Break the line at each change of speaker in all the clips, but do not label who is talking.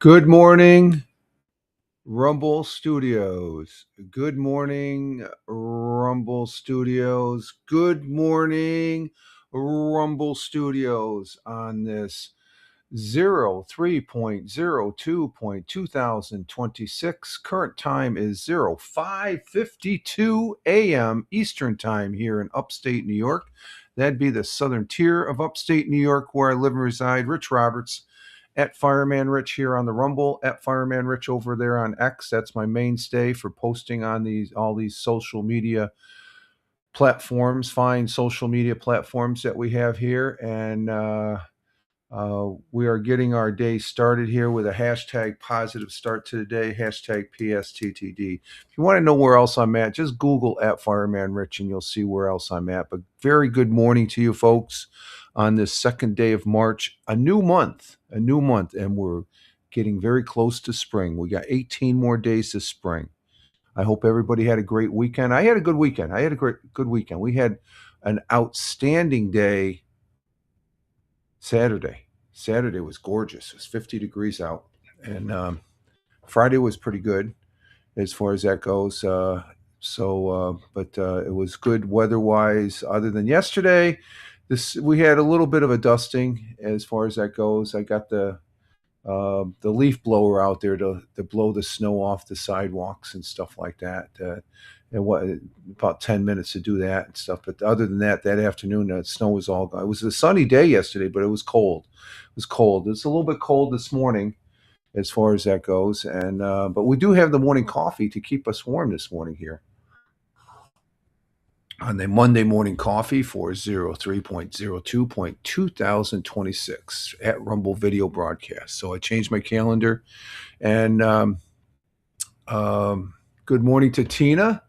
Good morning, Rumble Studios. Good morning, Rumble Studios. Good morning, Rumble Studios on this 03.02.2026. Current time is 05:52 a.m. Eastern Time here in upstate New York. That'd be the southern tier of upstate New York where I live and reside. Rich Roberts at Fireman Rich here on the Rumble, at Fireman Rich over there on X. That's my mainstay for posting on all these social media platforms, fine social media platforms that we have here. And we are getting our day started here with a hashtag positive start to the day, hashtag PSTTD. If you want to know where else I'm at, just Google at Fireman Rich and you'll see where else I'm at. But very good morning to you folks on this second day of March, a new month, and we're getting very close to spring. We got 18 more days to spring. I hope everybody had a great weekend. I had a good weekend. Good weekend. We had an outstanding day Saturday. Saturday was gorgeous. It was 50 degrees out. And Friday was pretty good as far as that goes. But it was good weather-wise. Other than yesterday, we had a little bit of a dusting as far as that goes. I got the leaf blower out there to blow the snow off the sidewalks and stuff like that. About 10 minutes to do that and stuff. But other than that afternoon, the snow was all gone. It was a sunny day yesterday, but it was cold. It's a little bit cold this morning as far as that goes. And but we do have the morning coffee to keep us warm this morning here on the Monday morning coffee for 03.02.2026 at Rumble Video Broadcast. So I changed my calendar. And good morning to Tina.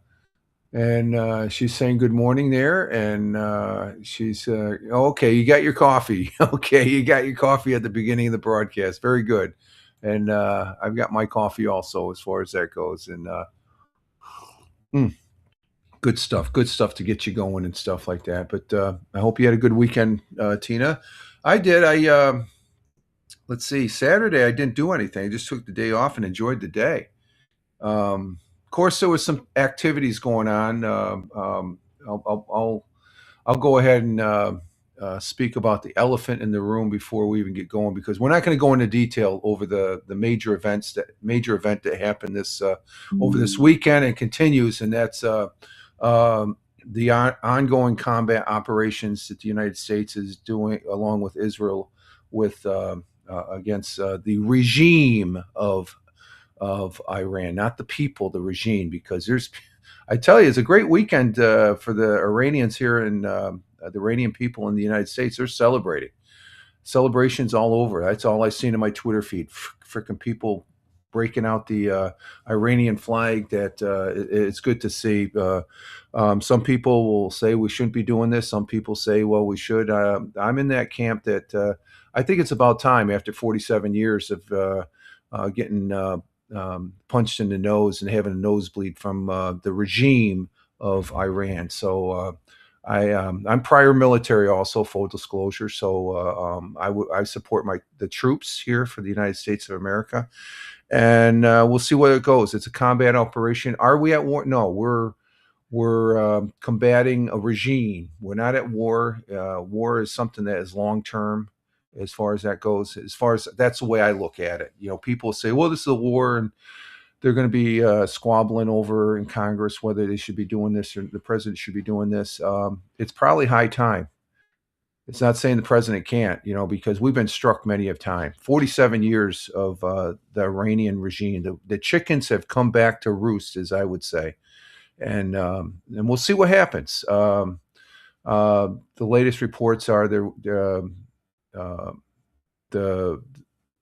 And she's saying good morning there. And she's, okay, you got your coffee. Okay, you got your coffee at the beginning of the broadcast. Very good. And I've got my coffee also as far as that goes. And good stuff to get you going and stuff like that. But I hope you had a good weekend, Tina. I did. let's see. Saturday, I didn't do anything. I just took the day off and enjoyed the day. Of course, there was some activities going on. I'll, I'll, I'll I'll go ahead and speak about the elephant in the room before we even get going, because we're not going to go into detail over the major event that happened this over this weekend and continues, and that's the ongoing combat operations that the United States is doing along with Israel with against the regime of Iran, not the people, the regime, because I tell you, it's a great weekend for the Iranians here and the Iranian people in the United States. They're celebrating. Celebrations all over. That's all I've seen in my Twitter feed. Freaking people breaking out the Iranian flag. It's good to see. Some people will say we shouldn't be doing this. Some people say, well, we should. I'm in that camp that I think it's about time after 47 years of getting punched in the nose and having a nosebleed from the regime of Iran. So I'm prior military, also full disclosure. So I support the troops here for the United States of America, and we'll see where it goes. It's a combat operation. Are we at war? No, we're combating a regime. We're not at war. War is something that is long term. As far as that goes, as far as that's the way I look at it. People say, well, this is a war and they're going to be squabbling over in Congress whether they should be doing this or the president should be doing this. It's probably high time. It's not saying the president can't, because we've been struck many of time. 47 years of the Iranian regime. The chickens have come back to roost, as I would say. And we'll see what happens. The latest reports are the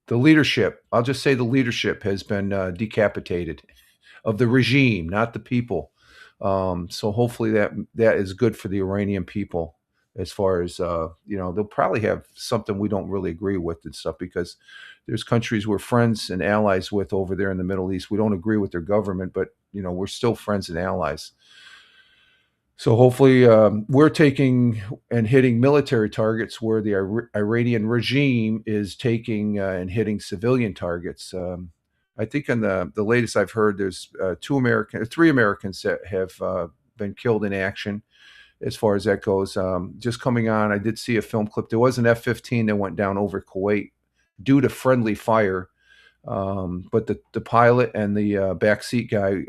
leadership. I'll just say the leadership has been decapitated of the regime, not the people. So hopefully that is good for the Iranian people. As far as they'll probably have something we don't really agree with and stuff, because there's countries we're friends and allies with over there in the Middle East. We don't agree with their government, but we're still friends and allies. So hopefully we're taking and hitting military targets where the Iranian regime is taking and hitting civilian targets. I think in the latest I've heard, there's three Americans that have been killed in action. As far as that goes, just coming on, I did see a film clip. There was an F-15 that went down over Kuwait due to friendly fire, but the pilot and the backseat guy.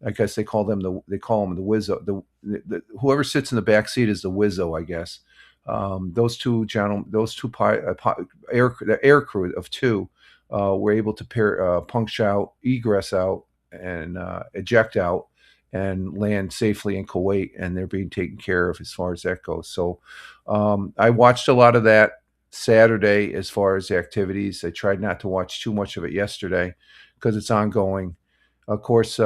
I guess they call him the Wizzo. Whoever sits in the back seat is the Wizzo, I guess. Those two gentlemen, the air crew of two, were able to punch out, egress out, and eject out, and land safely in Kuwait, and they're being taken care of as far as that goes. So I watched a lot of that Saturday as far as the activities. I tried not to watch too much of it yesterday because it's ongoing. Of course,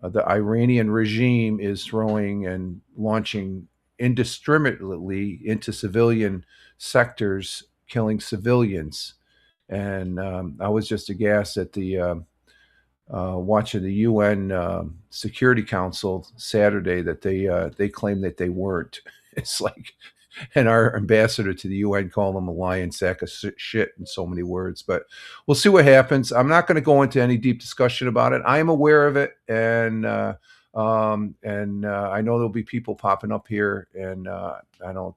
the Iranian regime is throwing and launching indiscriminately into civilian sectors, killing civilians. And I was just aghast at the watching the UN Security Council Saturday that they claimed that they weren't. It's like, and our ambassador to the UN called them a lying sack of shit in so many words. But we'll see what happens. I'm not going to go into any deep discussion about it. I am aware of it, and I know there'll be people popping up here, and I don't.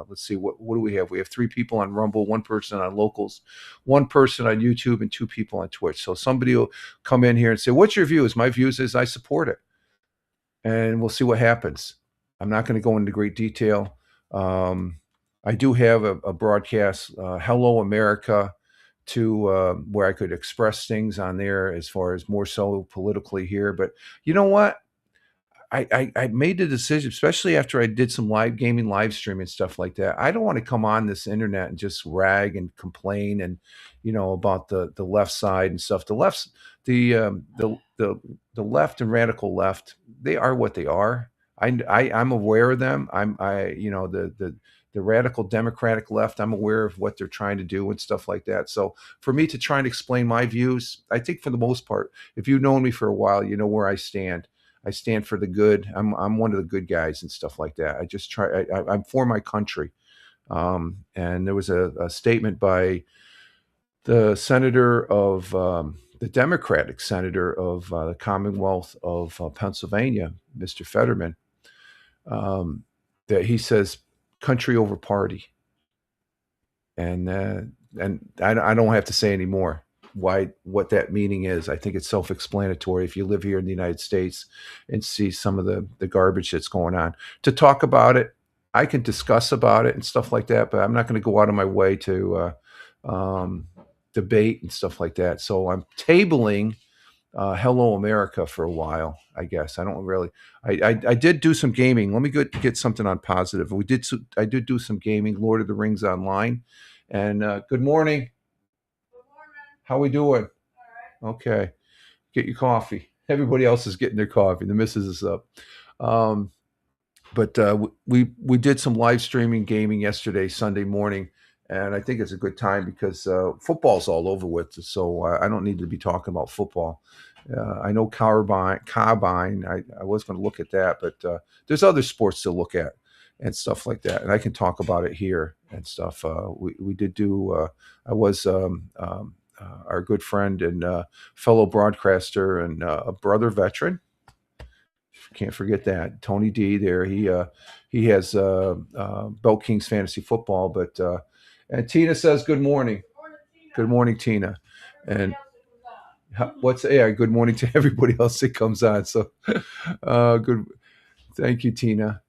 Let's see, what do we have? We have 3 people on Rumble, 1 person on Locals, 1 person on YouTube, and 2 people on Twitch. So somebody will come in here and say, "What's your views?" My views is I support it, and we'll see what happens. I'm not going to go into great detail. I do have a broadcast, Hello America, to where I could express things on there as far as more so politically here. But you know what? I made the decision, especially after I did some live gaming, live streaming stuff like that. I don't want to come on this internet and just rag and complain and about the left side and stuff. The left and radical left, they are what they are. I'm aware of them. The radical Democratic left, I'm aware of what they're trying to do and stuff like that. So for me to try and explain my views, I think for the most part, if you've known me for a while, you know where I stand. I stand for the good. I'm one of the good guys and stuff like that. I'm for my country. And there was a statement by the senator of the Democratic senator of the Commonwealth of Pennsylvania, Mr. Fetterman, um, that he says country over party, and I don't have to say any more what that meaning is. I think it's self-explanatory if you live here in the United States and see some of the garbage that's going on. To talk about it, I can discuss about it and stuff like that, but I'm not going to go out of my way to debate and stuff like that. So I'm tabling Hello America for a while. I guess I don't really. I did do some gaming. Let me get something on positive. I did do some gaming. Lord of the Rings online. And good morning. How we doing? Okay. Get your coffee. Everybody else is getting their coffee. The missus is up. Um, but we did some live streaming gaming yesterday, Sunday morning, and I think it's a good time because football's all over with. So I don't need to be talking about football. I know carbine. I was going to look at that, but there's other sports to look at and stuff like that, and I can talk about it here and stuff. We did do. I was our good friend and fellow broadcaster and a brother veteran. Can't forget that Tony D. There, he has Bell Kings fantasy football. But and Tina says good morning. Good morning, Tina. And what's yeah? Good morning to everybody else that comes on. So good. Thank you, Tina.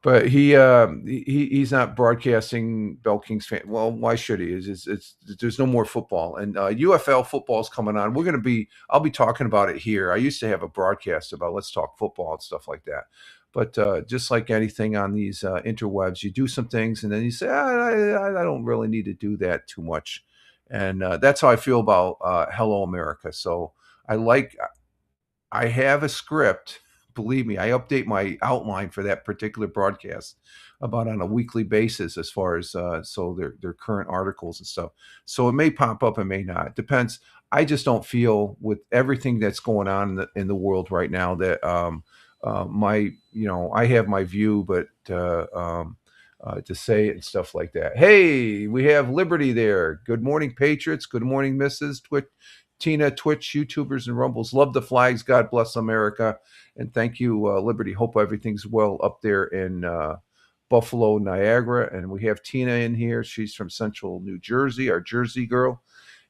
But he's not broadcasting Bell Kings fan. Well, why should he? It's there's no more football, and UFL football's coming on. I'll be talking about it here. I used to have a broadcast about Let's Talk Football and stuff like that. But just like anything on these interwebs, you do some things, and then you say, I don't really need to do that too much, and that's how I feel about Hello America. So I like I have a script. Believe me, I update my outline for that particular broadcast about on a weekly basis as far as so their current articles and stuff. So it may pop up, it may not. It depends. I just don't feel with everything that's going on in the world right now that my I have my view, but to say it and stuff like that. Hey, we have Liberty there. Good morning, Patriots. Good morning, Mrs. Tina, Twitch, YouTubers, and Rumbles. Love the flags. God bless America. And thank you, Liberty. Hope everything's well up there in Buffalo, Niagara. And we have Tina in here. She's from Central New Jersey, our Jersey girl.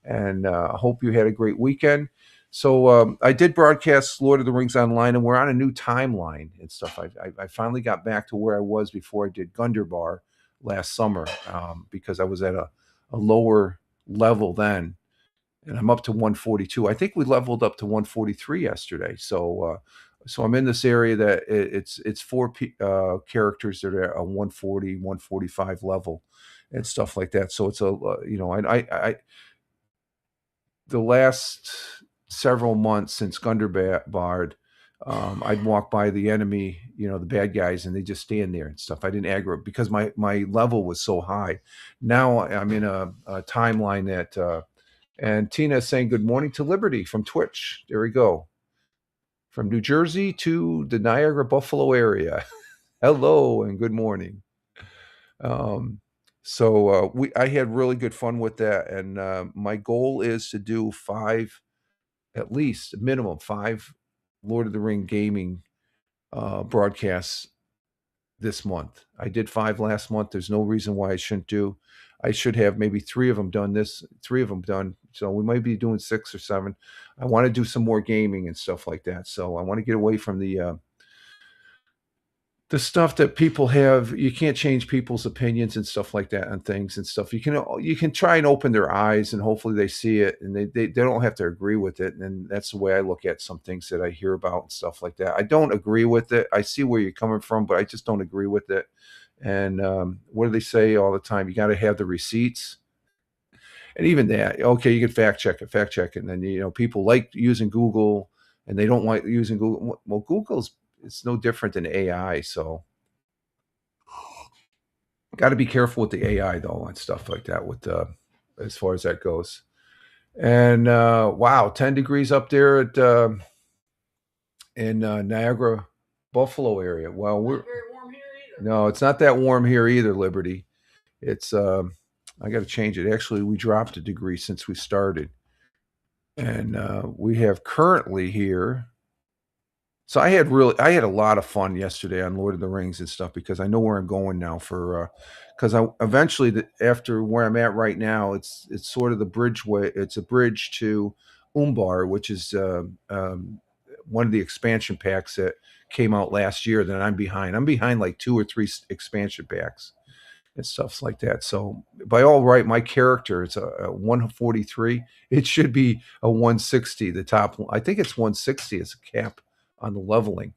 And I hope you had a great weekend. So I did broadcast Lord of the Rings online, and we're on a new timeline and stuff. I finally got back to where I was before I did Gunderbar last summer because I was at a lower level then, and I'm up to 142. I think we leveled up to 143 yesterday. So I'm in this area that it's four characters that are a 140, 145 level and stuff like that. So it's a I the last several months since Gunderbard, I'd walk by the enemy, the bad guys, and they just stand there and stuff. I didn't aggro because my level was so high. Now I'm in a timeline that. And Tina is saying good morning to Liberty from Twitch. There we go. From New Jersey to the Niagara Buffalo area. Hello and good morning. So I had really good fun with that, and my goal is to do at least minimum 5 Lord of the Ring gaming broadcasts this month. I did 5 last month. There's no reason why I shouldn't do. I should have maybe 3 of them done. So we might be doing 6 or 7. I want to do some more gaming and stuff like that. So I want to get away from the stuff that people have. You can't change people's opinions and stuff like that on things and stuff. You can try and open their eyes and hopefully they see it and they don't have to agree with it. And that's the way I look at some things that I hear about and stuff like that. I don't agree with it. I see where you're coming from, but I just don't agree with it. And what do they say all the time? You got to have the receipts. And even that, okay, you can fact check it. And then, people like using Google and they don't like using Google. Well, it's no different than AI. So got to be careful with the AI though and stuff like that with as far as that goes. And wow, 10 degrees up there at in Niagara, Buffalo area. Well, we're no, it's not that warm here either, Liberty. It's I got to change it. Actually, we dropped a degree since we started. And we have currently here. So I had a lot of fun yesterday on Lord of the Rings and stuff because I know where I'm going now for because I eventually after where I'm at right now, it's sort of the bridgeway. It's a bridge to Umbar, which is one of the expansion packs that came out last year. That I'm behind. I'm behind like 2 or 3 expansion packs and stuff like that. So by all right, my character it's a 143. It should be a 160. The top, I think it's 160 as a cap on the leveling.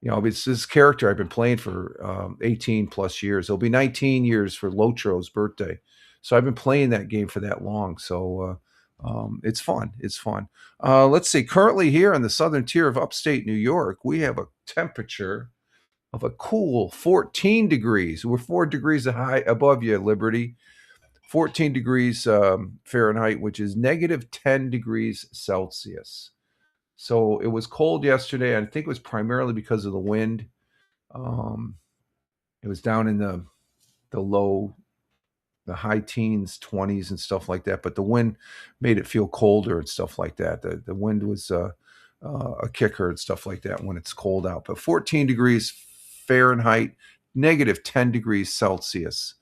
You know, it's this character I've been playing for 18 plus years. It'll be 19 years for Lotro's birthday. So I've been playing that game for that long. So it's fun. It's fun. Let's see. Currently here in the southern tier of upstate New York, we have a temperature of a cool 14 degrees. We're 4 degrees high above you, Liberty. 14 degrees Fahrenheit, which is negative 10 degrees Celsius. So it was cold yesterday. I think it was primarily because of the wind. It was down in the high teens, 20s, and stuff like that. But the wind made it feel colder and stuff like that. The wind was a kicker and stuff like that when it's cold out. But 14 degrees Fahrenheit, negative 10 degrees Celsius.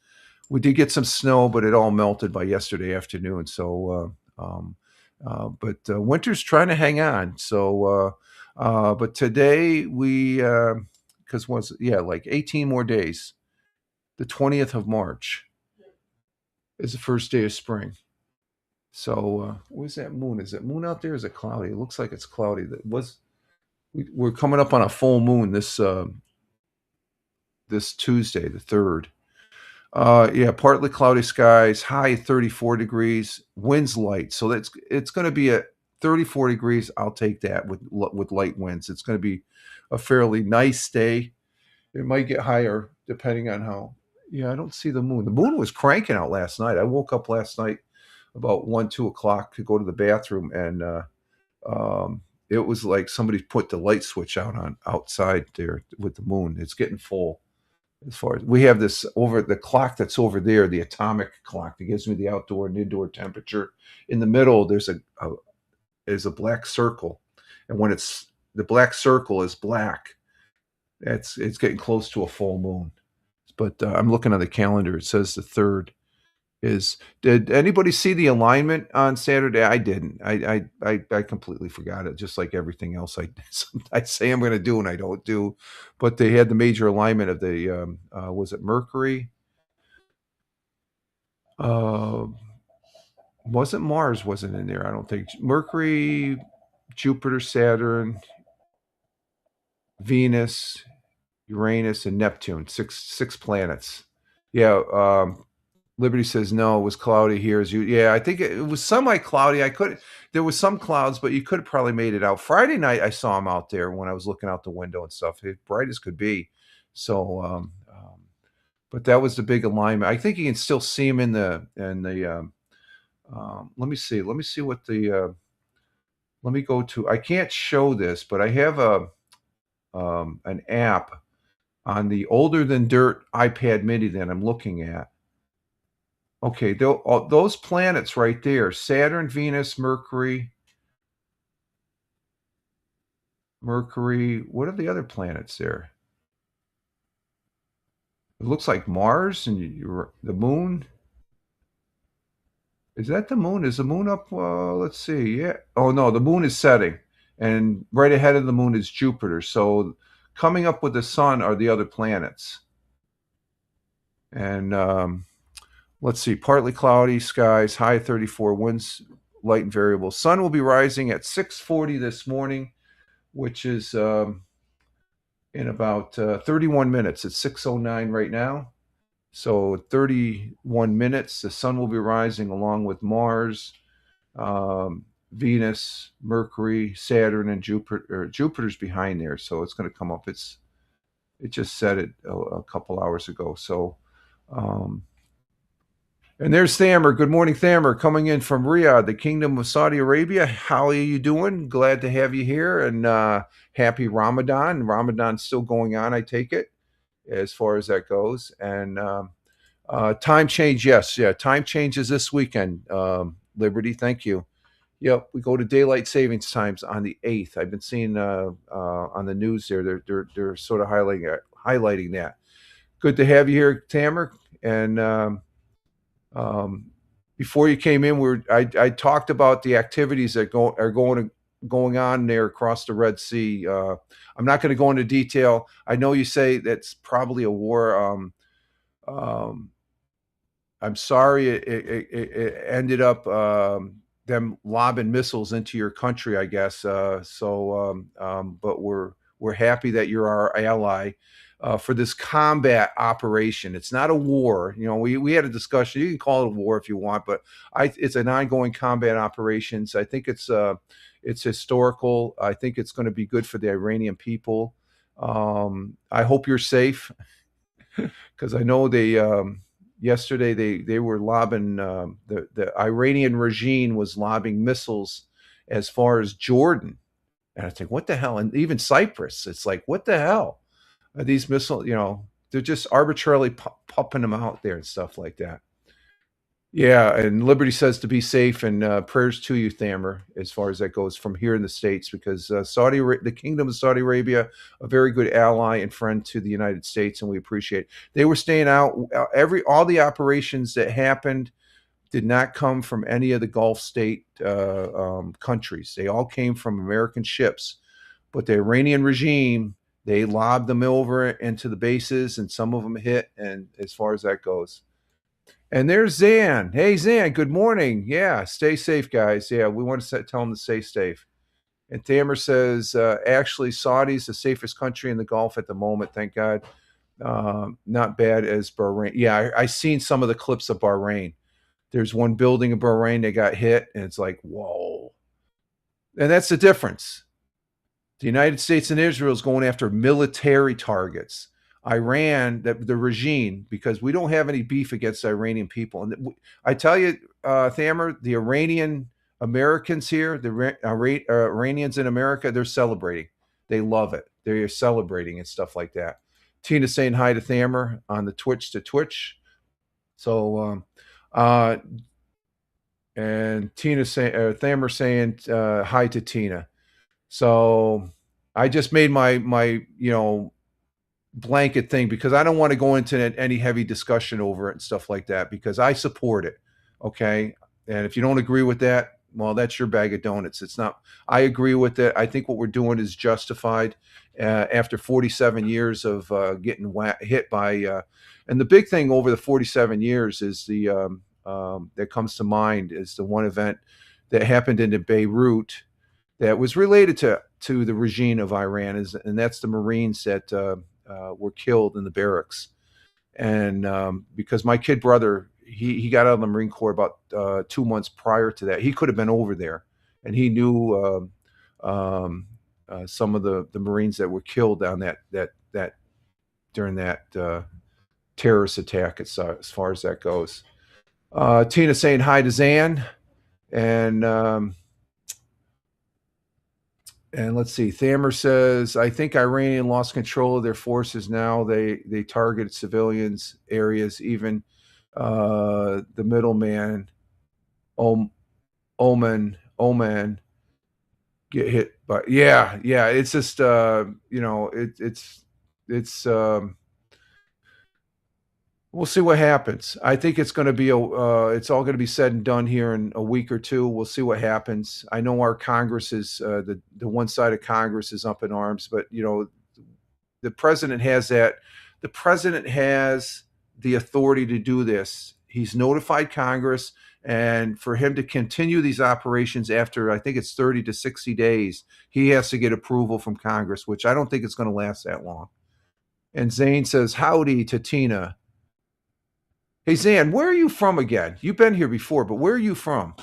We did get some snow, but it all melted by yesterday afternoon. So, but winter's trying to hang on. So, but today because like 18 more days. The 20th of March is the first day of spring. So, where's that moon? Is it moon out there? Is it cloudy? It looks like it's cloudy. We're coming up on a full moon this Tuesday, the 3rd. Yeah, partly cloudy skies, high 34 degrees, winds light. So it's going to be at 34 degrees. I'll take that with light winds. It's going to be a fairly nice day. It might get higher depending on how. Yeah, I don't see the moon. The moon was cranking out last night. I woke up last night about 1, 2 o'clock to go to the bathroom, and it was like somebody put the light switch on outside there with the moon. It's getting full. As far as we have this over the clock that's over there, the atomic clock that gives me the outdoor and indoor temperature. In the middle, there's a black circle, and when the black circle is black, it's getting close to a full moon. But I'm looking on the calendar. It says the 3rd is. Did anybody see the alignment on Saturday? I didn't. I completely forgot it. Just like everything else, I say I'm going to do and I don't do. But they had the major alignment of the was it Mercury? Wasn't Mars wasn't in there? I don't think Mercury, Jupiter, Saturn, Venus, Uranus, and Neptune. Six planets. Yeah. Liberty says no. It was cloudy here. Yeah, I think it was semi-cloudy. There was some clouds, but you could have probably made it out. Friday night, I saw him out there when I was looking out the window and stuff. Bright as could be. So, but that was the big alignment. I think you can still see him in the. Let me see. Let me see what the. Let me go to. I can't show this, but I have an app on the older than dirt iPad Mini that I'm looking at. Okay, those planets right there, Saturn, Venus, Mercury. What are the other planets there? It looks like Mars and the moon. Is that the moon? Is the moon up? Let's see. Yeah. Oh, no, the moon is setting. And right ahead of the moon is Jupiter. So coming up with the sun are the other planets. And let's see, partly cloudy skies, high 34, winds light and variable. Sun will be rising at 6:40 this morning, which is in about 31 minutes. It's 6:09 right now. So 31 minutes, the sun will be rising along with Mars, Venus, Mercury, Saturn, and Jupiter. Jupiter's behind there, so it's going to come up. It just said it a couple hours ago. So. And there's Thamer. Good morning, Thamer, coming in from Riyadh, the Kingdom of Saudi Arabia. How are you doing? Glad to have you here, and happy Ramadan. Ramadan's still going on, I take it, as far as that goes. And Time change, yes, yeah. Time changes this weekend. Liberty, thank you. Yep, we go to daylight savings times on the 8th. I've been seeing on the news there. They're sort of highlighting that. Good to have you here, Tamer. And um, before you came in, I talked about the activities that are going on there across the Red Sea. I'm not going to go into detail. I know you say that's probably a war. Um, I'm sorry it ended up them lobbing missiles into your country, I guess. But we're happy that you're our ally for this combat operation. It's not a war. You know, we had a discussion. You can call it a war if you want, but it's an ongoing combat operations. I think it's historical. I think it's going to be good for the Iranian people. I hope you're safe because I know yesterday they were lobbing the Iranian regime was lobbing missiles as far as Jordan, and I think what the hell, and even Cyprus. It's like what the hell are these missiles? You know, they're just arbitrarily popping them out there and stuff like that. Yeah, and Liberty says to be safe, and prayers to you, Thamer, as far as that goes from here in the states, because the Kingdom of Saudi Arabia, a very good ally and friend to the United States, and we appreciate it. They were staying out. All the operations that happened did not come from any of the Gulf state countries. They all came from American ships, but the Iranian regime, they lobbed them over into the bases, and some of them hit. And as far as that goes. And there's Zan. Hey, Zan, good morning. Yeah, stay safe, guys. Yeah, we want to tell them to stay safe. And Thamer says, actually, Saudi's the safest country in the Gulf at the moment, thank God. Not bad as Bahrain. Yeah, I seen some of the clips of Bahrain. There's one building in Bahrain that got hit, and it's like, whoa. And that's the difference. The United States and Israel is going after military targets. Iran, the regime, because we don't have any beef against the Iranian people. And I tell you, Thamer, the Iranian Americans here, the Iranians in America, they're celebrating. They love it. They're celebrating and stuff like that. Tina saying hi to Thamer on the Twitch. So, and Tina saying, Thamer saying hi to Tina. So I just made my blanket thing because I don't want to go into any heavy discussion over it and stuff like that because I support it. Okay. And if you don't agree with that, well, that's your bag of donuts. It's not, I agree with it. I think what we're doing is justified after 47 years of getting hit by, and the big thing over the 47 years is that comes to mind is the one event that happened in Beirut that was related to the regime of Iran, and that's the Marines that were killed in the barracks. And because my kid brother, he got out of the Marine Corps about 2 months prior to that. He could have been over there, and he knew some of the Marines that were killed on that during that terrorist attack. As far as that goes. Tina saying hi to Zan, and let's see. Thamer says, I think Iranian lost control of their forces now. They target civilians areas, even the middleman, Oman get hit. But yeah. It's just it's we'll see what happens. I think it's going to be it's all going to be said and done here in a week or two. We'll see what happens. I know our Congress is the one side of Congress is up in arms, but the president has that. The president has the authority to do this. He's notified Congress, and for him to continue these operations after I think it's 30 to 60 days, he has to get approval from Congress, which I don't think it's going to last that long. And Zane says, howdy to Tina. Hey, Zan, where are you from again? You've been here before, but where are you from?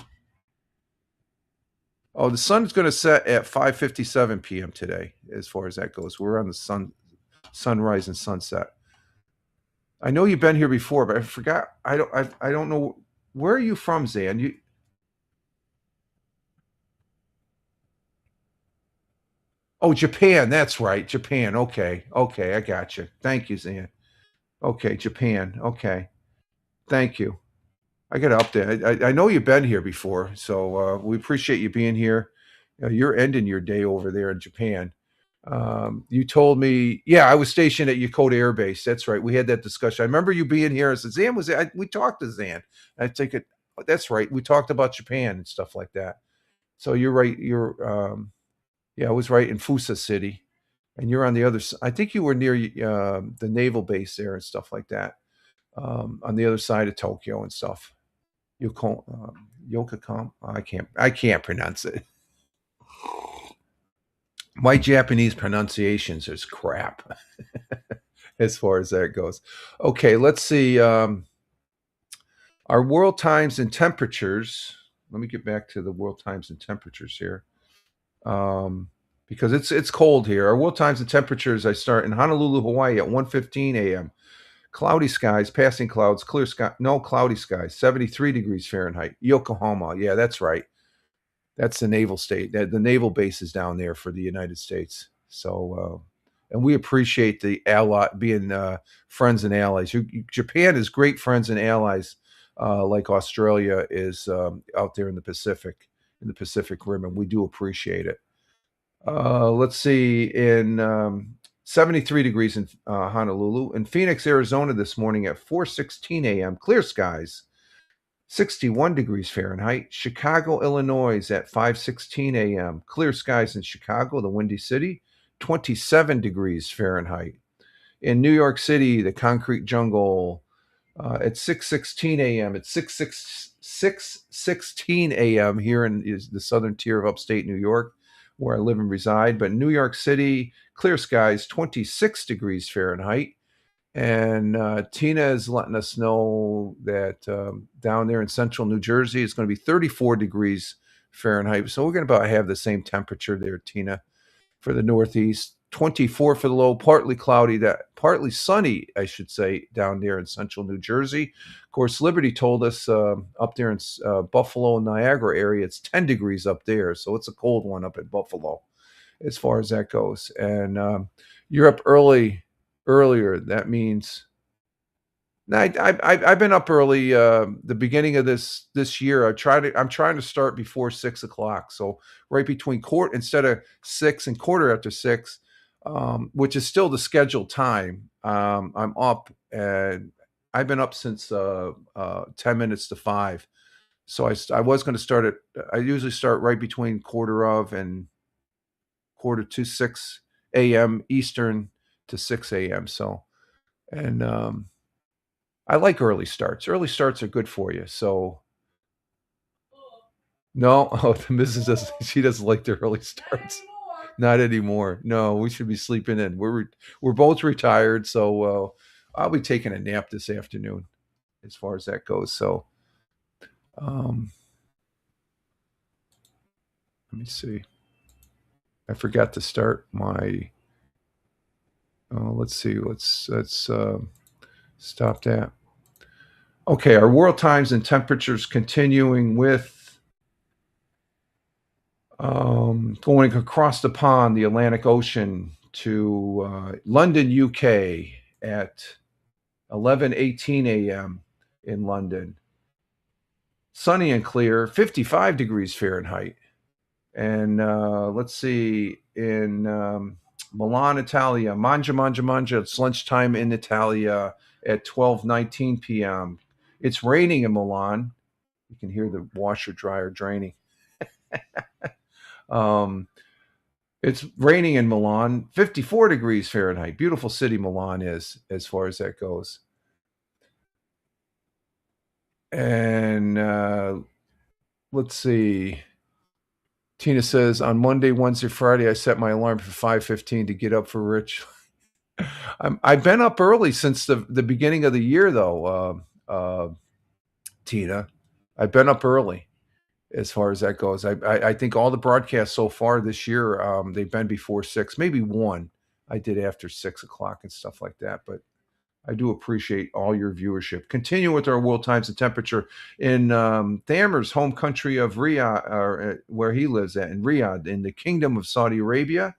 Oh, the sun's going to set at 5:57 p.m. today, as far as that goes. We're on the sunrise and sunset. I know you've been here before, but I forgot. I don't know. Where are you from, Zan? Oh, Japan. That's right. Japan. Okay. I got you. Thank you, Zan. Okay, Japan. Okay. Thank you. I got to update. I know you've been here before, so we appreciate you being here. You're ending your day over there in Japan. You told me, yeah, I was stationed at Yokota Air Base. That's right. We had that discussion. I remember you being here. I said, Zan was there. We talked to Zan. I think it. That's right. We talked about Japan and stuff like that. So you're right. Yeah, I was right in Fusa City, and you're on the other. I think you were near the naval base there and stuff like that, on the other side of Tokyo and stuff. Yokohama. I can't pronounce it. My Japanese pronunciations is crap as far as that goes. Okay, let's see. Our world times and temperatures. Let me get back to the world times and temperatures here, because it's cold here. Our world times and temperatures. I start in Honolulu, Hawaii at 1:15 a.m. Cloudy skies, passing clouds, clear sky, no cloudy skies, 73 degrees Fahrenheit. Yokohama, yeah, that's right. That's the naval state. The naval base is down there for the United States. So, and we appreciate the ally being friends and allies. Japan is great friends and allies, like Australia is out there in the Pacific Rim, and we do appreciate it. Let's see, in 73 degrees in Honolulu. In Phoenix, Arizona this morning at 4:16 a.m., clear skies, 61 degrees Fahrenheit. Chicago, Illinois at 5:16 a.m., clear skies in Chicago, the Windy City, 27 degrees Fahrenheit. In New York City, the concrete jungle, at 6:16 a.m. It's 6:16 a.m. here in the southern tier of upstate New York, where I live and reside. But New York City, clear skies, 26 degrees Fahrenheit. And Tina is letting us know that down there in central New Jersey, it's going to be 34 degrees Fahrenheit. So we're going to about have the same temperature there, Tina, for the Northeast. 24 for the low, partly cloudy, partly sunny, I should say, down there in central New Jersey. Of course, Liberty told us up there in Buffalo and Niagara area, it's 10 degrees up there. So it's a cold one up at Buffalo as far as that goes. And you're up earlier. That means I've been up early. The beginning of this year, I'm trying to start before 6 o'clock. So right between quarter instead of six and quarter after six, which is still the scheduled time. I'm up, and I've been up since 10 minutes to 5. So I was going to start at. I usually start right between quarter of and quarter to 6 a.m. Eastern to 6 a.m. So, and I like early starts. Early starts are good for you. So no, oh, the missus does. She doesn't like the early starts. Not anymore. No, we should be sleeping in. We're both retired, so I'll be taking a nap this afternoon, as far as that goes. So, um, let me see. I forgot to start my. Let's see. Let's stop that. Okay, our world times and temperatures continuing with going across the pond, the Atlantic Ocean, to London, UK at 11:18 a.m. in London. Sunny and clear, 55 degrees Fahrenheit. And let's see, in Milan, Italia, Mangia, Mangia, Mangia, it's lunchtime in Italia at 12:19 p.m. It's raining in Milan. You can hear the washer dryer draining. um, it's raining in Milan, 54 degrees Fahrenheit. Beautiful city Milan is, as far as that goes. And let's see. Tina says on Monday, Wednesday, Friday, I set my alarm for 5:15 to get up for Rich. I've been up early since the beginning of the year, though. Tina, I've been up early as far as that goes. I think all the broadcasts so far this year, they've been before 6, maybe one I did after 6 o'clock and stuff like that. But I do appreciate all your viewership. Continue with our world times and temperature in Thamer's home country of Riyadh, where he lives at, in Riyadh, in the Kingdom of Saudi Arabia,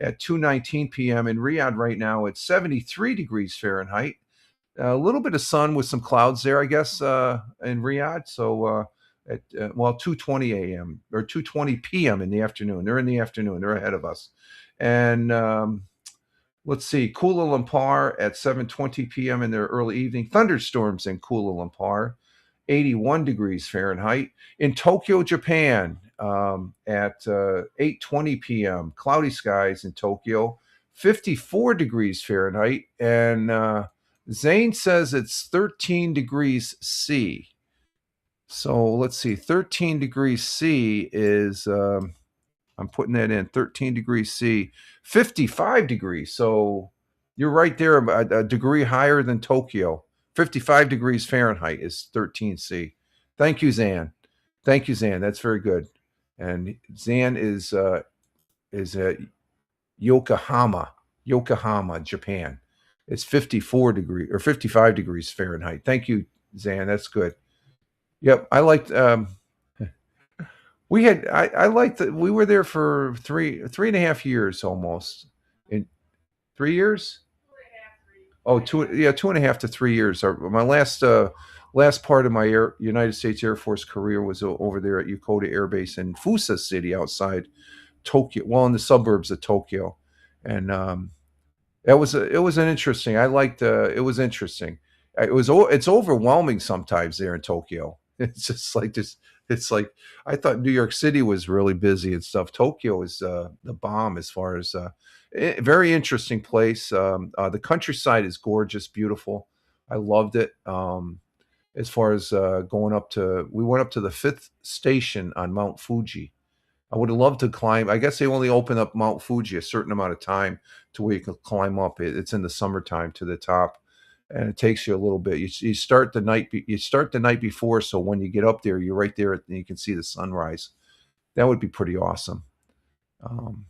at 2:19 p.m. in Riyadh right now. It's 73 degrees Fahrenheit. A little bit of sun with some clouds there, I guess, in Riyadh. So at 2:20 a.m. or 2:20 p.m. in the afternoon. They're in the afternoon. They're ahead of us. And let's see, Kuala Lumpur at 7:20 p.m. in their early evening. Thunderstorms in Kuala Lumpur, 81 degrees Fahrenheit. In Tokyo, Japan, at 8:20 p.m. Cloudy skies in Tokyo, 54 degrees Fahrenheit. And Zane says it's 13 degrees C. So let's see, 13 degrees C is, I'm putting that in, 13 degrees C, 55 degrees. So you're right there, a degree higher than Tokyo. 55 degrees Fahrenheit is 13 C. Thank you, Zan. Thank you, Zan. That's very good. And Zan is at Yokohama, Japan. It's 54 degrees or 55 degrees Fahrenheit. Thank you, Zan. That's good. Yep, I liked. We had. I liked that we were there for three and a half years almost. In 3 years. Oh, two. Yeah, 2.5 to 3 years. My last part of my United States Air Force career was over there at Yokota Air Base in Fusa City outside Tokyo. Well, in the suburbs of Tokyo, and it was an interesting. I liked. It was interesting. It's overwhelming sometimes there in Tokyo. It's just like this. It's like I thought New York City was really busy and stuff. Tokyo is the bomb as far as very interesting place. The countryside is gorgeous, beautiful. I loved it. As far as we went up to the fifth station on Mount Fuji. I would have loved to climb. I guess they only open up Mount Fuji a certain amount of time to where you can climb up. It's in the summertime to the top, and it takes you a little bit. You start the night before, so when you get up there, you're right there, and you can see the sunrise. That would be pretty awesome. Um,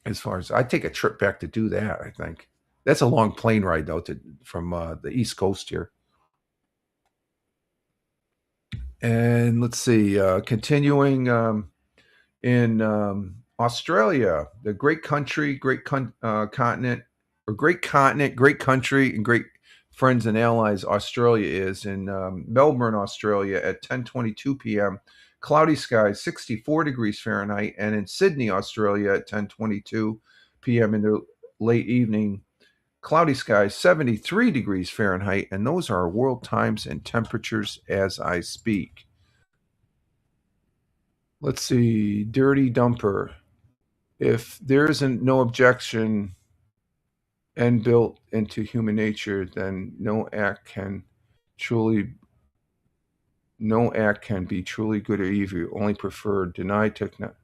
as far as I'd take a trip back to do that, I think that's a long plane ride though from the East Coast here. And let's see, continuing. In Australia, the great country, continent, or great continent, great country, and great friends and allies Australia is in Melbourne, Australia at 10:22 p.m. Cloudy skies, 64 degrees Fahrenheit, and in Sydney, Australia at 10:22 p.m. in the late evening, cloudy skies, 73 degrees Fahrenheit, and those are world times and temperatures as I speak. Let's see, Dirty Dumper. If there isn't no objection and built into human nature, then truly no act can be truly good or evil. Only prefer deny technology.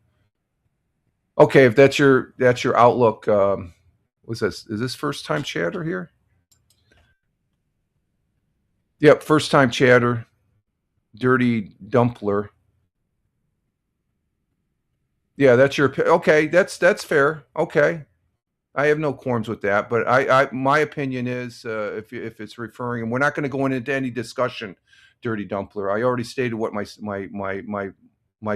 Okay, if that's your outlook. What's this? Is this first time chatter here? Yep, first time chatter. Dirty Dumpler. Yeah, that's your okay. That's fair. Okay, I have no qualms with that, but my opinion is if it's referring, and we're not going to go into any discussion, Dirty Dumpler. I already stated what my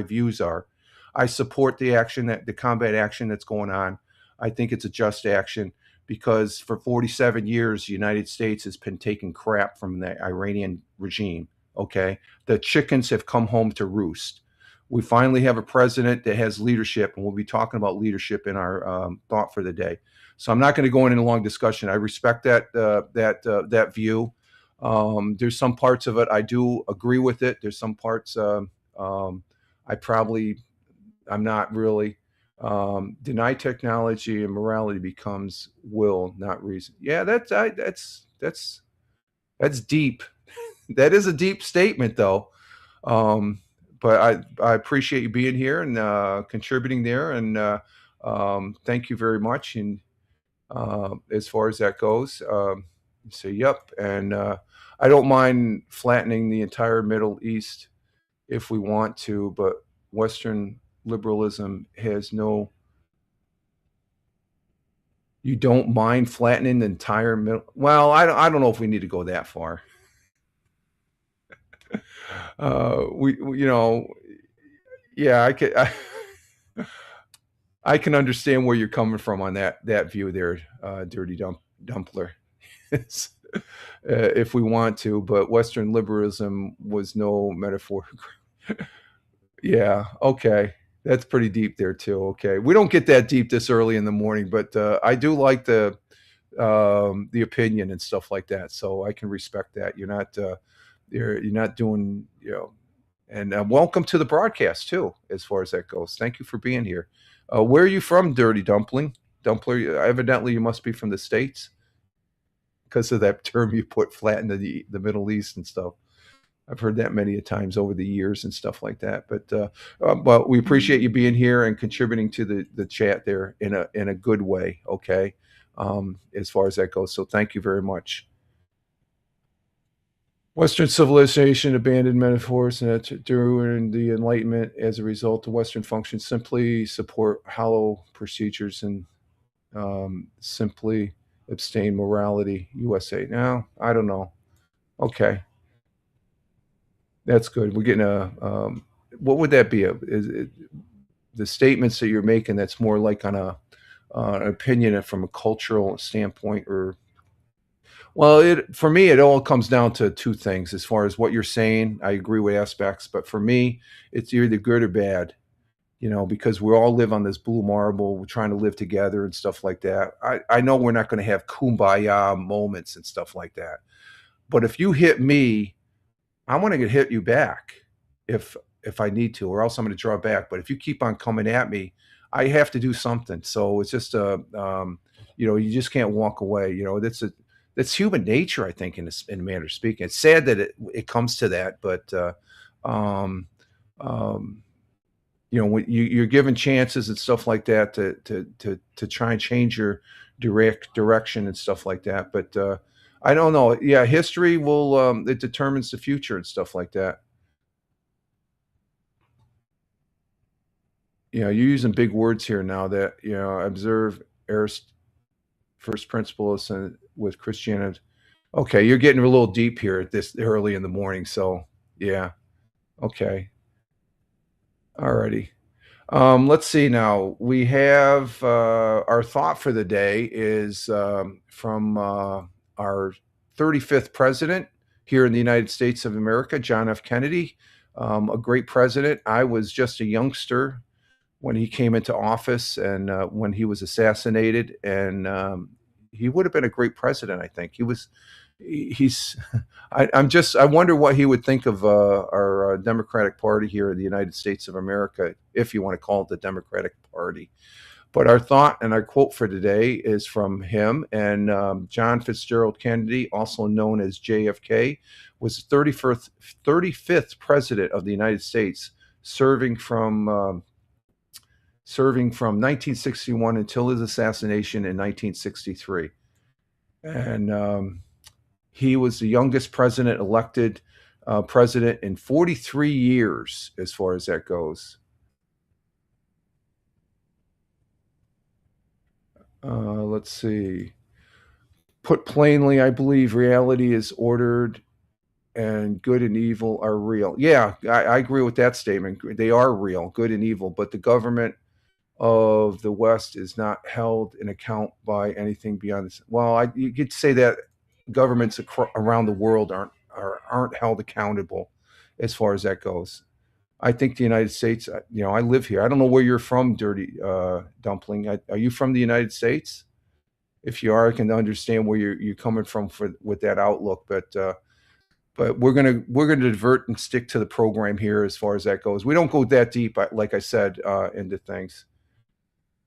views are. I support the combat action that's going on. I think it's a just action because for 47 years, the United States has been taking crap from the Iranian regime. Okay, the chickens have come home to roost. We finally have a president that has leadership, and we'll be talking about leadership in our thought for the day. So I'm not going to go into a long discussion. I respect that view. There's some parts of it I do agree with it. There's some parts I'm not really. Deny technology and morality becomes will, not reason. Yeah, that's deep. That is a deep statement, though. Um, but I appreciate you being here and contributing there, and thank you very much. And as far as that goes, so yep, and I don't mind flattening the entire Middle East if we want to, but Western liberalism has no. You don't mind flattening the entire middle. Well, I don't know if we need to go that far. You know, yeah, I can understand where you're coming from on that view there, Dirty Dumpler. if we want to, but Western liberalism was no metaphor. Yeah, okay. That's pretty deep there too. Okay. We don't get that deep this early in the morning, but I do like the opinion and stuff like that. So I can respect that. You're not doing, and welcome to the broadcast too, as far as that goes. Thank you for being here. Where are you from, Dirty Dumpling? Dumpler, evidently you must be from the States because of that term you put flat into the Middle East and stuff. I've heard that many a times over the years and stuff like that. But we appreciate you being here and contributing to the chat there in a good way. Okay, as far as that goes. So thank you very much. Western civilization abandoned metaphors and during the Enlightenment. As a result, the Western functions simply support hollow procedures and simply abstain morality. USA. Now, I don't know. Okay, that's good. We're getting a. What would that be? Is it, the statements that you're making? That's more like on an opinion from a cultural standpoint, or well, it for me, it all comes down to two things. As far as what you're saying, I agree with aspects, but for me, it's either good or bad. Because we all live on this blue marble, we're trying to live together and stuff like that. I know we're not going to have kumbaya moments and stuff like that. But if you hit me, I want to get hit you back if if I need to, or else I'm going to draw back. But if you keep on coming at me, I have to do something. So it's just you just can't walk away. That's human nature, I think, in a manner of speaking. It's sad that it comes to that, but um, um, when you're given chances and stuff like that to try and change your direction and stuff like that. But I don't know. Yeah, history will it determines the future and stuff like that. You're using big words here now that observe Arist first principles and with Christianity. Okay, you're getting a little deep here at this early in the morning. So yeah, okay, alrighty. Let's see now. We have our thought for the day is from our 35th president here in the United States of America, John F. Kennedy, a great president. I was just a youngster when he came into office and when he was assassinated, and he would have been a great president. I think he's I wonder what he would think of our Democratic Party here in the United States of America, if you want to call it the Democratic Party. But our thought and our quote for today is from him. And John Fitzgerald Kennedy, also known as JFK, was the 35th president of the United States, serving from 1961 until his assassination in 1963. And he was the youngest president elected president in 43 years, as far as that goes. Let's see. Put plainly, I believe reality is ordered and good and evil are real. Yeah, I agree with that statement. They are real, good and evil, but the government of the West is not held in account by anything beyond this. Well, you could say that governments around the world aren't held accountable as far as that goes. I think the United States. I live here. I don't know where you're from, Dirty Dumpling. Are you from the United States? If you are, I can understand where you're coming from with that outlook. But we're gonna divert and stick to the program here as far as that goes. We don't go that deep, like I said, into things.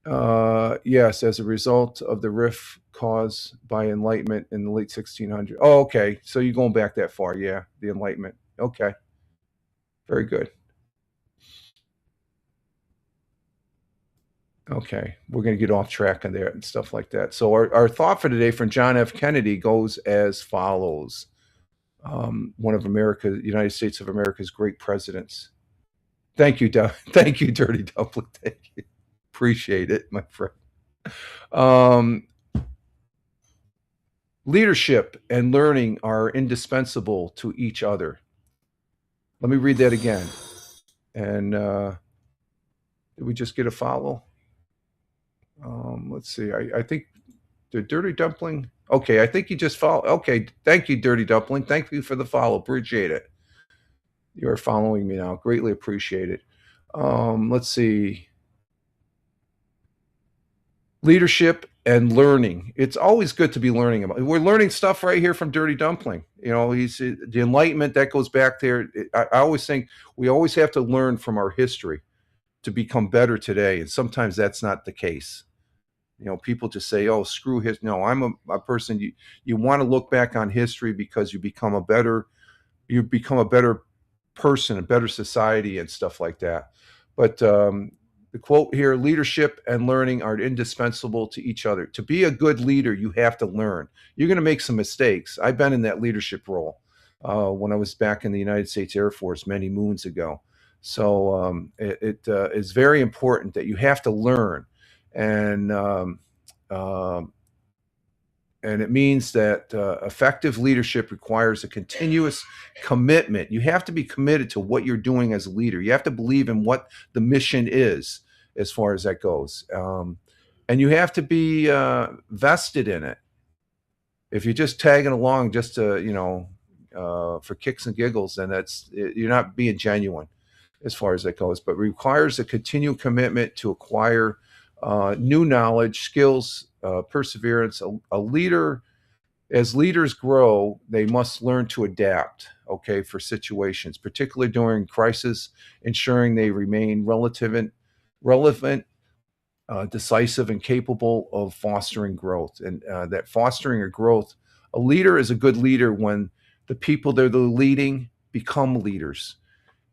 Yes, as a result of the rift caused by Enlightenment in the late 1600s. Oh, okay. So you're going back that far. Yeah, the Enlightenment. Okay, very good. Okay, we're going to get off track on there and stuff like that. So our thought for today from John F. Kennedy goes as follows. One of United States of America's great presidents. Thank you, thank you, Dirty Dumpling. Thank you. Appreciate it, my friend. Um, Leadership and learning are indispensable to each other. Let me read that again. And did we just get a follow? Let's see. I think the Dirty Dumpling. Okay, I think you just follow. Okay, thank you, Dirty Dumpling. Thank you for the follow. Appreciate it. You are following me now. Greatly appreciate it. Let's see. Leadership and learning. It's always good to be learning about. We're learning stuff right here from Dirty Dumpling. You know, he's the Enlightenment that goes back there. I always think we always have to learn from our history to become better today, and sometimes that's not the case. You know, people just say, "Oh, screw his." No, I'm a person. You want to look back on history because you become a better person, a better society, and stuff like that. But the quote here: "Leadership and learning are indispensable to each other. To be a good leader, you have to learn. You're going to make some mistakes. I've been in that leadership role when I was back in the United States Air Force many moons ago. So it is very important that you have to learn, and and it means that effective leadership requires a continuous commitment. You have to be committed to what you're doing as a leader. You have to believe in what the mission is, as far as that goes, and you have to be vested in it. If you're just tagging along just to, for kicks and giggles, then you're not being genuine as far as that goes. But requires a continual commitment to acquire new knowledge, skills, perseverance. A leader, as leaders grow, they must learn to adapt, okay, for situations, particularly during crisis, ensuring they remain relevant, decisive, and capable of fostering growth. And that fostering a growth, a leader is a good leader when the people they're leading become leaders.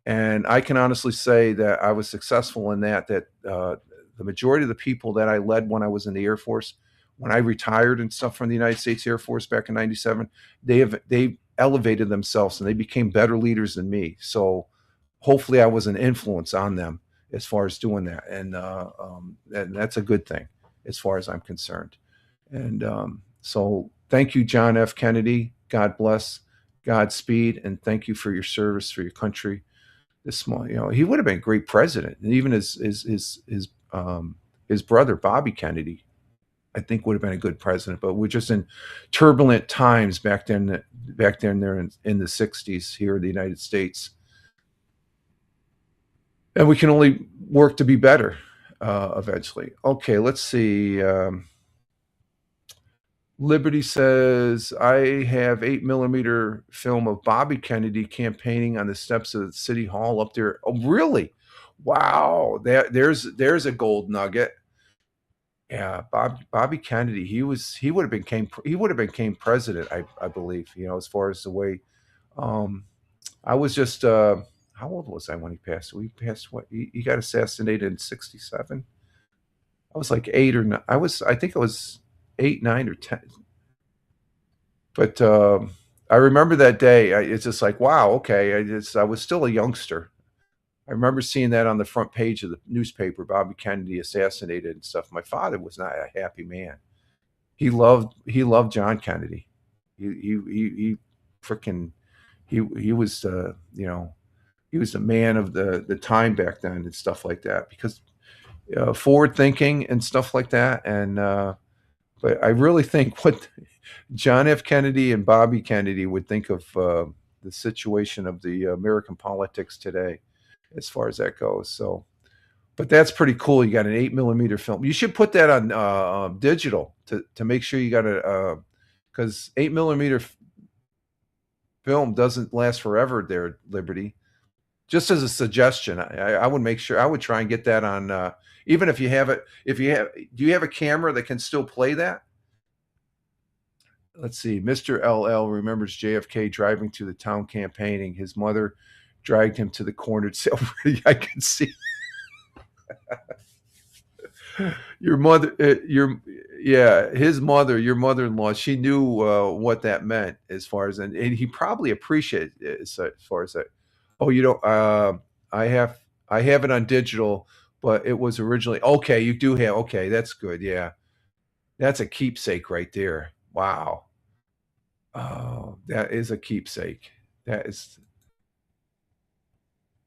And I can honestly say that I was successful in that the majority of the people that I led when I was in the Air Force, when I retired and stuff from the United States Air Force back in '97, they elevated themselves and they became better leaders than me. So hopefully I was an influence on them as far as doing that, and that's a good thing as far as I'm concerned. And so thank you, John F. Kennedy. God bless, Godspeed, and thank you for your service for your country. This small, he would have been a great president, and even his brother Bobby Kennedy, I think, would have been a good president. But we're just in turbulent times back then there in the '60s here in the United States, and we can only work to be better eventually. Okay, let's see. Liberty says, I have 8 millimeter film of Bobby Kennedy campaigning on the steps of the city hall up there. Oh, really? Wow. There's a gold nugget. Yeah, Bobby Kennedy. He would have became president, I believe. As far as the way, um, I was just how old was I when he passed? We passed what? He got assassinated in '67. I was like 8 or 9. I think I was 8, 9, or 10. But I remember that day. It's just like, wow, okay. I was still a youngster. I remember seeing that on the front page of the newspaper, Bobby Kennedy assassinated and stuff. My father was not a happy man. He loved John Kennedy. He freaking he was he was the man of the time back then and stuff like that, because forward thinking and stuff like that. And but I really think what John F. Kennedy and Bobby Kennedy would think of the situation of the American politics today, as far as that goes. So, but that's pretty cool. You got an 8 millimeter film. You should put that on digital to make sure you got a, because 8 millimeter film doesn't last forever there, Liberty. Just as a suggestion, I would make sure I would try and get that on. Even if you have it, do you have a camera that can still play that? Let's see. Mr. LL remembers JFK driving to the town campaigning. His mother dragged him to the cornered sale. I can see your mother. His mother, your mother-in-law. She knew what that meant, as far as, and he probably appreciated it as far as that. Oh, you don't. I have it on digital, but it was originally okay. You do have, okay. That's good. Yeah, that's a keepsake right there. Wow. Oh, that is a keepsake. That is.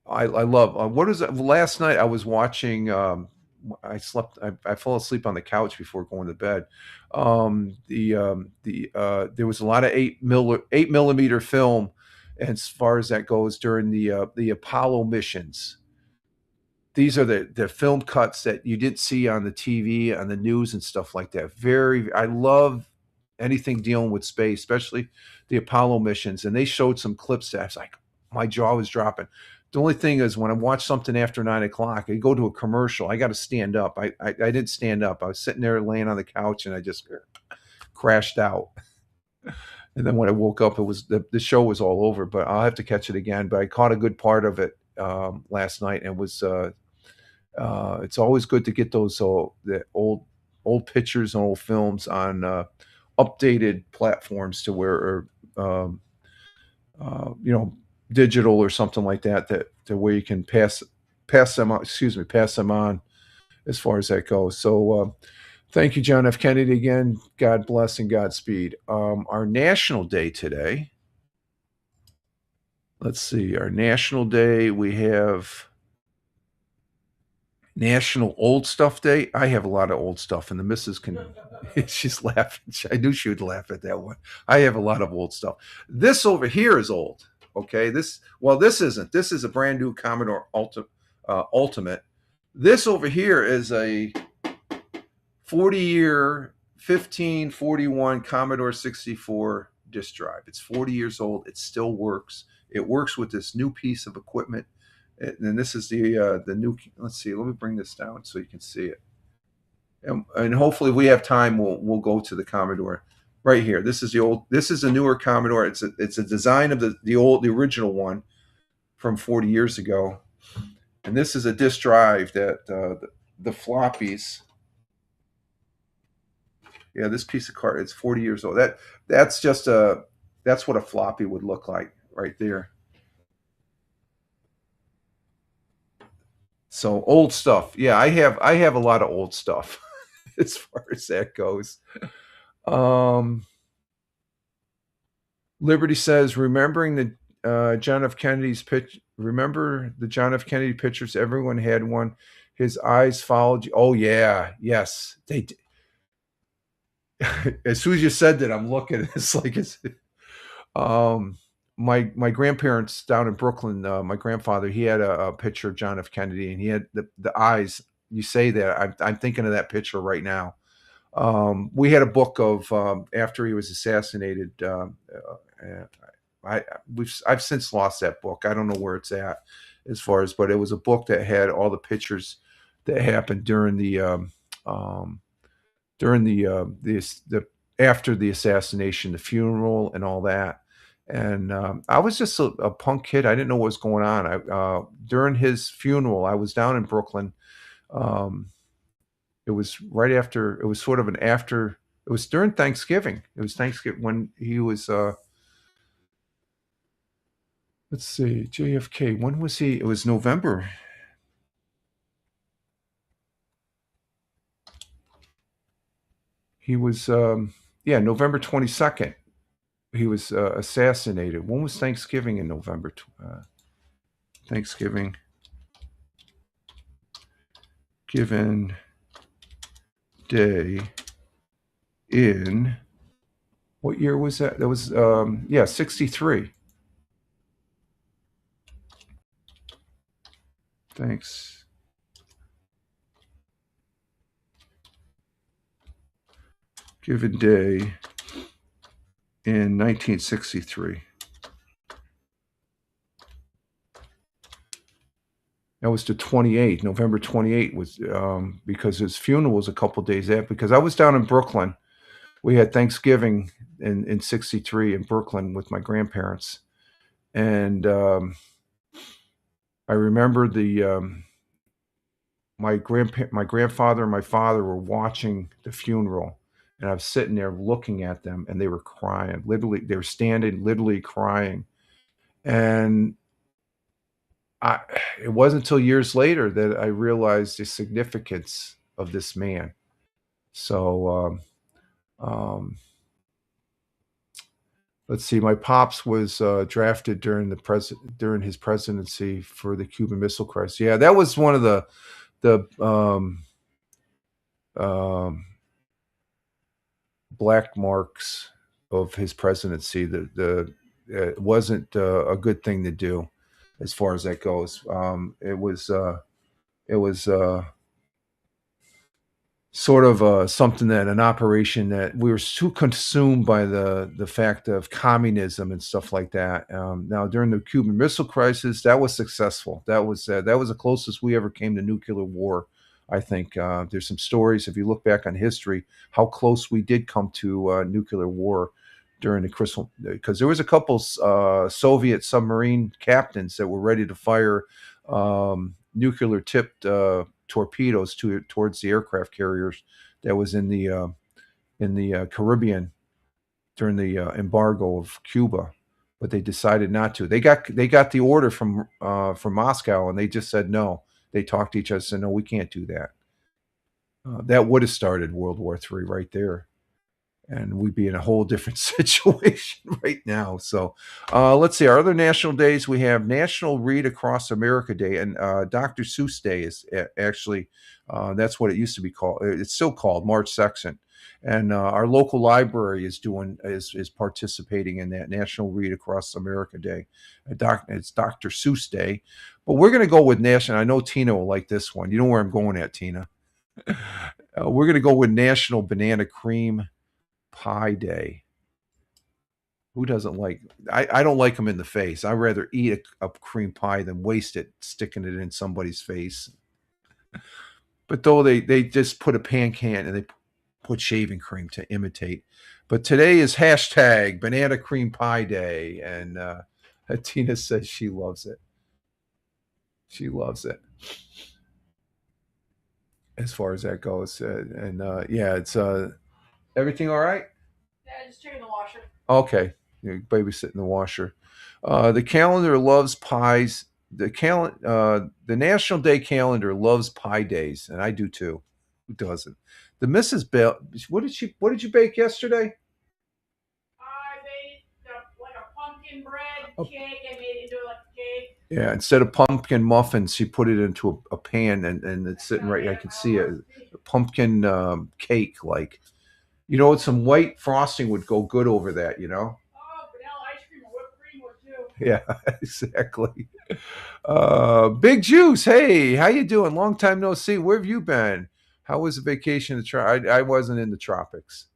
I love. What is it? Last night I was watching. I slept. I fell asleep on the couch before going to bed. There was a lot of 8 millimeter film, as far as that goes, during the Apollo missions. These are the film cuts that you didn't see on the TV, on the news, and stuff like that. I love anything dealing with space, especially the Apollo missions. And they showed some clips that I was like, my jaw was dropping. The only thing is, when I watch something after 9 o'clock, I go to a commercial. I got to stand up. I didn't stand up. I was sitting there laying on the couch, and I just crashed out. And then when I woke up, it was the show was all over. But I'll have to catch it again. But I caught a good part of it last night, and it was. It's always good to get those the old pictures and old films on updated platforms, to where, um, you know, digital or something like that, to where you can pass them on. Excuse me, pass them on, as far as that goes. So thank you, John F. Kennedy, again. God bless and Godspeed. Our national day today. Let's see. Our national day, we have National Old Stuff Day. I have a lot of old stuff, and the missus can. She's laughing. I knew she would laugh at that one. I have a lot of old stuff. This over here is old. Okay, this isn't. This is a brand new Commodore Ultimate. This over here is a 40-year 1541 Commodore 64 disk drive. It's 40 years old. It still works. It works with this new piece of equipment. And this is the new. Let's see. Let me bring this down so you can see it. And hopefully, if we have time, we'll go to the Commodore right here. This is the old. This is a newer Commodore. It's a design of the original one from 40 years ago. And this is a disk drive that the floppies. Yeah, this piece of card. It's 40 years old. That's what a floppy would look like right there. So old stuff. Yeah, I have a lot of old stuff as far as that goes. Um, Liberty says, remembering the John F. Kennedy's pitch. Remember the John F. Kennedy pictures? Everyone had one. His eyes followed you. Oh yeah, yes. As soon as you said that, I'm looking. It's like it's. Um, my grandparents down in Brooklyn. My grandfather, he had a picture of John F. Kennedy, and he had the eyes. You say that, I'm thinking of that picture right now. We had a book of after he was assassinated. I've since lost that book. I don't know where it's at, as far as, but it was a book that had all the pictures that happened during the after the assassination, the funeral, and all that. And I was just a punk kid. I didn't know what was going on. During his funeral, I was down in Brooklyn. Um, it was right after. It was sort of an after. It was during Thanksgiving. It was Thanksgiving when he was. Let's see, JFK. When was he? It was November. He was. Yeah, November 22nd. He was assassinated. When was Thanksgiving in November? Thanksgiving given day in what year was that? That was 63. Thanks. Given day in 1963. That was the 28th. November 28th was because his funeral was a couple days after. Because I was down in Brooklyn. We had Thanksgiving in 63 in Brooklyn with my grandparents. And I remember my grandfather and my father were watching the funeral, and I was sitting there looking at them, and they were crying. Literally, they were standing, literally crying. And I, it wasn't until years later that I realized the significance of this man. So, um, let's see. My pops was drafted during his presidency for the Cuban Missile Crisis. Yeah, that was one of the um, black marks of his presidency. The It wasn't a good thing to do, as far as that goes. It was sort of something that an operation that we were too consumed by the fact of communism and stuff like that. Now during the Cuban Missile Crisis, that was successful. That was the closest we ever came to nuclear war. I think there's some stories, if you look back on history, how close we did come to nuclear war during the Crystal, because there was a couple Soviet submarine captains that were ready to fire nuclear tipped torpedoes towards the aircraft carriers that was in the Caribbean during the embargo of Cuba, but they decided not to. They got the order from Moscow, and they just said no. They talked to each other and said, no, we can't do that. That would have started World War III right there, and we'd be in a whole different situation right now. So let's see. Our other national days, we have National Read Across America Day, and Dr. Seuss Day is actually, that's what it used to be called. It's still called March 2nd. And our local library is participating in that National Read Across America Day. It's Dr. Seuss Day, but we're going to go with national. I know Tina will like this one. You know where I'm going at, Tina. We're going to go with National Banana Cream Pie Day. Who doesn't like? I don't like them in the face. I'd rather eat a cream pie than waste it sticking it in somebody's face. But though they just put a pan can and they put shaving cream to imitate. But today is hashtag Banana Cream Pie Day, and Tina says she loves it. She loves it as far as that goes. And yeah, it's everything all right?
Yeah, just checking the washer.
Okay, you're babysitting the washer. The calendar loves pies. The National Day calendar loves pie days, and I do too. Who doesn't? The Mrs. Bell. What did you bake yesterday?
I made like a pumpkin bread cake. I made it into like a cake.
Yeah, instead of pumpkin muffins, she put it into a pan, and it's sitting right. I can see it. A pumpkin cake, like some white frosting would go good over that.
Oh, vanilla ice cream and whipped cream would too.
Yeah, exactly. Big Juice, hey, how you doing? Long time no see. Where have you been? How was the vacation? I wasn't in the tropics.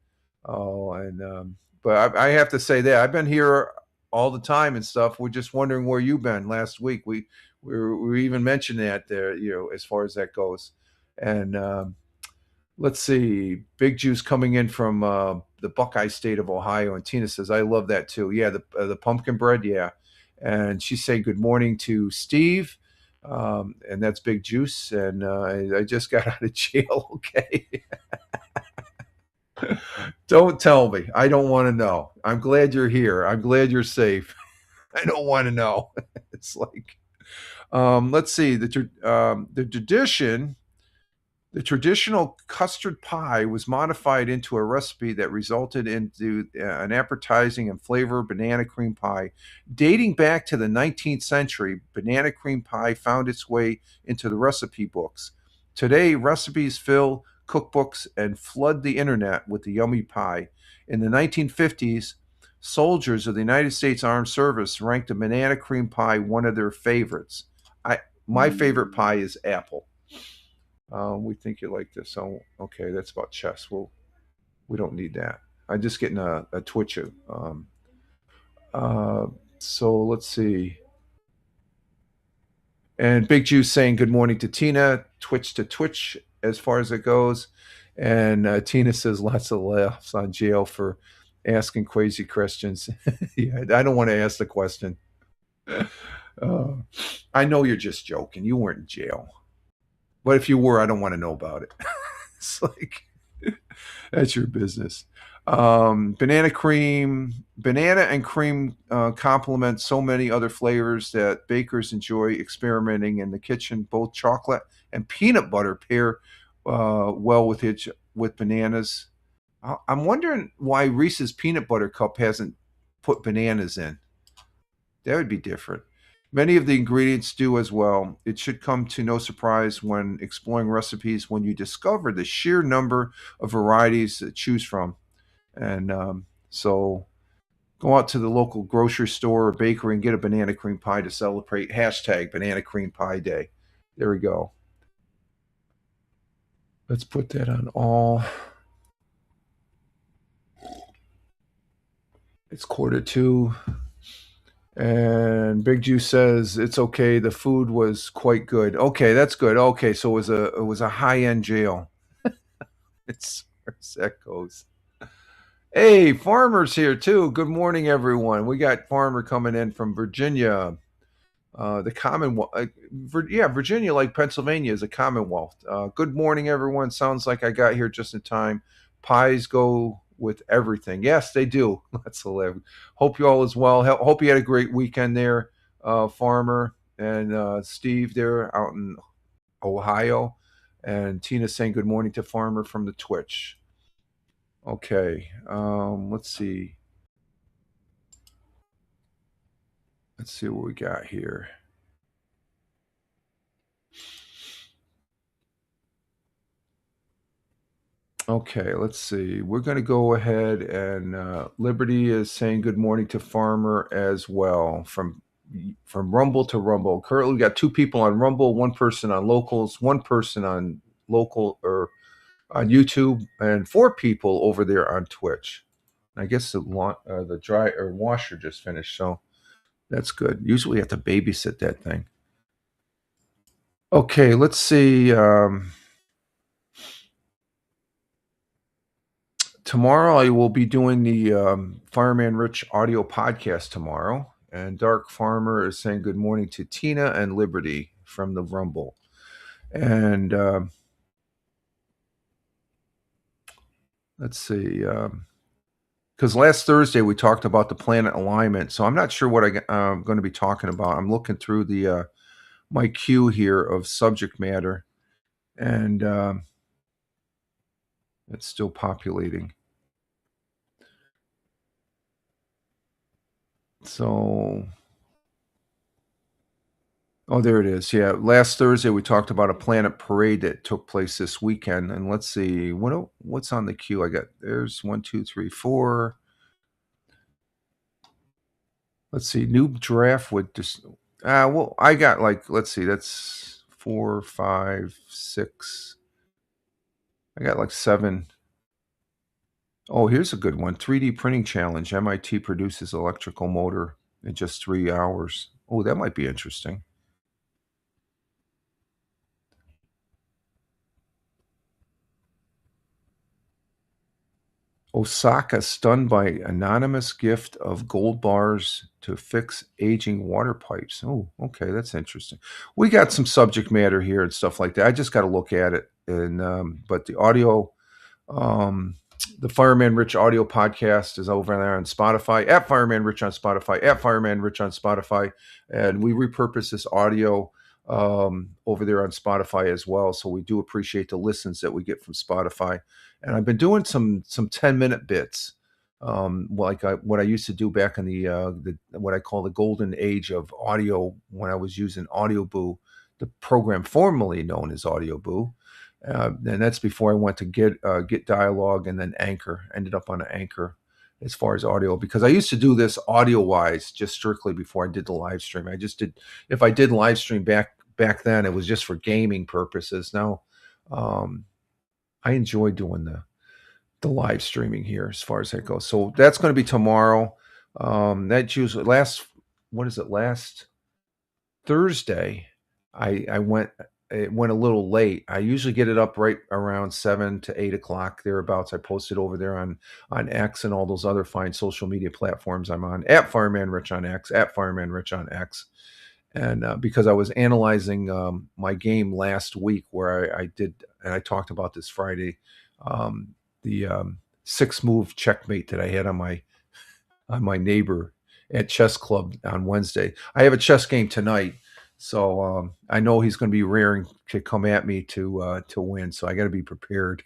Oh, and but I have to say that I've been here all the time and stuff. We're just wondering where you've been last week. We even mentioned that there, as far as that goes. And let's see, Big Juice coming in from the Buckeye State of Ohio, and Tina says, "I love that too." Yeah, the pumpkin bread, yeah. And she's saying good morning to Steve, and that's Big Juice. And I just got out of jail. Okay, don't tell me. I don't want to know. I'm glad you're here. I'm glad you're safe. I don't want to know. It's like, let's see, the tradition. The traditional custard pie was modified into a recipe that resulted into an appetizing and flavor banana cream pie. Dating back to the 19th century, banana cream pie found its way into the recipe books. Today, recipes fill cookbooks and flood the internet with the yummy pie. In the 1950s, soldiers of the United States Armed Service ranked a banana cream pie one of their favorites. My favorite pie is apple. We think you like this. So okay, that's about chess. We don't need that. I'm just getting a twitch. Uh, so let's see. And Big Juice saying good morning to Tina. Twitch to Twitch as far as it goes. And Tina says lots of laughs on jail for asking crazy questions. Yeah, I don't want to ask the question. I know you're just joking. You weren't in jail. But if you were, I don't want to know about it. It's like that's your business. Banana and cream complement so many other flavors that bakers enjoy experimenting in the kitchen. Both chocolate and peanut butter pair well with bananas. I'm wondering why Reese's peanut butter cup hasn't put bananas in. That would be different. Many of the ingredients do as well. It should come to no surprise when exploring recipes when you discover the sheer number of varieties to choose from. And so go out to the local grocery store or bakery and get a banana cream pie to celebrate hashtag Banana Cream Pie Day. There we go. Let's put that on all. It's 1:45. And Big Juice says it's okay. The food was quite good. Okay, that's good. Okay, so it was a high end jail. It's as that goes. Hey, Farmer's here too. Good morning, everyone. We got Farmer coming in from Virginia. The Commonwealth, Virginia, like Pennsylvania, is a Commonwealth. Good morning, everyone. Sounds like I got here just in time. Pies go with everything. Yes, they do. Let's live. Hope you all as well. Hope you had a great weekend there, Farmer and Steve there out in Ohio, and Tina saying good morning to Farmer from the Twitch. Okay, let's see. Let's see what we got here. Okay, let's see. We're going to go ahead and Liberty is saying good morning to Farmer as well from Rumble to Rumble. Currently, we got 2 people on Rumble, 1 person on Locals, 1 person on local or on YouTube, and 4 people over there on Twitch. I guess the dry or washer just finished, so that's good. Usually, we have to babysit that thing. Okay, let's see. Tomorrow I will be doing the Fireman Rich audio podcast tomorrow, and Dark Farmer is saying good morning to Tina and Liberty from the Rumble. And let's see, because last Thursday we talked about the planet alignment, so I'm not sure what I'm going to be talking about. I'm looking through the my queue here of subject matter, and it's still populating. So, oh, there it is. Yeah, last Thursday we talked about a planet parade that took place this weekend, and let's see what's on the queue. I got there's 1, 2, 3, 4. Let's see, new draft with just well, I got like let's see, that's 4, 5, 6. I got like 7. Oh, here's a good one. 3D printing challenge. MIT produces electrical motor in just 3 hours. Oh, that might be interesting. Osaka stunned by anonymous gift of gold bars to fix aging water pipes. Oh, okay, that's interesting. We got some subject matter here and stuff like that. I just got to look at it. And but the audio, the Fireman Rich audio podcast is over there on Spotify at Fireman Rich on Spotify at Fireman Rich on Spotify, and we repurpose this audio over there on Spotify as well. So we do appreciate the listens that we get from Spotify. And I've been doing some 10-minute bits, like what I used to do back in the what I call the golden age of audio when I was using AudioBoo, the program formerly known as AudioBoo. And that's before I went to Get Dialogue and then Anchor. Ended up on Anchor as far as audio, because I used to do this audio wise just strictly before I did the live stream. I just did, if I did live stream back then, it was just for gaming purposes. Now I enjoy doing the live streaming here as far as that goes. So that's going to be tomorrow. That's usually last Thursday. I went. It went a little late. I usually get it up right around 7 to 8 o'clock thereabouts. I post it over there on X and all those other fine social media platforms I'm on, at Fireman Rich on X, at Fireman Rich on X. And because I was analyzing my game last week, where I did, and I talked about this Friday, the 6-move checkmate that I had on my neighbor at chess club on Wednesday. I have a chess game tonight. So I know he's going to be raring to come at me to win. So I got to be prepared.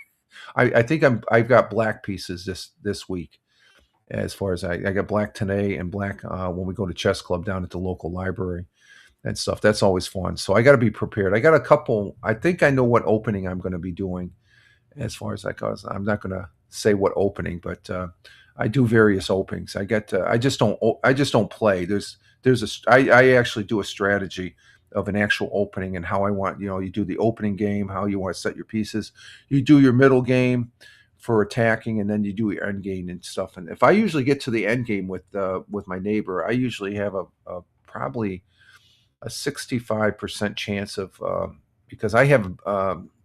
I think I've got black pieces this week. As far as I got black today and black when we go to chess club down at the local library. and stuff. That's always fun. So I got to be prepared. I got a couple. I think I know what opening I'm going to be doing as far as that goes. I'm not going to say what opening, but I do various openings. I get. I just don't. I just don't play. I actually do a strategy of an actual opening and how I want. You do the opening game, how you want to set your pieces. You do your middle game for attacking, and then you do your end game and stuff. And if I usually get to the end game with my neighbor, I usually have a probably a 65% chance of because I have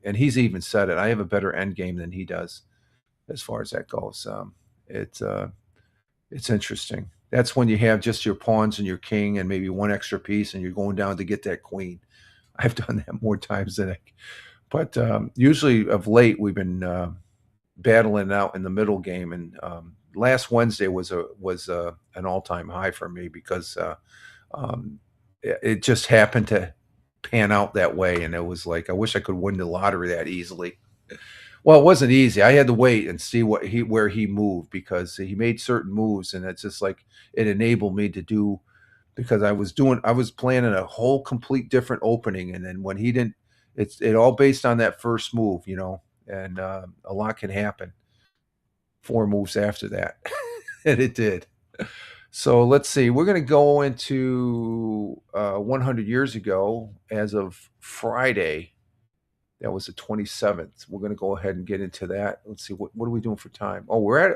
and he's even said it. I have a better end game than he does as far as that goes. It's it's interesting. That's when you have just your pawns and your king and maybe one extra piece, and you're going down to get that queen. I've done that more times than but usually of late we've been battling out in the middle game, and last Wednesday was an all time high for me because um, it just happened to pan out that way, and it was like I wish I could win the lottery that easily. Well, it wasn't easy. I had to wait and see where he moved because he made certain moves, and it's just like it enabled me to do because I was planning a whole complete different opening, and then when he didn't, it all based on that first move, and a lot can happen 4 moves after that, and it did. So let's see. We're going to go into 100 years ago as of Friday. That was the 27th. We're going to go ahead and get into that. Let's see. What are we doing for time? Oh,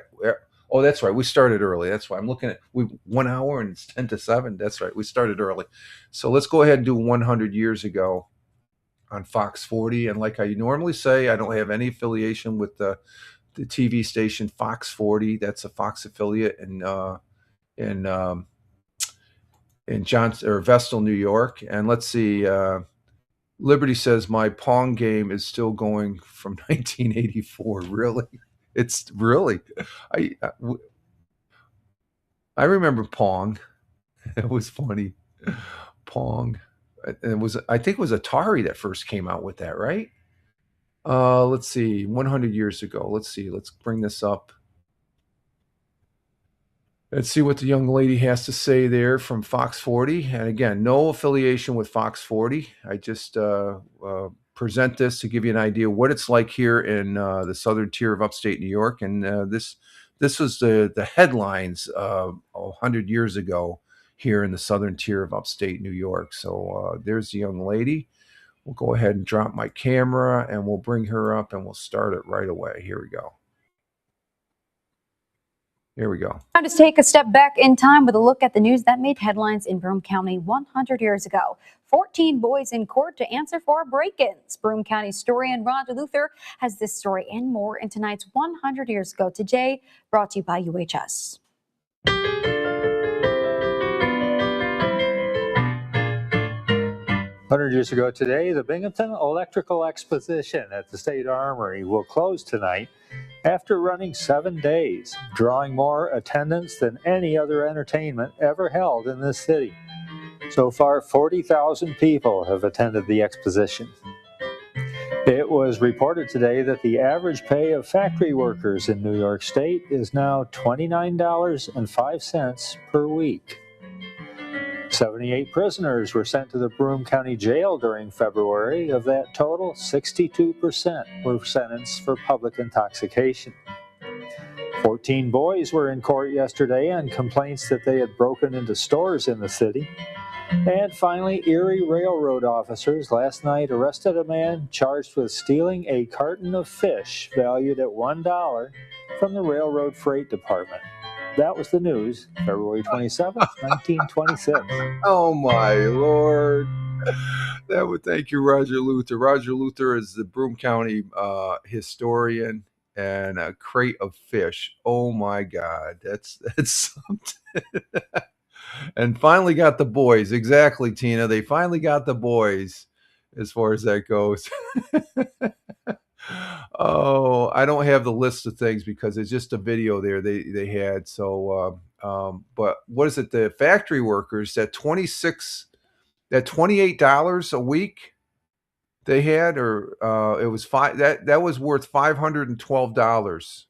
oh, that's right. We started early. That's why I'm looking at 1 hour and it's 10 to 7. That's right. We started early. So let's go ahead and do 100 years ago on Fox 40. And like I normally say, I don't have any affiliation with the TV station Fox 40. That's a Fox affiliate in Johnson or Vestal, New York. And let's see. Liberty says my Pong game is still going from 1984. Really, it's really. I I remember Pong. It was funny. Pong. It was. I think it was Atari that first came out with that, right? Let's see. 100 years ago. Let's see. Let's bring this up. Let's see what the young lady has to say there from Fox 40. And again, no affiliation with Fox 40. I just present this to give you an idea what it's like here in the southern tier of upstate New York. And this was the headlines 100 years ago here in the southern tier of upstate New York. So there's the young lady. We'll go ahead and drop my camera and we'll bring her up and we'll start it right away. Here we go. Here we go.
Now to take a step back in time with a look at the news that made headlines in Broome County 100 years ago. 14 boys in court to answer for break-ins. Broome County historian Roger Luther has this story and more in tonight's 100 Years Ago Today, brought to you by UHS.
100 years ago today, the Binghamton Electrical Exposition at the State Armory will close tonight after running 7 days, drawing more attendance than any other entertainment ever held in this city. So far, 40,000 people have attended the exposition. It was reported today that the average pay of factory workers in New York State is now $29.05 per week. 78 prisoners were sent to the Broome County Jail during February. Of that total, 62% were sentenced for public intoxication. 14 boys were in court yesterday on complaints that they had broken into stores in the city. And finally, Erie Railroad officers last night arrested a man charged with stealing a carton of fish valued at $1 from the Railroad Freight Department. That was the news, February 27th, 1926.
Oh, my Lord. Thank you, Roger Luther. Roger Luther is the Broome County historian and a crate of fish. Oh, my God. That's something. And finally got the boys. Exactly, Tina. They finally got the boys as far as that goes. Oh, I don't have the list of things because it's just a video there they had. So, but what is it? The factory workers, that $28 a week they had, or it was that was worth $512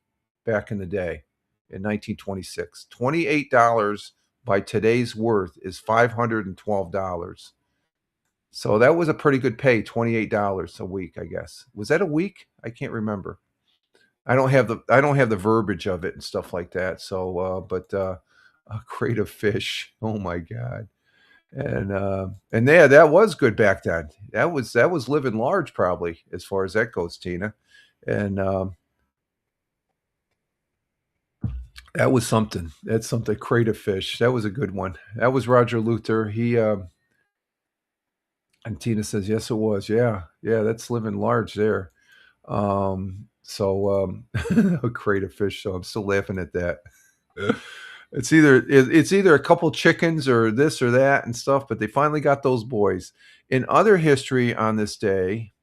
back in the day in 1926. $28 by today's worth is $512. So that was a pretty good pay, $28 a week, I guess. Was that a week? I can't remember. I don't have the verbiage of it and stuff like that. So, but a crate of fish. Oh my god! And yeah, that was good back then. That was living large, probably, as far as that goes, Tina. And that was something. That's something. Crate of fish. That was a good one. That was Roger Luther. He and Tina says, yes, it was. Yeah, yeah, that's living large there. So a crate of fish. So I'm still laughing at that. It's either a couple chickens or this or that and stuff, but they finally got those boys. In other history on this day,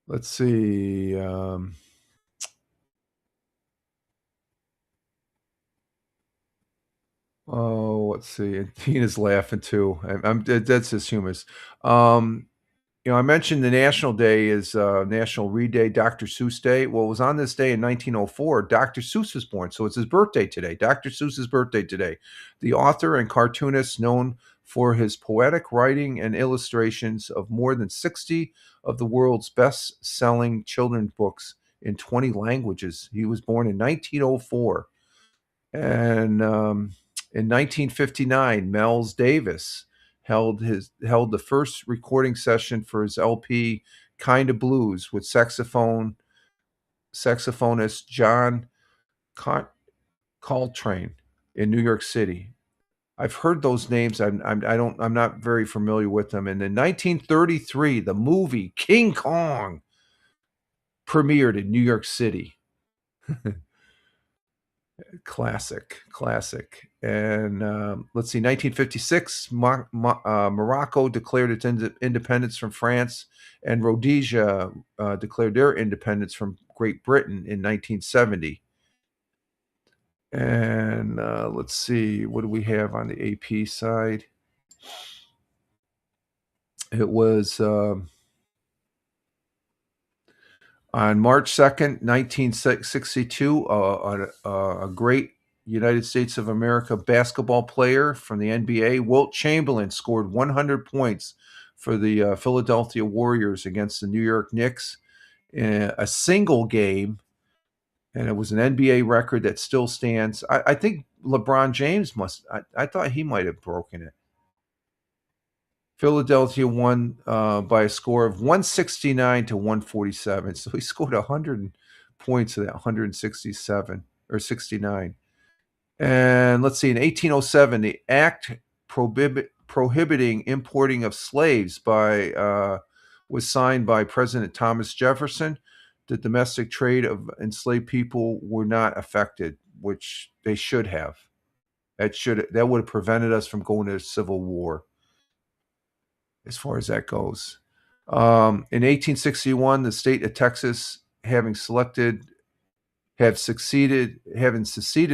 let's see. Oh, let's see. And Tina's laughing too. That's just humorous. I mentioned the national day is National Read Day, Dr. Seuss Day. Well, it was on this day in 1904. Dr. Seuss was born, so it's his birthday today. Dr. Seuss's birthday today. The author and cartoonist known for his poetic writing and illustrations of more than 60 of the world's best-selling children's books in 20 languages. He was born in 1904. And in 1959, Miles Davis held the first recording session for his LP Kind of Blues with saxophonist John Coltrane in New York City. I've heard those names. I'm not very familiar with them. And in 1933, the movie King Kong premiered in New York City. Classic. And let's see, 1956, Morocco declared its independence from France, and Rhodesia declared their independence from Great Britain in 1970. And let's see, what do we have on the AP side? It was on March 2nd, 1962, a great United States of America basketball player from the NBA, Wilt Chamberlain, scored 100 points for the Philadelphia Warriors against the New York Knicks in a single game, and it was an NBA record that still stands. I think LeBron James I thought he might have broken it. Philadelphia won by a score of 169 to 147. So he scored 100 points of that 167 or 69. And let's see, in 1807, the act prohibiting importing of slaves was signed by President Thomas Jefferson. The domestic trade of enslaved people were not affected, which they should have. That would have prevented us from going to a civil war, as far as that goes. In 1861, the state of Texas, having seceded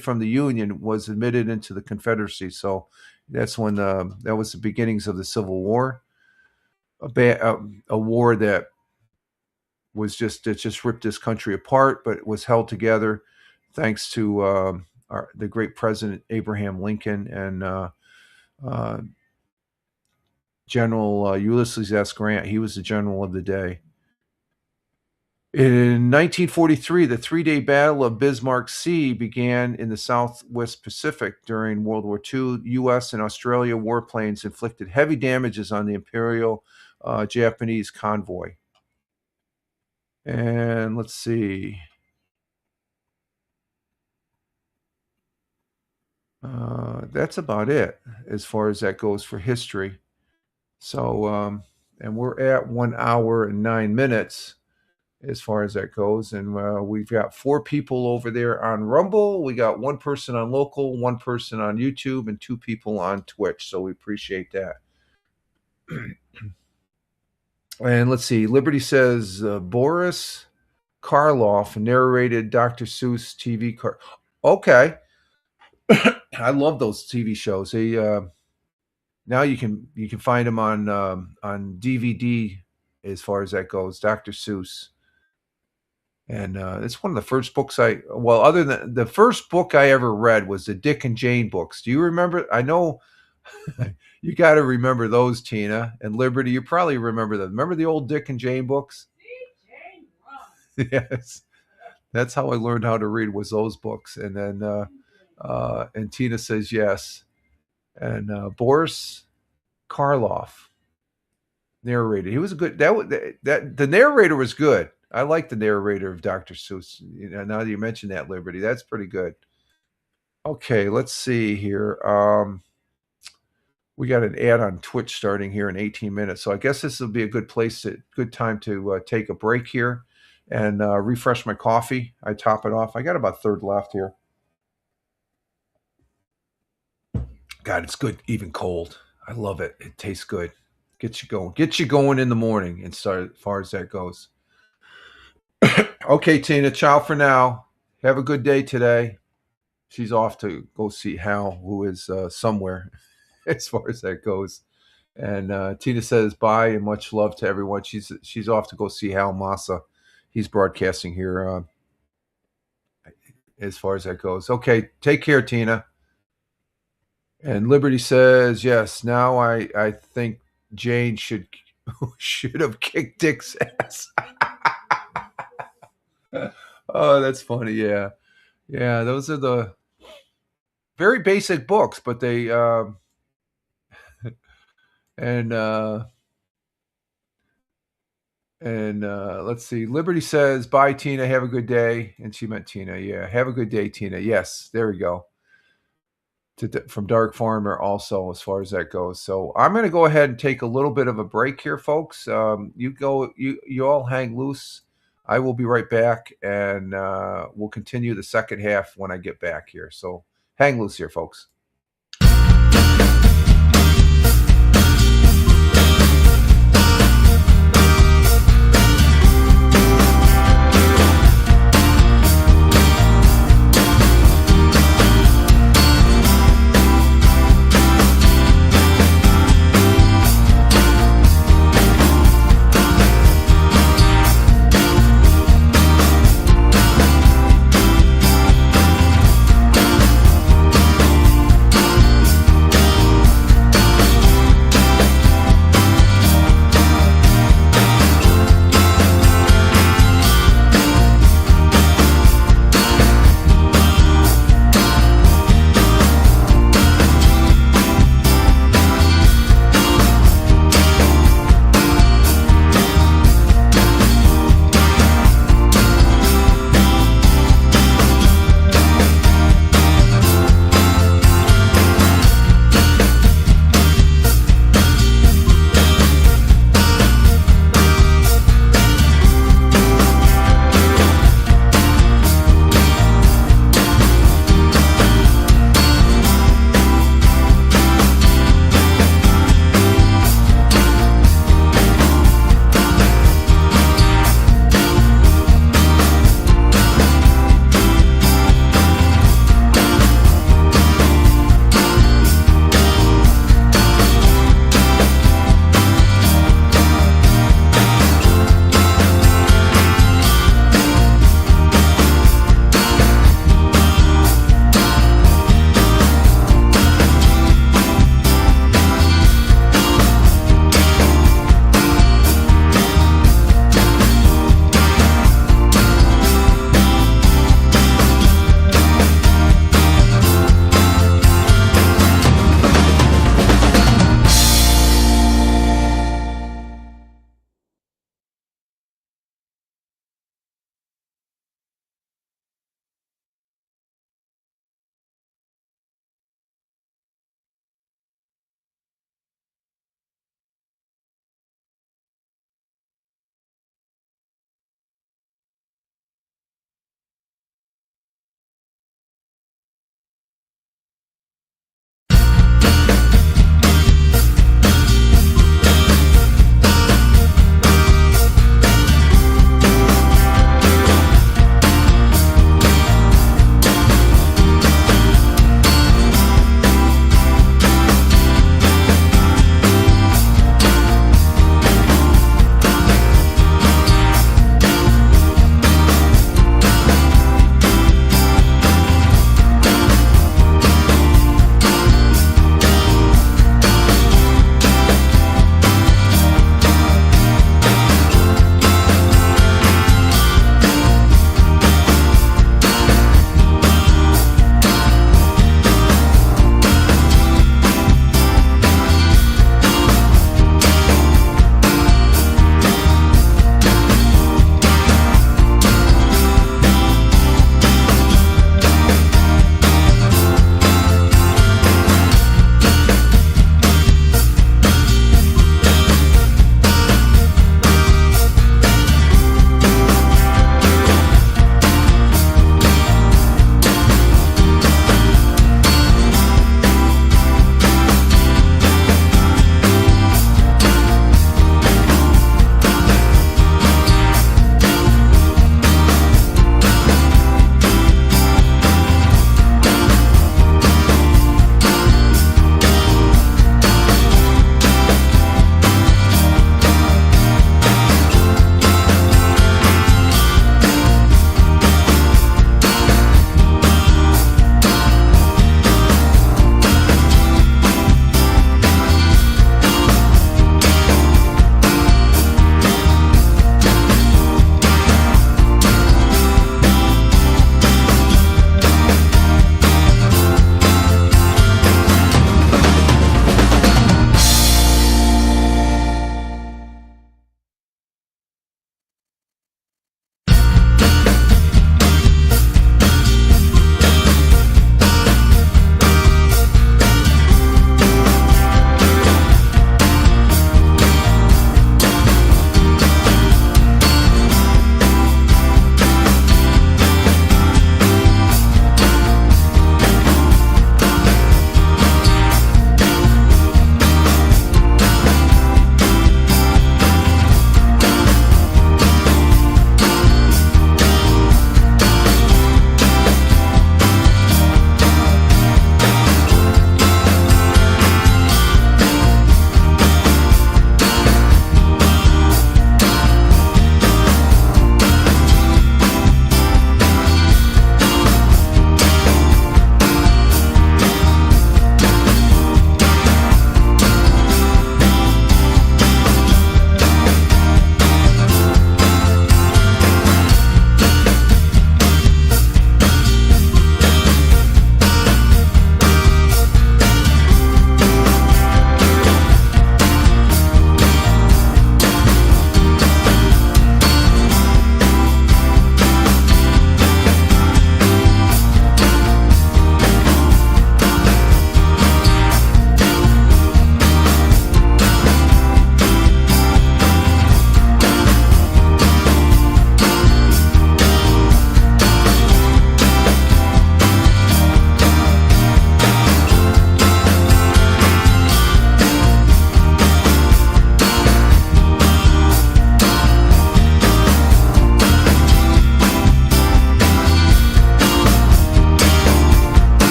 from the Union, was admitted into the Confederacy. So that's when that was the beginnings of the Civil War, a war that just ripped this country apart, but it was held together thanks to the great President Abraham Lincoln and General Ulysses S. Grant. He was the general of the day. In 1943, the three-day Battle of Bismarck Sea began in the Southwest Pacific during World War II. U.S. and Australia warplanes inflicted heavy damages on the Imperial Japanese convoy. And let's see. That's about it as far as that goes for history. So, and we're at 1 hour and 9 minutes as far as that goes. And we've got 4 people over there on Rumble. We got 1 person on local, 1 person on YouTube, and 2 people on Twitch. So we appreciate that. And let's see. Liberty says Boris Karloff narrated Dr. Seuss TV. Okay. I love those TV shows. They now you can find them on DVD as far as that goes. Dr. Seuss, and it's one of the first books other than the first book I ever read was the Dick and Jane books. Do you remember? I know You got to remember those, Tina. And Liberty, you probably remember them. Remember the old Dick and Jane books?
Jane Run.
Yes. That's how I learned how to read, was those books. And then and Tina says yes. And Boris Karloff narrated. He was a good, that the narrator was good. I like the narrator of Dr. Seuss. You know, now that you mention that, Liberty, that's pretty good. Okay, let's see here. We got an ad on Twitch starting here in 18 minutes. So I guess this will be a good time to take a break here and refresh my coffee. I top it off. I got about a third left here. God, it's good, even cold. I love it. It tastes good. Gets you going. Gets you going in the morning, and start as far as that goes. Okay, Tina, ciao for now. Have a good day today. She's off to go see Hal, who is somewhere, as far as that goes. And Tina says bye and much love to everyone. She's off to go see Hal Massa. He's broadcasting here as far as that goes. Okay, take care, Tina. And Liberty says, yes, now I think Jane should have kicked Dick's ass. Oh, that's funny. Yeah. Yeah, those are the very basic books, but they and let's see. Liberty says, bye, Tina. Have a good day. And she meant Tina. Yeah. Have a good day, Tina. Yes. There we go. From Dark Farmer also, as far as that goes. So I'm going to go ahead and take a little bit of a break here, folks. You all hang loose. I will be right back, and we'll continue the second half when I get back here. So hang loose here, folks.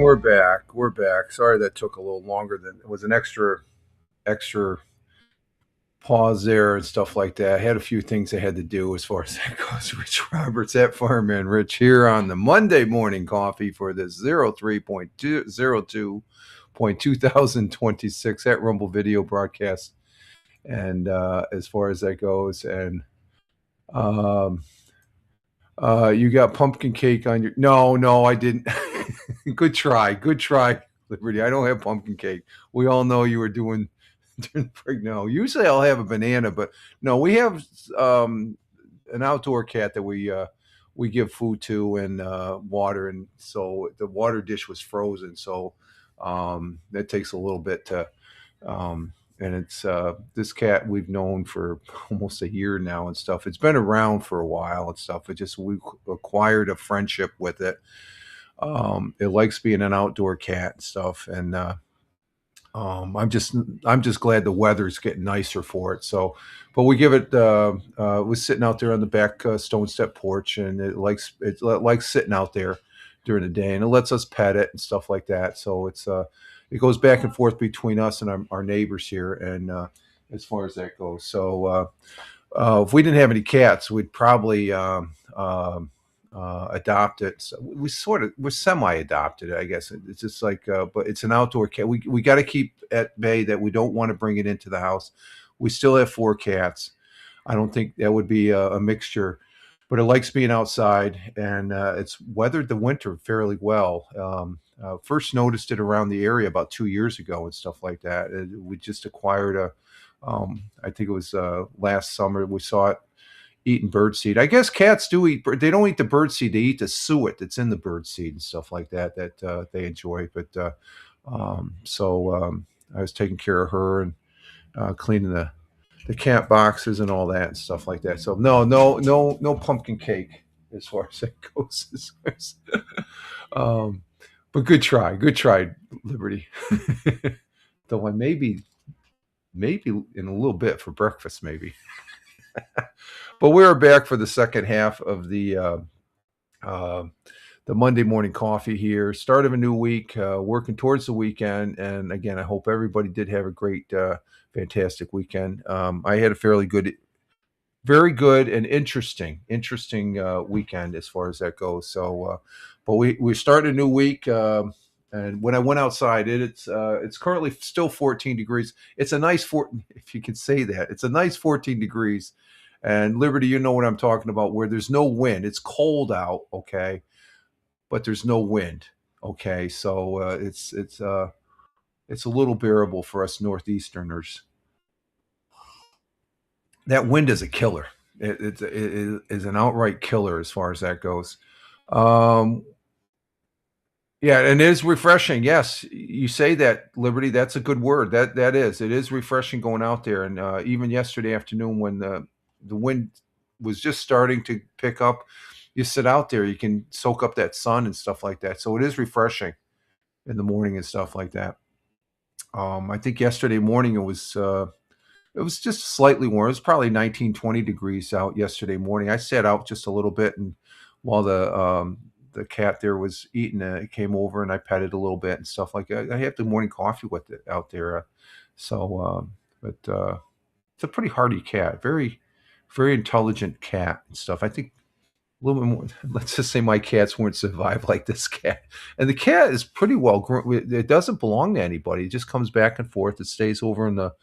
we're back. We're back. Sorry that took a little longer than it was an extra pause there and stuff like that. I had a few things I had to do as far as that goes. Rich Roberts at Fireman Rich here on the Monday morning coffee for this 03.2026 at Rumble video broadcast. And as far as that goes, and you got pumpkin cake on your. No, I didn't. Good try, Liberty. I don't have pumpkin cake. We all know you were doing. No, usually I'll have a banana, but no, we have an outdoor cat that we give food to and water, and so the water dish was frozen, so that takes a little bit to. And it's this cat we've known for almost a year now and stuff. It's been around for a while and stuff. We acquired a friendship with it. It likes being an outdoor cat and stuff, and I'm just glad the weather's getting nicer for it. So, but we give it. Was sitting out there on the back stone step porch, and it likes sitting out there during the day, and it lets us pet it and stuff like that. So it goes back and forth between us and our neighbors here, and as far as that goes. So if we didn't have any cats, we'd probably adopt it. So we're semi-adopted, I guess. It's just like, but it's an outdoor cat. We got to keep at bay that we don't want to bring it into the house. We still have 4 cats. I don't think that would be a mixture, but it likes being outside, and it's weathered the winter fairly well. First noticed it around the area about 2 years ago and stuff like that. We just acquired I think it was last summer. We saw it eating birdseed. I guess cats do eat. They don't eat the birdseed. They eat the suet that's in the birdseed and stuff like that they enjoy. But I was taking care of her and cleaning the cat boxes and all that and stuff like that. So no pumpkin cake as far as that goes. But good try, Liberty. Though I maybe in a little bit for breakfast, maybe. But we're back for the second half of the Monday morning coffee here. Start of a new week, working towards the weekend. And again, I hope everybody did have a great, fantastic weekend. I had a very good and interesting weekend as far as that goes. So, but we started a new week. And when I went outside, it's currently still 14 degrees. It's a nice if you can say that, it's a nice 14 degrees. And Liberty, you know what I'm talking about, where there's no wind. It's cold out, okay, but there's no wind, okay. So it's a little bearable for us Northeasterners. That wind is a killer. It is an outright killer as far as that goes. Yeah, and it is refreshing. Yes, you say that, Liberty. That's a good word. It is refreshing going out there. And even yesterday afternoon, when the wind was just starting to pick up, you sit out there, you can soak up that sun and stuff like that. So it is refreshing in the morning and stuff like that. I think yesterday morning it was just slightly warm. It was probably 19, 20 degrees out yesterday morning. I sat out just a little bit, and while the cat there was eating, it came over and I petted a little bit and stuff like that. I had the morning coffee with it out there. But it's a pretty hardy cat, very, very intelligent cat and stuff. I think a little bit more, let's just say my cats wouldn't survive like this cat. And the cat is pretty well grown. It doesn't belong to anybody. It just comes back and forth. It stays over in the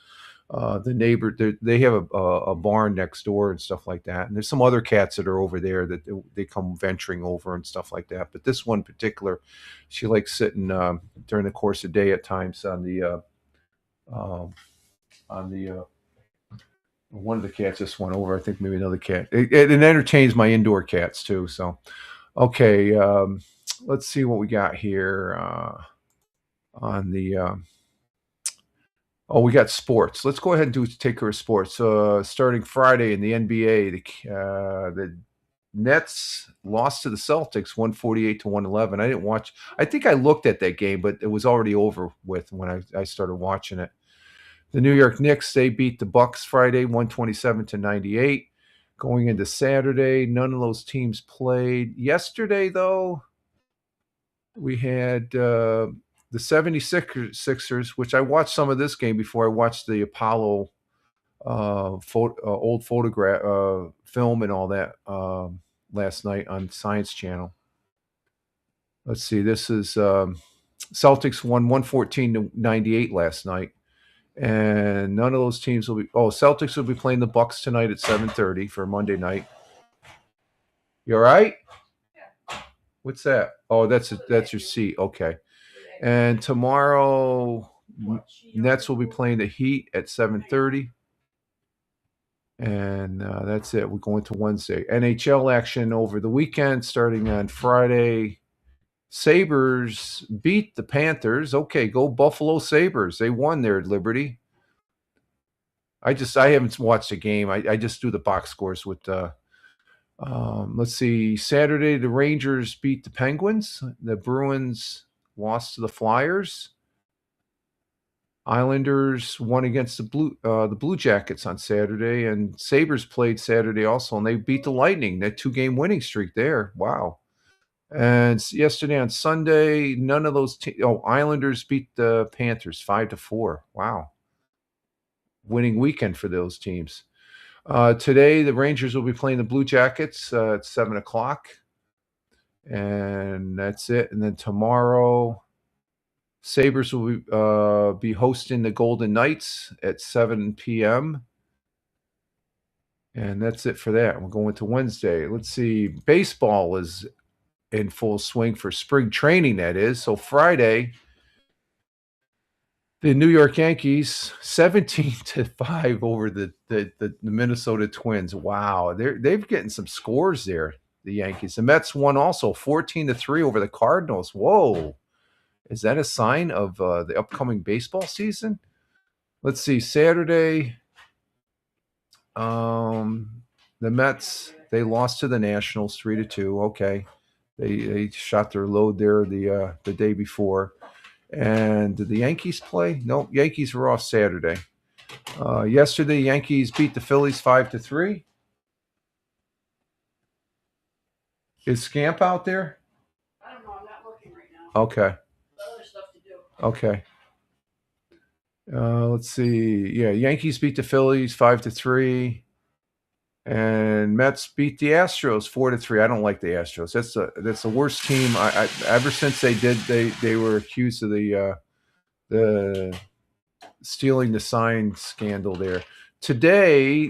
neighbor. They have a barn next door and stuff like that. And there's some other cats that are over there that they come venturing over and stuff like that. But this one in particular, she likes sitting during the course of the day at times on the one of the cats just went over. I think maybe another cat. It entertains my indoor cats too. So, okay, let's see what we got here on the. We got sports. Let's go ahead and take care of sports. Starting Friday in the NBA, the Nets lost to the Celtics 148-111. I didn't watch. I think I looked at that game, but it was already over with when I started watching it. The New York Knicks, they beat the Bucks Friday 127-98. Going into Saturday, none of those teams played. Yesterday, though, We had the 76ers, which I watched some of this game before I watched the Apollo old photograph film and all that last night on Science Channel. Let's see. This is Celtics won 114-98 last night, and none of those teams will be. Oh, Celtics will be playing the Bucks tonight at 7:30 for Monday night. You all right? What's that? Oh, that's your seat. Okay. And tomorrow, Nets will be playing the Heat at 7:30. And that's it. We're going to Wednesday. NHL action over the weekend, starting on Friday. Sabres beat the Panthers. Okay, go Buffalo Sabres. They won there at Liberty. I haven't watched the game. I just do the box scores with let's see. Saturday, the Rangers beat the Penguins. The Bruins lost to the Flyers. Islanders won against the Blue Jackets on Saturday, and Sabres played Saturday also, and they beat the Lightning. That 2-game winning streak there. Wow. And yesterday on Sunday, none of those Islanders beat the Panthers 5-4. Wow. Winning weekend for those teams. Today, the Rangers will be playing the Blue Jackets at 7 o'clock. And that's it. And then tomorrow, Sabres will be hosting the Golden Knights at 7 p.m. And that's it for that. We're going to Wednesday. Let's see. Baseball is in full swing for spring training, that is. So Friday, the New York Yankees 17-5 over the Minnesota Twins. Wow. They've getting some scores there, the Yankees. The Mets won also 14-3 over the Cardinals. Whoa. Is that a sign of the upcoming baseball season? Let's see. Saturday, the Mets, they lost to the Nationals 3-2. Okay. They shot their load there the day before. And did the Yankees play? No, Yankees were off Saturday. Yesterday, Yankees beat the Phillies 5-3. Is Scamp out there?
I don't know. I'm not looking right now.
Okay.
Other stuff to do.
Okay. Let's see. Yeah, Yankees beat the Phillies 5-3, and Mets beat the Astros 4-3. I don't like the Astros. That's the worst team. I ever since they were accused of the stealing the sign scandal there. Today,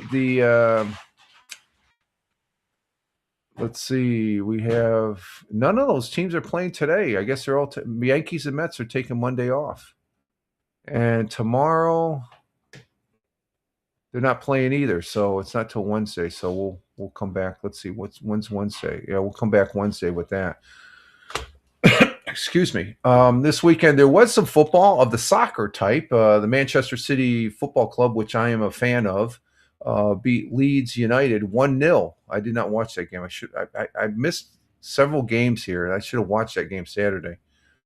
let's see. We have none of those teams are playing today. I guess they're all Yankees and Mets are taking Monday off. And tomorrow, they're not playing either, so it's not till Wednesday. So we'll come back. Let's see, when's Wednesday? Yeah, we'll come back Wednesday with that. Excuse me. This weekend there was some football of the soccer type. The Manchester City Football Club, which I am a fan of, beat Leeds United 1-0. I did not watch that game. I missed several games here, and I should have watched that game Saturday.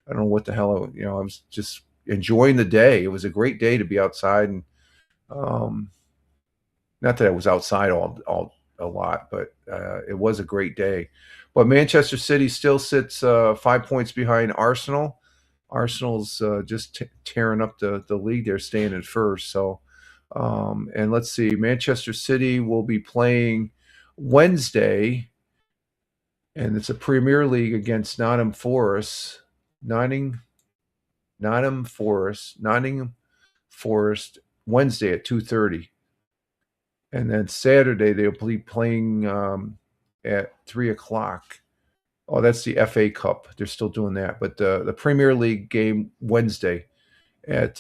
I don't know what the hell. I was just enjoying the day. It was a great day to be outside, and not that I was outside all a lot, but it was a great day. But Manchester City still sits 5 points behind Arsenal. Arsenal's just tearing up the league. They're staying in first. So, and let's see, Manchester City will be playing Wednesday, and it's a Premier League against Nottingham Forest. Nottingham Forest Wednesday at 2:30, and then Saturday they'll be playing at 3 o'clock. Oh, that's the FA Cup. They're still doing that, but the Premier League game Wednesday at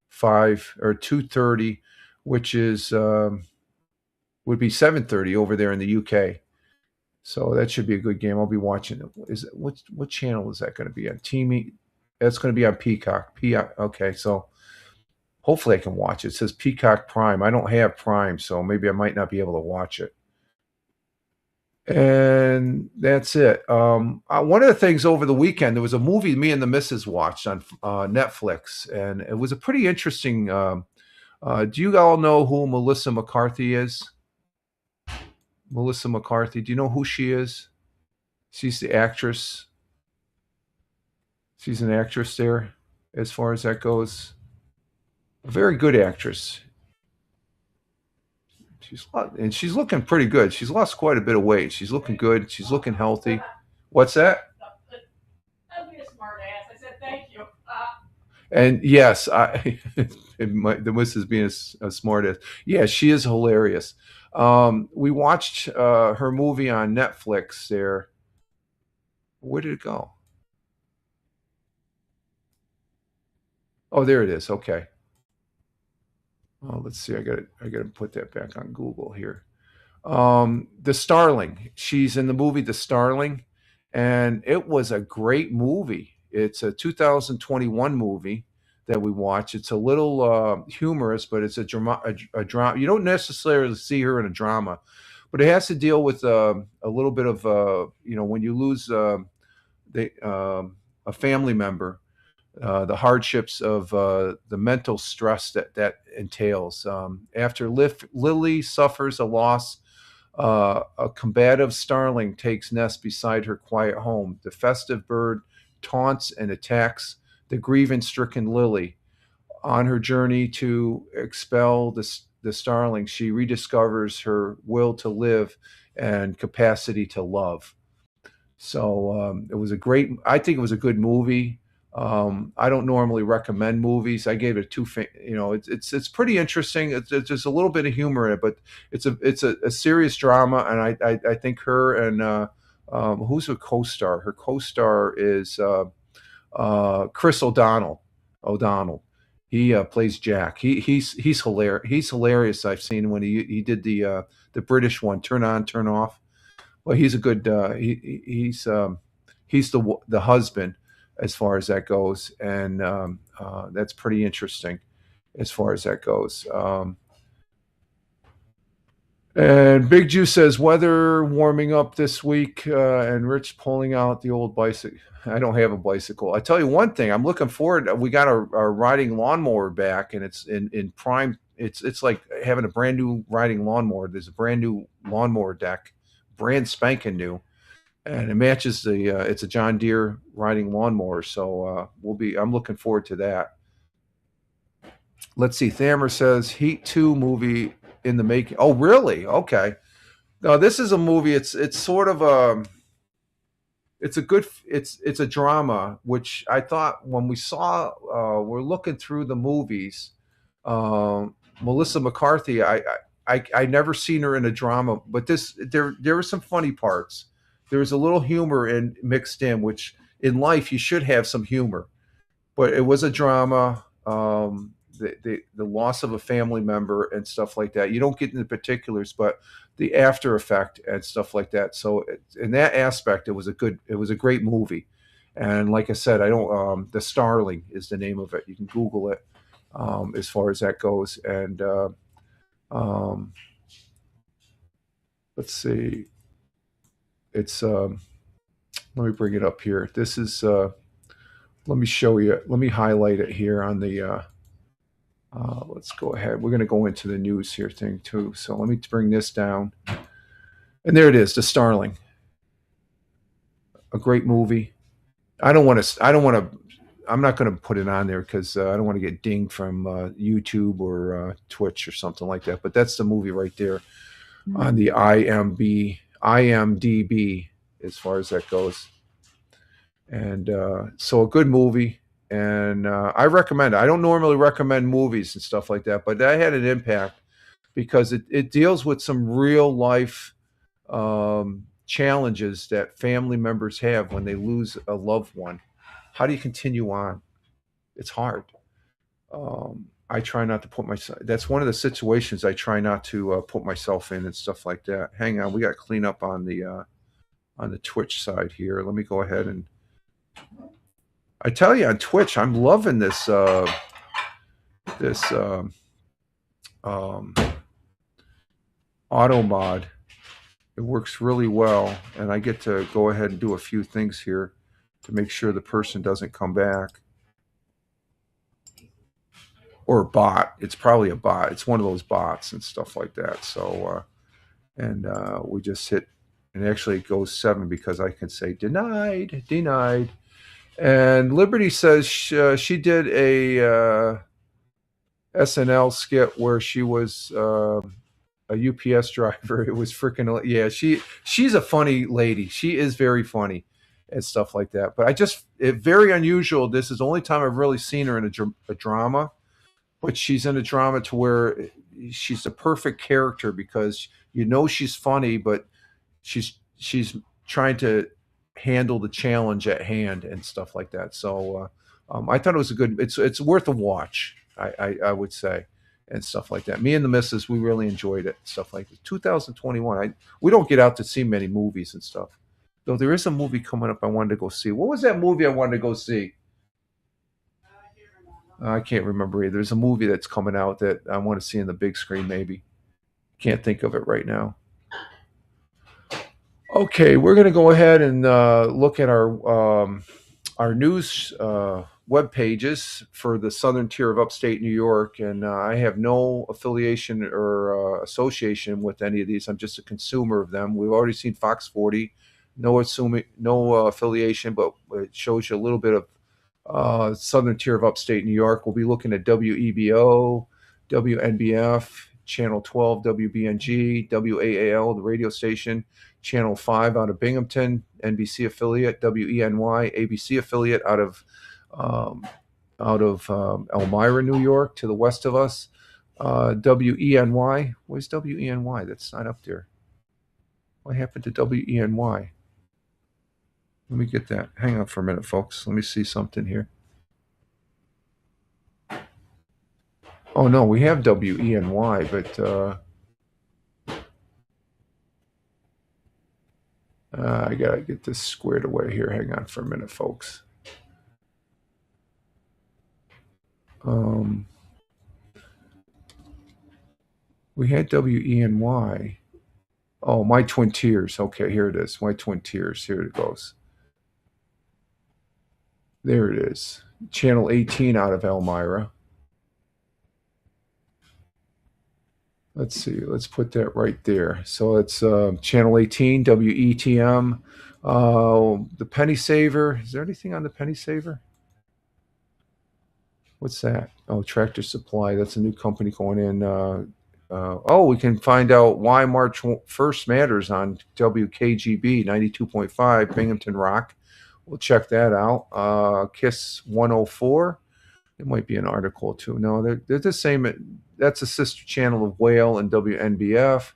5 or 2:30, which is would be 7:30 over there in the UK. So that should be a good game. I'll be watching it. What channel is that going to be on? That's going to be on Peacock. Okay, so hopefully I can watch it. It says Peacock Prime. I don't have Prime, so maybe I might not be able to watch it. And that's it. One of the things over the weekend, there was a movie me and the missus watched on Netflix, and it was a pretty interesting. Do you all know who Melissa McCarthy is? Melissa McCarthy. Do you know who she is? She's the actress. She's an actress there, as far as that goes. A very good actress. She's looking pretty good. She's lost quite a bit of weight. She's looking good. She's looking healthy. What's that?
That'd be a smart ass. I said thank you.
And yes, the missus being a smart ass. Yeah, she is hilarious. We watched her movie on Netflix there. Where did it go? Oh, there it is. Okay. Oh, let's see. I got to put that back on Google here. The Starling. She's in the movie The Starling, and it was a great movie. It's a 2021 movie that we watched. It's a little humorous, but it's a drama. A drama. You don't necessarily see her in a drama, but it has to deal with a little bit of when you lose a family member, the hardships of the mental stress that entails. After Lily suffers a loss, a combative starling takes nest beside her quiet home. The festive bird taunts and attacks the grievance-stricken Lily. On her journey to expel the starling, she rediscovers her will to live and capacity to love. So it was I think it was a good movie. I don't normally recommend movies. I gave it it's pretty interesting. It's just a little bit of humor in it, but it's a serious drama, and I think her and who's her co-star? Her co-star is Chris O'Donnell. He plays Jack. He's hilarious. He's hilarious. I've seen when he did the British one, Turn On, Turn Off. Well, he's a good. He's the husband as far as that goes, and that's pretty interesting as far as that goes. And Big Juice says weather warming up this week, and Rich pulling out the old bicycle. I don't have a bicycle. I tell you one thing, I'm looking forward. We got our riding lawnmower back, and it's in prime. It's like having a brand new riding lawnmower. There's a brand new lawnmower deck, brand spanking new, and it matches the. It's a John Deere riding lawnmower, so I'm looking forward to that. Let's see. Thammer says Heat 2 movie in the making. Oh, really? Okay. No, this is a movie. It's sort of it's a drama, which I thought when we saw we're looking through the movies. Melissa McCarthy, I never seen her in a drama, but there were some funny parts. There was a little humor mixed in, which in life you should have some humor, but it was a drama. The loss of a family member and stuff like that. You don't get into particulars, but the after effect and stuff like that. So in that aspect, it was a great movie. And like I said, I don't. The Starling is the name of it. You can Google it as far as that goes. And let's see. It's let me bring it up here. This is. Let me show you. Let me highlight it here on the. Let's go ahead. We're going to go into the news here thing too. So let me bring this down. And there it is, The Starling. A great movie. I'm not going to put it on there because I don't want to get dinged from YouTube or Twitch or something like that. But that's the movie right there on the IMDb as far as that goes. And so a good movie. And I recommend it. I don't normally recommend movies and stuff like that, but that had an impact because it deals with some real life challenges that family members have when they lose a loved one. How do you continue on? It's hard. I try not to put myself. That's one of the situations I try not to put myself in and stuff like that. Hang on, we got to clean up on the Twitch side here. Let me go ahead and. I tell you on Twitch, I'm loving this auto mod. It works really well, and I get to go ahead and do a few things here to make sure the person doesn't come back. Or a bot. It's probably a bot. It's one of those bots and stuff like that. So, we just hit, and actually it goes 7 because I can say denied. And Liberty says she did a SNL skit where she was a UPS driver. It was freaking yeah. She's a funny lady. She is very funny and stuff like that. But very unusual. This is the only time I've really seen her in a drama. But she's in a drama to where she's a perfect character because she's funny, but she's trying to handle the challenge at hand and stuff like that. So I thought it was a good. It's worth a watch. I would say and stuff like that. Me and the missus, we really enjoyed it. Stuff like that. 2021. We don't get out to see many movies and stuff. Though there is a movie coming up I wanted to go see. What was that movie I wanted to go see? I can't remember either. There's a movie that's coming out that I want to see in the big screen. Maybe can't think of it right now. Okay, we're going to go ahead and look at our news web pages for the southern tier of upstate New York, and I have no affiliation or association with any of these. I'm just a consumer of them. We've already seen Fox 40, no affiliation, but it shows you a little bit of southern tier of upstate New York. We'll be looking at WEBO, WNBF, Channel 12, WBNG, WAAL, the radio station, Channel 5 out of Binghamton, NBC affiliate, WENY, ABC affiliate out of Elmira, New York, to the west of us. WENY, where's WENY? That's not up there. What happened to WENY? Let me get that. Hang on for a minute, folks. Let me see something here. Oh, no, we have WENY, but I got to get this squared away here. Hang on for a minute, folks. We had WENY. Oh, My Twin Tiers. Okay, here it is. My Twin Tiers. Here it goes. There it is. Channel 18 out of Elmira. Let's see. Let's put that right there. So it's Channel 18, WETM. The Penny Saver. Is there anything on the Penny Saver? What's that? Oh, Tractor Supply. That's a new company going in. We can find out why March 1st matters on WKGB 92.5 Binghamton Rock. We'll check that out. KISS 104. It might be an article too. No, they're the same. That's a sister channel of Whale and WNBF.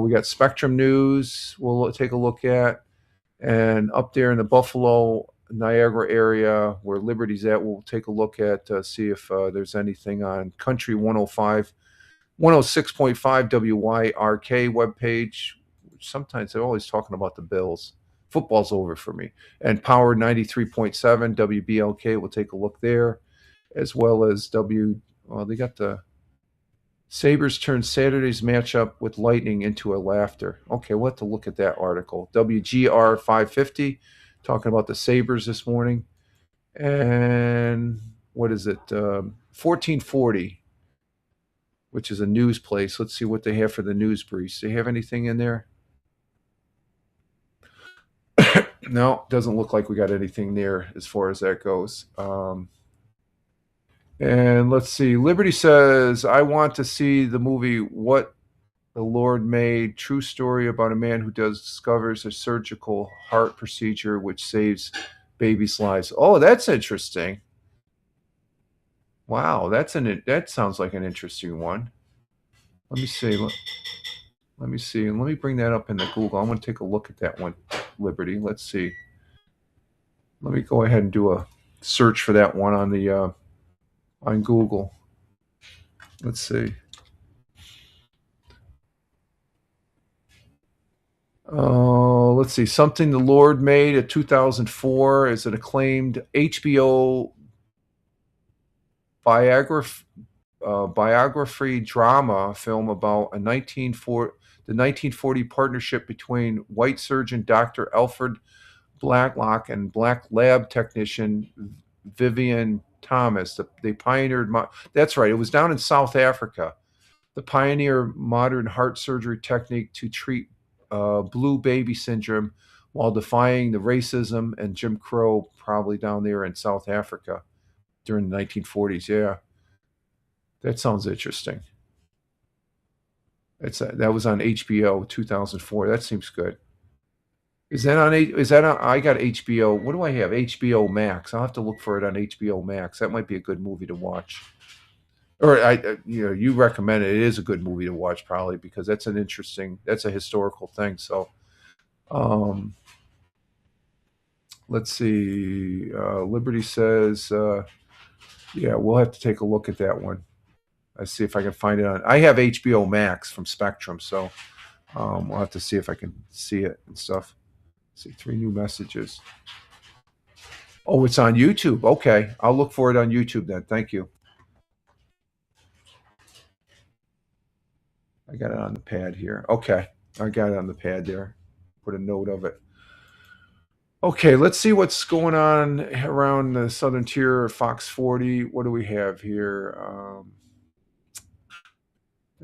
We got Spectrum News. We'll take a look at. And up there in the Buffalo, Niagara area where Liberty's at, we'll take a look at, see if there's anything on Country 106.5 WYRK webpage. Sometimes they're always talking about the Bills. Football's over for me. And Power 93.7 WBLK, we'll take a look there. As well as they got the Sabres turned Saturday's matchup with Lightning into a laughter. Okay, we'll have to look at that article. WGR 550, talking about the Sabres this morning. And what is it? 1440, which is a news place. Let's see what they have for the news briefs. Do they have anything in there? No, doesn't look like we got anything there as far as that goes. And let's see. Liberty says, I want to see the movie What the Lord Made. True story about a man who discovers a surgical heart procedure which saves babies' lives. Oh, that's interesting. Wow, that sounds like an interesting one. Let me see. Let me see. Let me bring that up in the Google. I'm going to take a look at that one, Liberty. Let's see. Let me go ahead and do a search for that one on the on Google. Let's see. Let's see. Something the Lord Made in 2004 is an acclaimed HBO biography drama film about the 1940 partnership between white surgeon Dr. Alfred Blacklock and black lab technician Vivian Thomas. They pioneered. That's right. It was down in South Africa. The pioneer modern heart surgery technique to treat blue baby syndrome while defying the racism and Jim Crow probably down there in South Africa during the 1940s. Yeah, that sounds interesting. That was on HBO 2004. That seems good. Is that on? Is that on? I got HBO. What do I have? HBO Max. I'll have to look for it on HBO Max. That might be a good movie to watch. Or you recommend it. It is a good movie to watch, probably, because that's a historical thing. So, let's see. Liberty says, yeah, we'll have to take a look at that one. I see if I can find it on. I have HBO Max from Spectrum, so we'll have to see if I can see it and stuff. Let's see, 3 new messages. Oh, it's on YouTube. Okay, I'll look for it on YouTube then. Thank you. I got it on the pad here. Okay, I got it on the pad there. Put a note of it. Okay, let's see what's going on around the southern tier of Fox 40. What do we have here?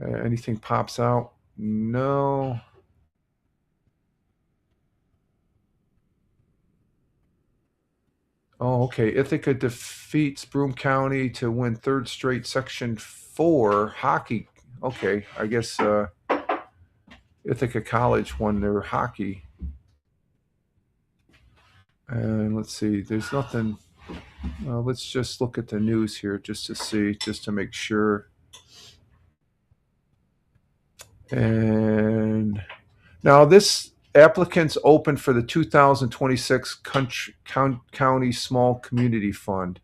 Anything pops out? No. Oh, okay. Ithaca defeats Broome County to win 3rd straight Section 4 hockey. Okay, I guess Ithaca College won their hockey. And let's see, there's nothing. Let's just look at the news here just to make sure. And now this applicants open for the 2026 County Small Community Fund.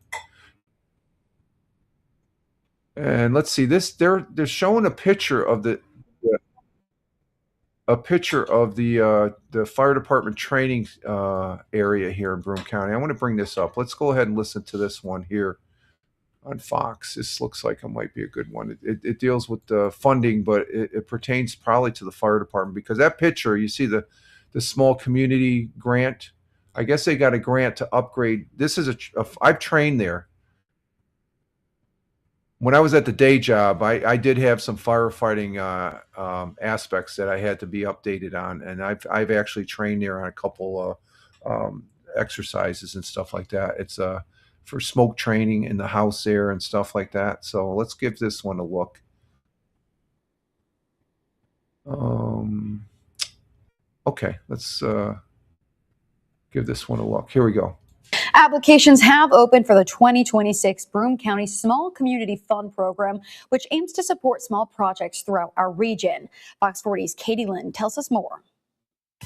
And let's see this. They're showing a picture of the fire department training area here in Broome County. I want to bring this up. Let's go ahead and listen to this one here on Fox. This looks like it might be a good one. It deals with the funding, but it pertains probably to the fire department, because that picture, you see the small community grant. I guess they got a grant to upgrade. This is I've trained there. When I was at the day job, I did have some firefighting aspects that I had to be updated on, and I've actually trained there on a couple exercises and stuff like that. It's for smoke training in the house there and stuff like that. So let's give this one a look. Okay, let's give this one a look. Here we go.
Applications have opened for the 2026 Broome County Small Community Fund Program, which aims to support small projects throughout our region. Fox 40's Katie Lynn tells us more.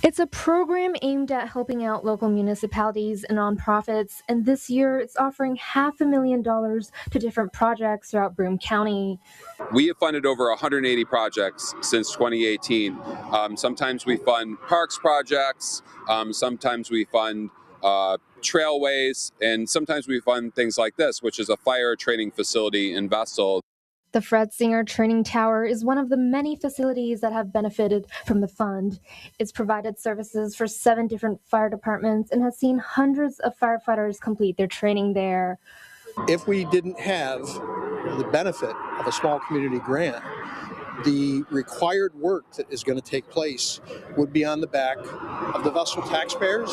It's a program aimed at helping out local municipalities and nonprofits, and this year it's offering $500,000 to different projects throughout Broome County.
We have funded over 180 projects since 2018. Sometimes we fund parks projects, sometimes we fund trailways, and sometimes we fund things like this, which is a fire training facility in Vestal.
The Fred Singer Training Tower is one of the many facilities that have benefited from the fund. It's provided services for 7 different fire departments and has seen hundreds of firefighters complete their training there.
If we didn't have the benefit of a small community grant, the required work that is going to take place would be on the back of the Vestal taxpayers,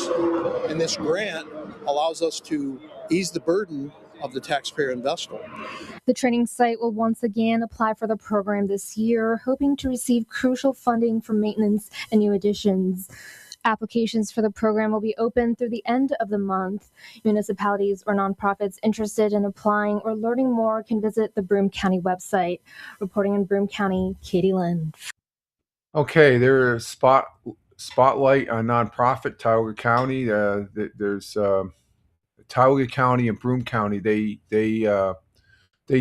and this grant allows us to ease the burden of the taxpayer in Vestal.
The training site will once again apply for the program this year, hoping to receive crucial funding for maintenance and new additions. Applications for the program will be open through the end of the month. Municipalities or nonprofits interested in applying or learning more can visit the Broome County website. Reporting in Broome County, Katie Lynn.
Okay, there's spotlight on nonprofit Tioga County. There's Tioga County and Broome County. They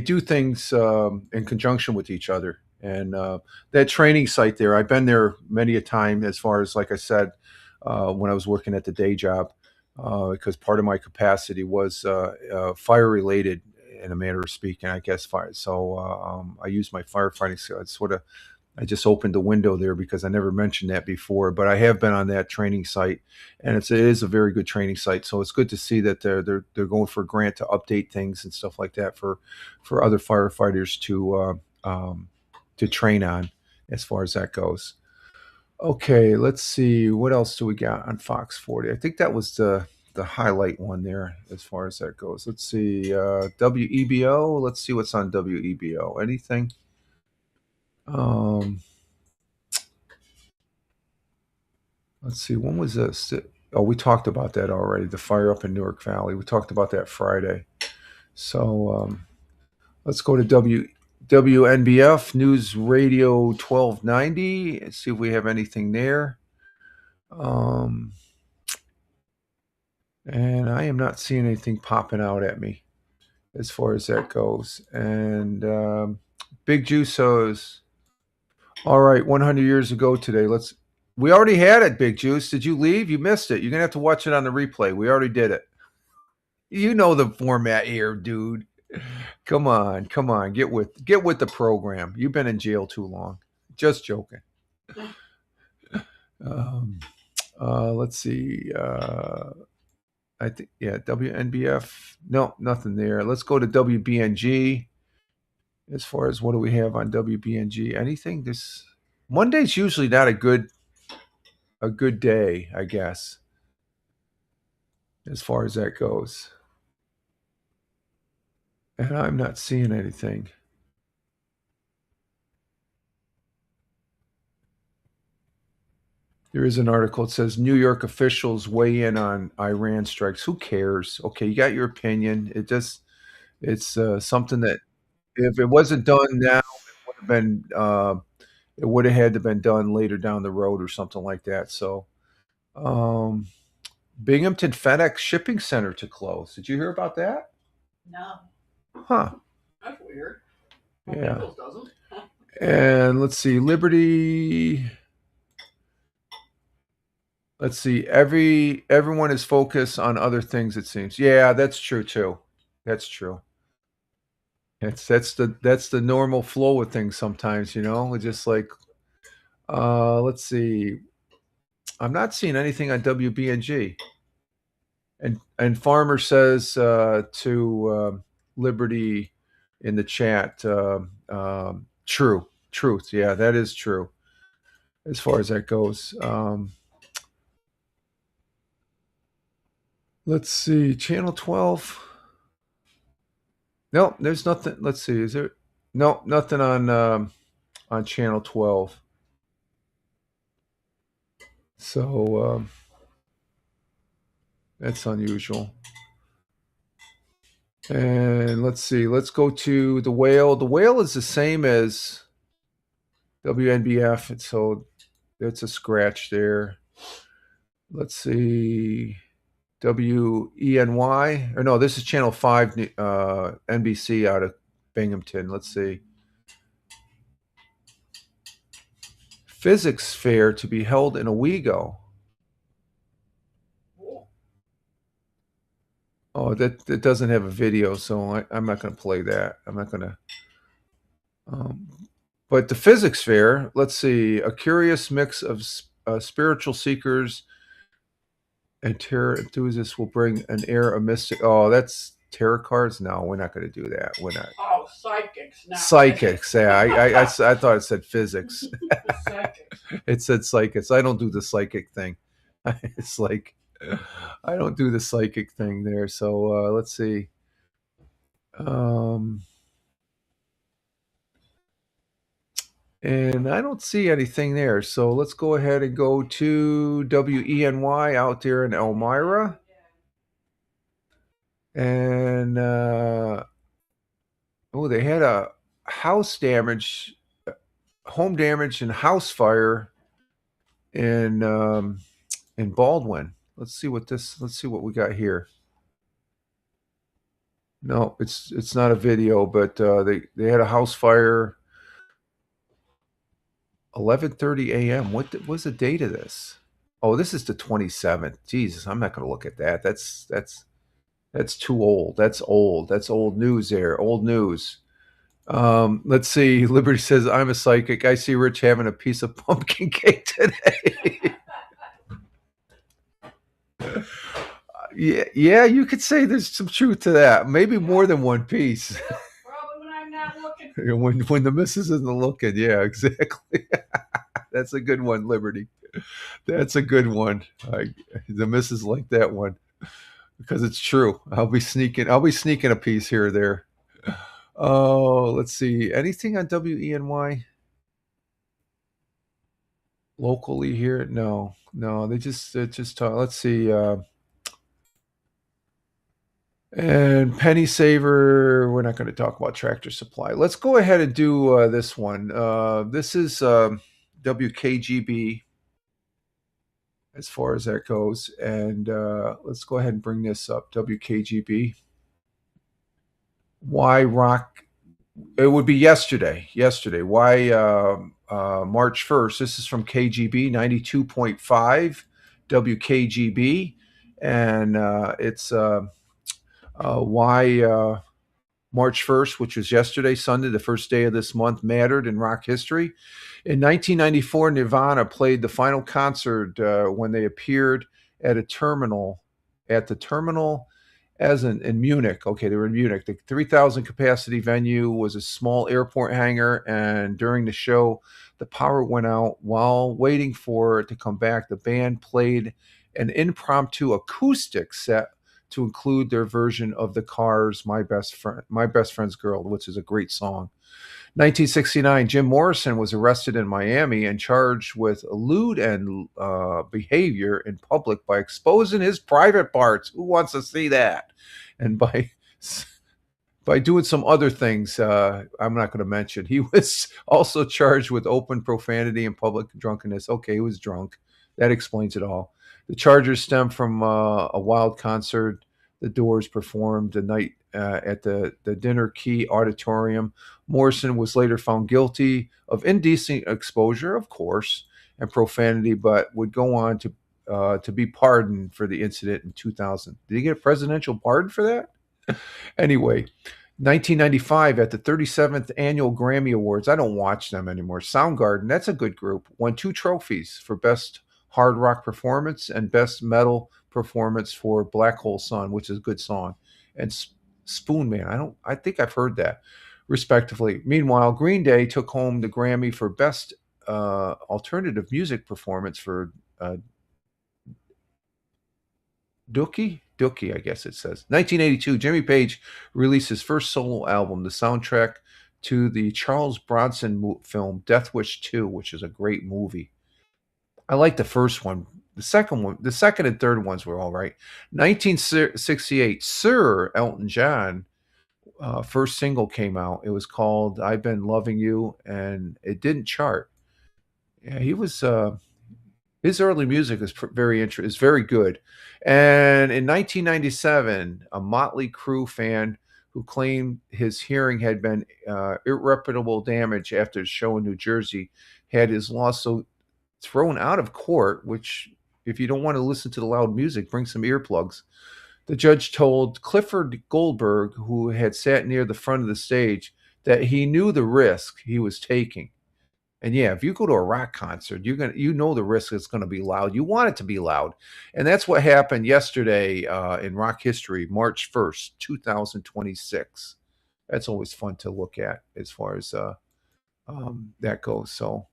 do things in conjunction with each other. And that training site there, I've been there many a time, as far as, like I said, when I was working at the day job, because part of my capacity was fire related, in a manner of speaking, I guess. Fire. So I used my firefighting skills. I just opened the window there because I never mentioned that before, but I have been on that training site, and it is a very good training site. So it's good to see that they're going for a grant to update things and stuff like that for other firefighters to train on, as far as that goes. Okay, let's see. What else do we got on Fox 40? I think that was the highlight one there as far as that goes. Let's see. WEBO. Let's see what's on WEBO. Anything? Let's see. When was this? Oh, we talked about that already. The fire up in Newark Valley. We talked about that Friday. So let's go to WNBF News Radio 1290 and see if we have anything there. And I am not seeing anything popping out at me as far as that goes. And Big Juice's. All right, 100 years ago today. We already had it, Big Juice. Did you leave? You missed it. You're going to have to watch it on the replay. We already did it. You know the format here, dude. Come on. Get with the program. You've been in jail too long. Just joking. Let's see. I think WNBF. No, nothing there. Let's go to WBNG. As far as what do we have on WBNG? Anything? This Monday's usually not a good day, I guess. As far as that goes. And I'm not seeing anything. There is an article. It says New York officials weigh in on Iran strikes. Who cares? Okay, you got your opinion. It's something that if it wasn't done now, it would have been. It would have had to been done later down the road or something like that. So, Binghamton FedEx shipping center to close. Did you hear about that?
No.
Huh.
That's weird.
Yeah.
Peoples doesn't.
And let's see, Liberty. Let's see. Everyone is focused on other things. It seems. Yeah, that's true too. That's true. That's the normal flow of things. Sometimes, it's just like. Let's see. I'm not seeing anything on WBNG. And Farmer says to Liberty in the chat, truth. Yeah, that is true. As far as that goes. Let's see, Channel 12. No, there's nothing. Let's see, is there? No, nothing on Channel 12. So that's unusual. And let's see, let's go to The Whale. The Whale is the same as WNBF, and so that's a scratch there. Let's see. WENY, or no, this is Channel 5 NBC out of Binghamton. Let's see. Physics fair to be held in Owego. Oh, that doesn't have a video, so I'm not going to play that. I'm not going to. But the physics fair, let's see, a curious mix of spiritual seekers and tarot enthusiasts will bring an air of mystic. Oh, that's tarot cards? No, we're not going to do that. We're not.
Oh, psychics. Now.
Psychics. Yeah, I thought it said physics.
Psychics.
It said psychics. I don't do the psychic thing. It's like I don't do the psychic thing there. So let's see. And I don't see anything there. So let's go ahead and go to WENY out there in Elmira. And they had a house damage, home damage and house fire in Baldwin. Let's see what we got here. No, it's not a video, but they had a house fire 11:30 a.m. What was the date of this? Oh, this is the 27th. Jesus, I'm not going to look at that. That's too old. That's old. That's old news there. Old news. Let's see. Liberty says, I'm a psychic. I see Rich having a piece of pumpkin cake today. Yeah, you could say there's some truth to that. Maybe more than one piece.
Probably when I'm not looking.
When the missus isn't looking. Yeah, exactly. That's a good one, Liberty. That's a good one. The missus like that one because it's true. I'll be sneaking a piece here or there. Oh, let's see. Anything on WENY locally here? No. They just talk. Let's see. And Penny Saver, we're not going to talk about Tractor Supply. Let's go ahead and do this one. This is WKGB as far as that goes. And let's go ahead and bring this up. WKGB. Why rock? It would be yesterday. Why March 1st? This is from KGB 92.5 WKGB. And it's why March 1st, which was yesterday, Sunday, the first day of this month, mattered in rock history. In 1994, Nirvana played the final concert when they appeared at the terminal as in Munich. Okay, they were in Munich. The 3,000 capacity venue was a small airport hangar, and during the show, the power went out. While waiting for it to come back, the band played an impromptu acoustic set to include their version of the Cars' My Best Friend's Girl, which is a great song. 1969, Jim Morrison was arrested in Miami and charged with lewd and behavior in public by exposing his private parts. Who wants to see that? And by doing some other things I'm not going to mention. He was also charged with open profanity and public drunkenness. Okay, he was drunk. That explains it all. The charges stem from a wild concert the Doors performed the night at the Dinner Key Auditorium. Morrison was later found guilty of indecent exposure, of course, and profanity, but would go on to be pardoned for the incident in 2000. Did he get a presidential pardon for that? Anyway, 1995 at the 37th Annual Grammy Awards. I don't watch them anymore. Soundgarden, that's a good group, won 2 trophies for Best Hard Rock Performance and Best Metal Performance for Black Hole Sun, which is a good song, and Spoon Man. I think I've heard that, respectively. Meanwhile, Green Day took home the Grammy for Best Alternative Music Performance for Dookie, I guess it says. 1982, Jimmy Page released his first solo album, the soundtrack to the Charles Bronson film Death Wish 2, which is a great movie. I like the first one. The second and third ones were all right. 1968, Sir Elton John first single came out. It was called "I've Been Loving You," and it didn't chart. Yeah, he was. His early music is very good. And in 1997, a Motley Crue fan who claimed his hearing had been irreparable damage after a show in New Jersey had his lawsuit thrown out of court, which, if you don't want to listen to the loud music, bring some earplugs. The judge told Clifford Goldberg, who had sat near the front of the stage, that he knew the risk he was taking. And yeah, if you go to a rock concert, you know the risk is going to be loud. You want it to be loud. And that's what happened yesterday in rock history, March 1st, 2026. That's always fun to look at as far as that goes. So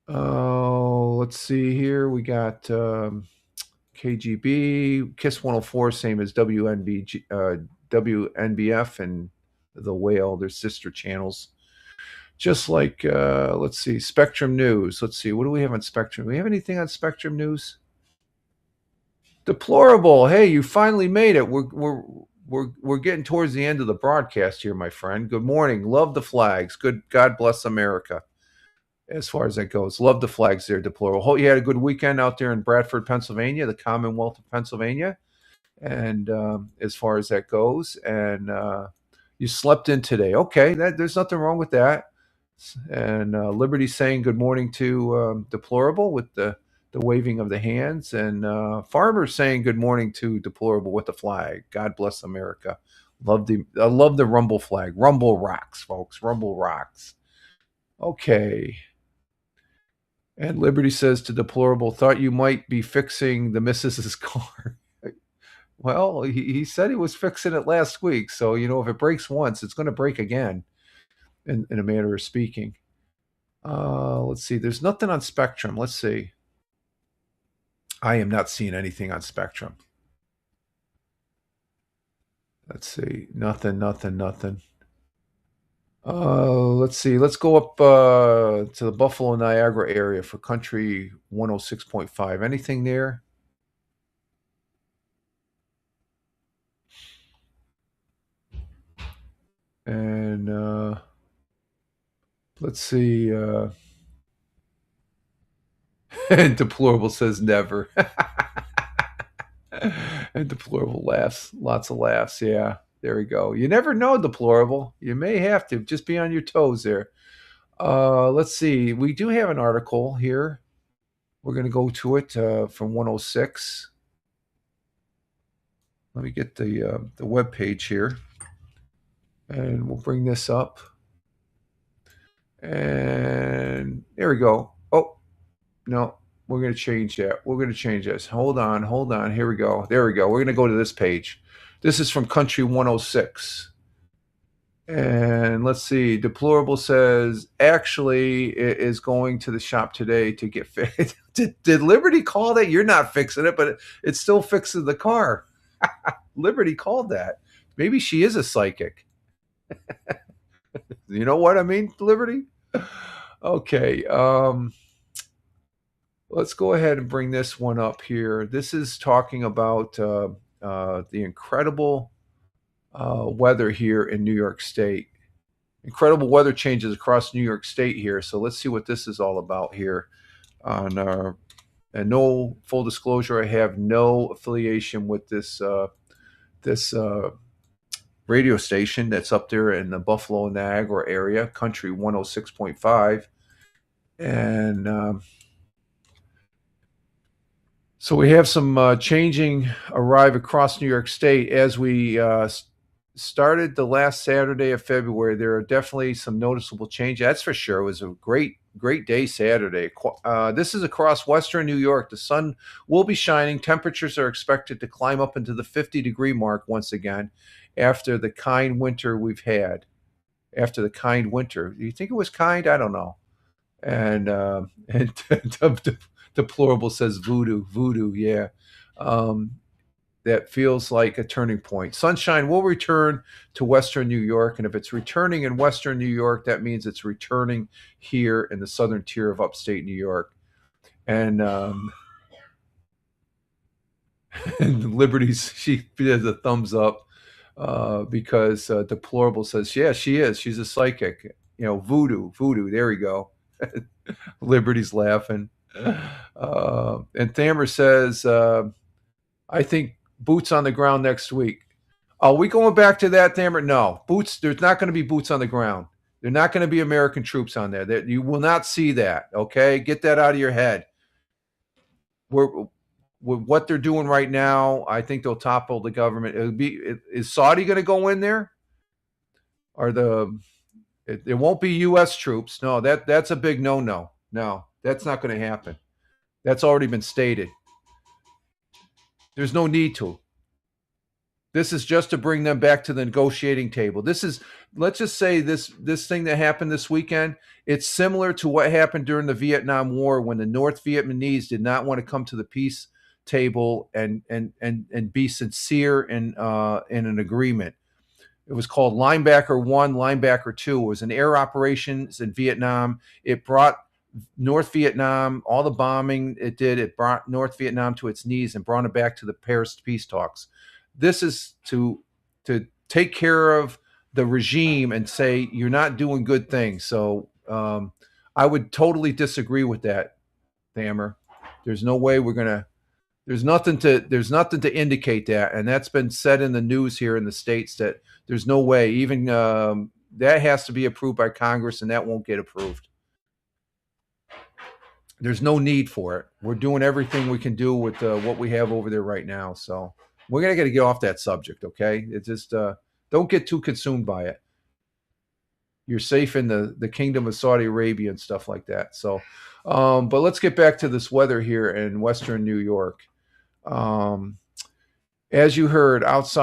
let's see here. We got KGB, Kiss 104, same as WNBF and The Whale. They're sister channels. Just like, let's see, Spectrum News. Let's see, what do we have on Spectrum? Do we have anything on Spectrum News? Deplorable. Hey, you finally made it. We're getting towards the end of the broadcast here, my friend. Good morning. Love the flags. Good. God bless America. As far as that goes, love the flags there, Deplorable. Hope you had a good weekend out there in Bradford, Pennsylvania, the Commonwealth of Pennsylvania. And as far as that goes, and you slept in today. Okay, there's nothing wrong with that. And Liberty saying good morning to Deplorable with the waving of the hands, and Farmer saying good morning to Deplorable with the flag. God bless America. I love the Rumble flag. Rumble rocks, folks. Rumble rocks. Okay. And Liberty says to Deplorable, thought you might be fixing the missus's car. Well, he said he was fixing it last week. So, if it breaks once, it's going to break again, in a manner of speaking. Let's see. There's nothing on Spectrum. Let's see. I am not seeing anything on Spectrum. Let's see. Nothing. Let's see. Let's go up to the Buffalo Niagara area for Country 106.5. Anything there? And let's see. And Deplorable says never. And Deplorable laughs. Lots of laughs. Yeah. There we go. You never know, Deplorable. You may have to. Just be on your toes there. Let's see. We do have an article here. We're going to go to it from 106. Let me get the web page here. And we'll bring this up. And there we go. Oh, no. We're going to change that. We're going to change this. Hold on. Here we go. There we go. We're going to go to this page. This is from Country 106. And let's see. Deplorable says, actually, it is going to the shop today to get fixed. Did Liberty call that? You're not fixing it, but it still fixes the car. Liberty called that. Maybe she is a psychic. You know what I mean, Liberty? Okay. Let's go ahead and bring this one up here. This is talking about the incredible weather here in New York State. Incredible weather changes across New York State here. So let's see what this is all about here. And no full disclosure, I have no affiliation with this radio station that's up there in the Buffalo Niagara area, Country 106.5. And so we have some changing arrive across New York State as we started the last Saturday of February. There are definitely some noticeable changes. That's for sure. It was a great day Saturday. This is across western New York. The sun will be shining. Temperatures are expected to climb up into the 50-degree mark once again after the kind winter we've had. After the kind winter. Do you think it was kind? I don't know. And Deplorable says voodoo, yeah. That feels like a turning point. Sunshine will return to western New York, and if it's returning in western New York, that means it's returning here in the southern tier of upstate New York. And and Liberty's, she has a thumbs up because Deplorable says, yeah, she is. She's a psychic. You know, voodoo. There we go. Liberty's laughing. And Thamer says, I think boots on the ground next week. Are we going back to that, Thamer? No. Boots, there's not going to be boots on the ground. There are not going to be American troops on there. You will not see that, okay? Get that out of your head. With what they're doing right now, I think they'll topple the government. Is Saudi going to go in there? It won't be U.S. troops. No, that's a big no. No, that's not going to happen. That's already been stated. There's no need to. This is just to bring them back to the negotiating table. Let's just say this thing that happened this weekend, it's similar to what happened during the Vietnam War when the North Vietnamese did not want to come to the peace table and be sincere in an agreement. It was called Linebacker 1, Linebacker 2. It was an air operations in Vietnam. It brought North Vietnam, all the bombing it brought North Vietnam to its knees and brought it back to the Paris peace talks. This is to take care of the regime and say you're not doing good things. So I would totally disagree with that, Thamer. There's no way we're gonna. There's nothing to indicate that, and that's been said in the news here in the States that there's no way. Even that has to be approved by Congress, and that won't get approved. There's no need for it. We're doing everything we can do with what we have over there right now. So we're gonna get off that subject, okay? It's just don't get too consumed by it. You're safe in the kingdom of Saudi Arabia and stuff like that. So, but let's get back to this weather here in western New York. As you heard, as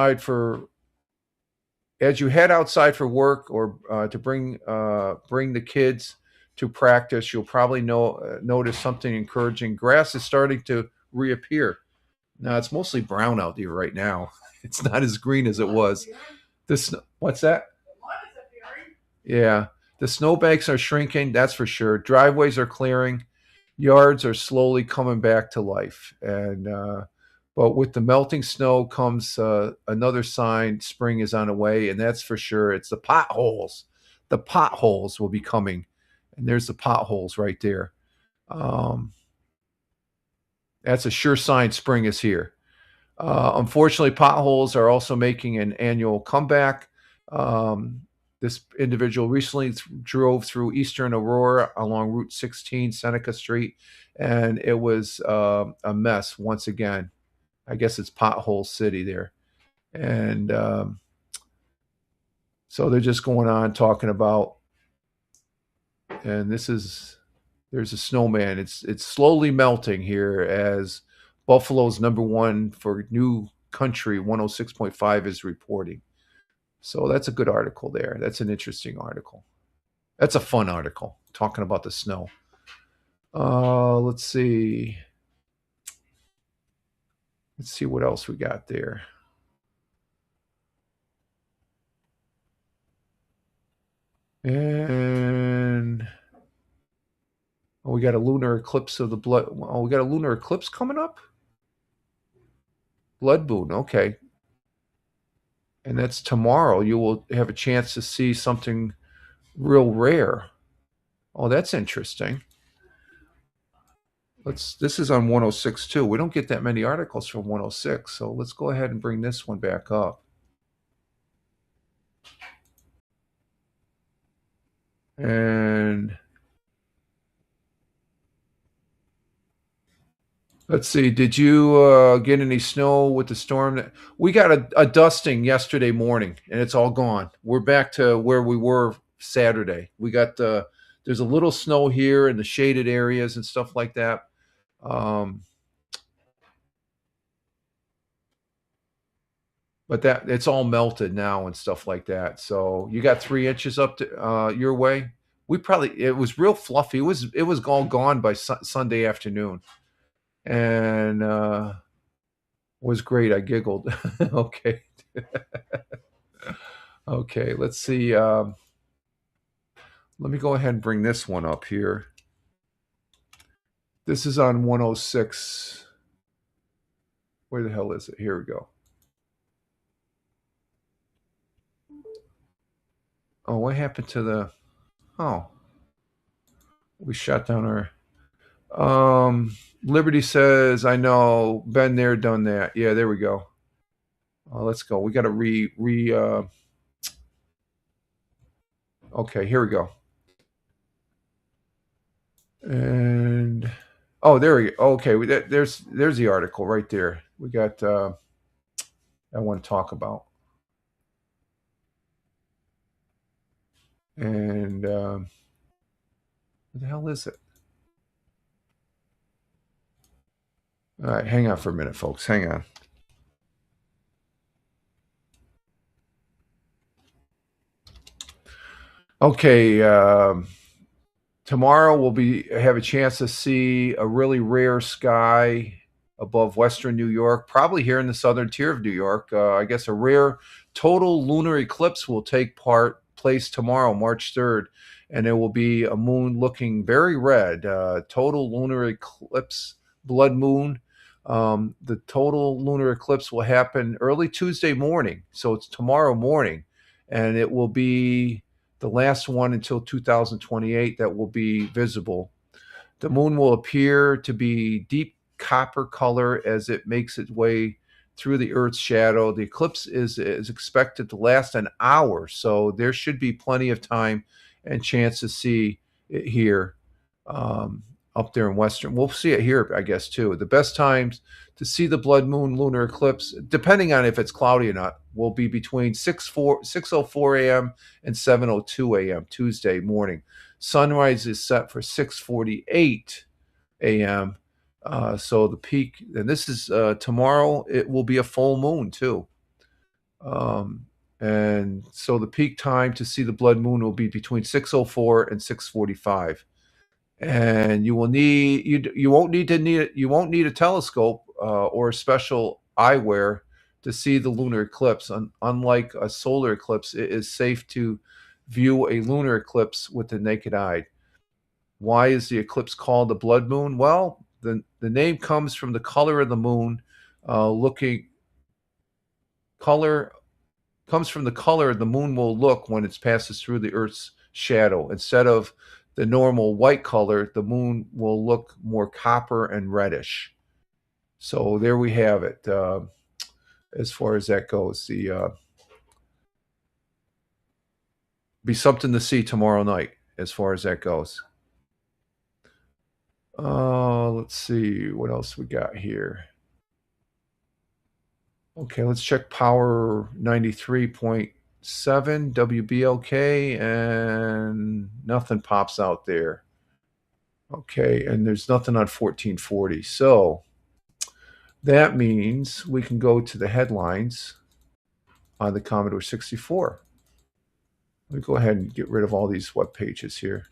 you head outside for work or to bring the kids to practice, you'll probably notice something encouraging. Grass is starting to reappear. Now it's mostly brown out here right now. It's not as green as it was. What's that? Yeah, the snowbanks are shrinking. That's for sure. Driveways are clearing. Yards are slowly coming back to life. And but with the melting snow comes another sign spring is on the way, and that's for sure. It's the potholes. The potholes will be coming, and there's the potholes right there. That's a sure sign spring is here. Unfortunately, potholes are also making an annual comeback. This individual recently drove through eastern Aurora along Route 16, Seneca Street, and it was a mess once again. I guess it's Pothole City there. And so they're just going on talking about, and there's a snowman. It's slowly melting here as Buffalo's #1 for New Country 106.5 is reporting. So that's a good article there. That's an interesting article. That's a fun article talking about the snow. Let's see. Let's see what else we got there. And we got a lunar eclipse of the blood. Oh, we got a lunar eclipse coming up? Blood moon, okay. And that's tomorrow. You will have a chance to see something real rare. Oh, that's interesting. This is on 106 too. We don't get that many articles from 106, so let's go ahead and bring this one back up. And let's see. Did you get any snow with the storm? We got a dusting yesterday morning, and it's all gone. We're back to where we were Saturday. We got there's a little snow here in the shaded areas and stuff like that. But that it's all melted now and stuff like that. So you got 3 inches up to your way. It was real fluffy. It was all gone by Sunday afternoon, and was great. I giggled. Okay. Okay. Let's see. Let me go ahead and bring this one up here. This is on 106. Where the hell is it? Here we go. Oh, what happened to the... Oh. We shut down our... Liberty says, I know, been there, done that. Yeah, there we go. Let's go. We got to Okay, here we go. And... Oh, there we go. Okay, there's the article right there. We got... I want to talk about. And what the hell is it? All right, hang on for a minute, folks. Hang on. Okay, tomorrow we'll have a chance to see a really rare sky above western New York, probably here in the southern tier of New York. I guess a rare total lunar eclipse will take place tomorrow, March 3rd, and there will be a moon looking very red. Total lunar eclipse, blood moon. The total lunar eclipse will happen early Tuesday morning, so it's tomorrow morning, and it will be the last one until 2028 that will be visible. The moon will appear to be deep copper color as it makes its way through the Earth's shadow. The eclipse is expected to last an hour, so there should be plenty of time and chance to see it here up there in western. We'll see it here, I guess, too. The best times to see the blood moon lunar eclipse, depending on if it's cloudy or not, will be between 6:04 a.m. and 7:02 a.m. Tuesday morning. Sunrise is set for 6:48 a.m. So the peak, and this is tomorrow, it will be a full moon too. And And so the peak time to see the blood moon will be between 6:04 and 6:45. And you won't need a telescope or a special eyewear to see the lunar eclipse. Unlike a solar eclipse, it is safe to view a lunar eclipse with the naked eye. Why is the eclipse called the blood moon? Well, the name comes from the color of the moon. Comes from the color the moon will look when it passes through the Earth's shadow. Instead of the normal white color, the moon will look more copper and reddish. So there we have it. As far as that goes, be something to see tomorrow night. As far as that goes. Let's see what else we got here. Okay, let's check power 93.7 WBLK, and nothing pops out there. Okay, and there's nothing on 1440. So that means we can go to the headlines on the Commodore 64. Let me go ahead and get rid of all these web pages here.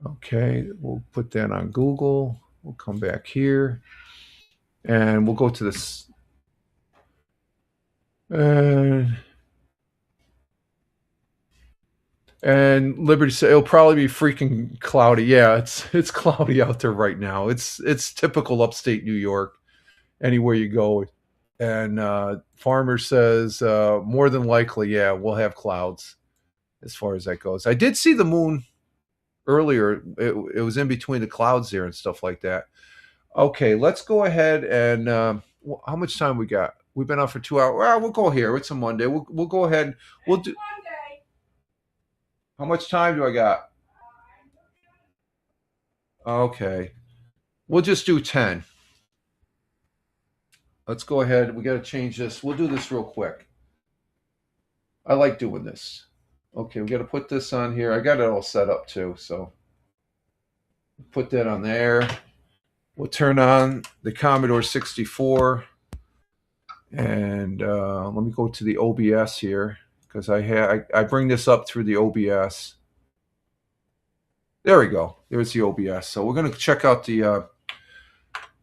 Okay, we'll put that on Google. We'll come back here. And we'll go to this. And Liberty said it'll probably be freaking cloudy. Yeah, it's cloudy out there right now. It's typical upstate New York, anywhere you go. And Farmer says more than likely, yeah, we'll have clouds as far as that goes. I did see the moon earlier. It was in between the clouds there and stuff like that. Okay, let's go ahead and how much time we got? We've been on for 2 hours. Well, we'll go here. It's a Monday. We'll go ahead. We'll do.
Monday.
How much time do I got? Okay, we'll just do 10. Let's go ahead. We got to change this. We'll do this real quick. I like doing this. Okay, we got to put this on here. I got it all set up too, so put that on there. We'll turn on the Commodore 64, and let me go to the OBS here because I bring this up through the OBS. There we go. There's the OBS. So we're going to check out the